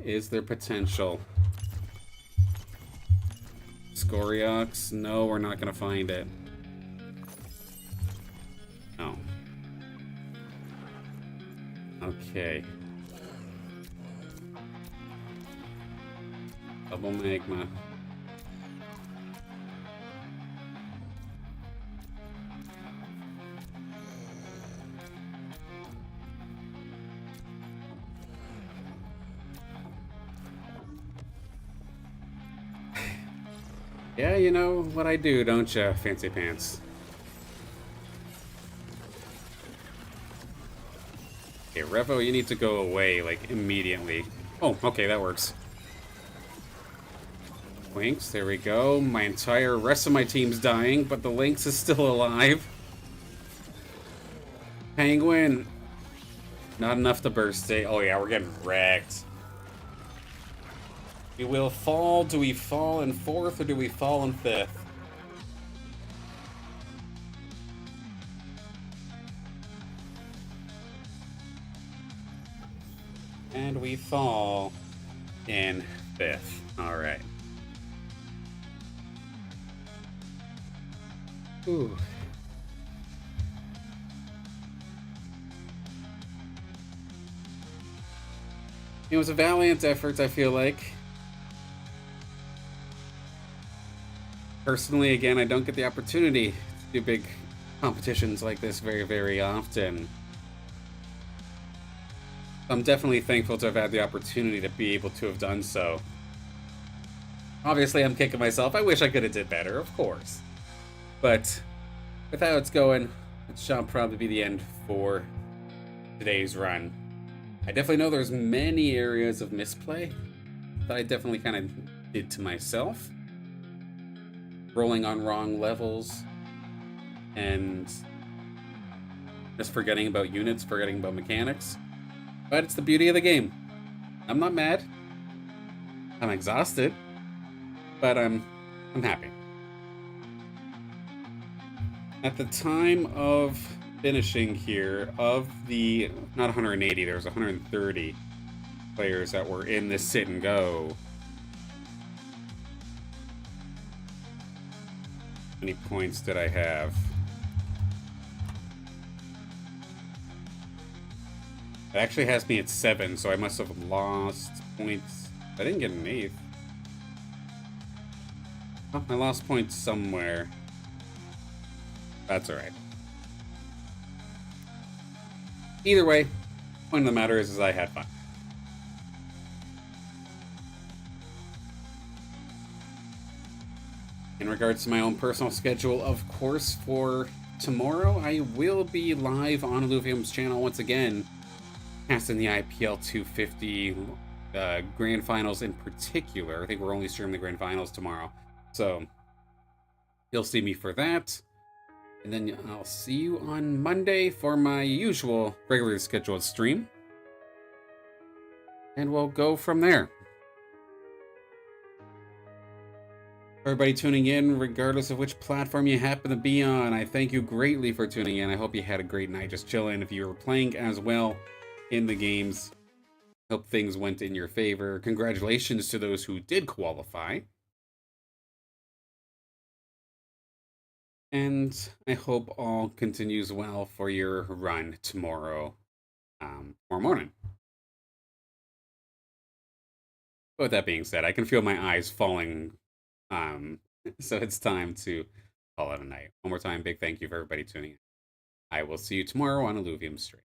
Is there potential? Scoriox? No, we're not gonna find it. Oh. Okay. Double magma. Yeah, you know what I do, don't you, Fancy Pants? Okay, Revo, you need to go away, like, immediately. Oh, okay, that works. Lynx, there we go. My entire rest of my team's dying, but the Lynx is still alive. Penguin. Not enough to burst it. Oh yeah, we're getting wrecked. We will fall. Do we fall in 4th or do we fall in 5th? And we fall in 5th. Alright. Ooh. It was a valiant effort, I feel like. Personally, again, I don't get the opportunity to do big competitions like this very, very often. I'm definitely thankful to have had the opportunity to be able to have done so. Obviously, I'm kicking myself. I wish I could have did better, of course. But with how it's going, it shall probably be the end for today's run. I definitely know there's many areas of misplay that I definitely kind of did to myself. Rolling on wrong levels and just forgetting about units, forgetting about mechanics. But it's the beauty of the game. I'm not mad. I'm exhausted, but I'm happy. At the time of finishing here, of the not 180, there was 130 players that were in this sit and go. How many points did I have? It actually has me at 7, so I must have lost points. I didn't get an 8th. Oh, I lost points somewhere. That's alright. Either way, point of the matter is I had fun. In regards to my own personal schedule, of course, for tomorrow, I will be live on Alluvium's channel once again, casting the IPL 250 Grand Finals in particular. I think we're only streaming the Grand Finals tomorrow. So, you'll see me for that. And then I'll see you on Monday for my usual regularly scheduled stream. And we'll go from there. Everybody tuning in, regardless of which platform you happen to be on, I thank you greatly for tuning in. I hope you had a great night just chilling. If you were playing as well in the games, hope things went in your favor. Congratulations to those who did qualify. And I hope all continues well for your run tomorrow morning. But with that being said, I can feel my eyes falling. So it's time to call it a night. One more time, big thank you for everybody tuning in. I will see you tomorrow on Alluvium Stream.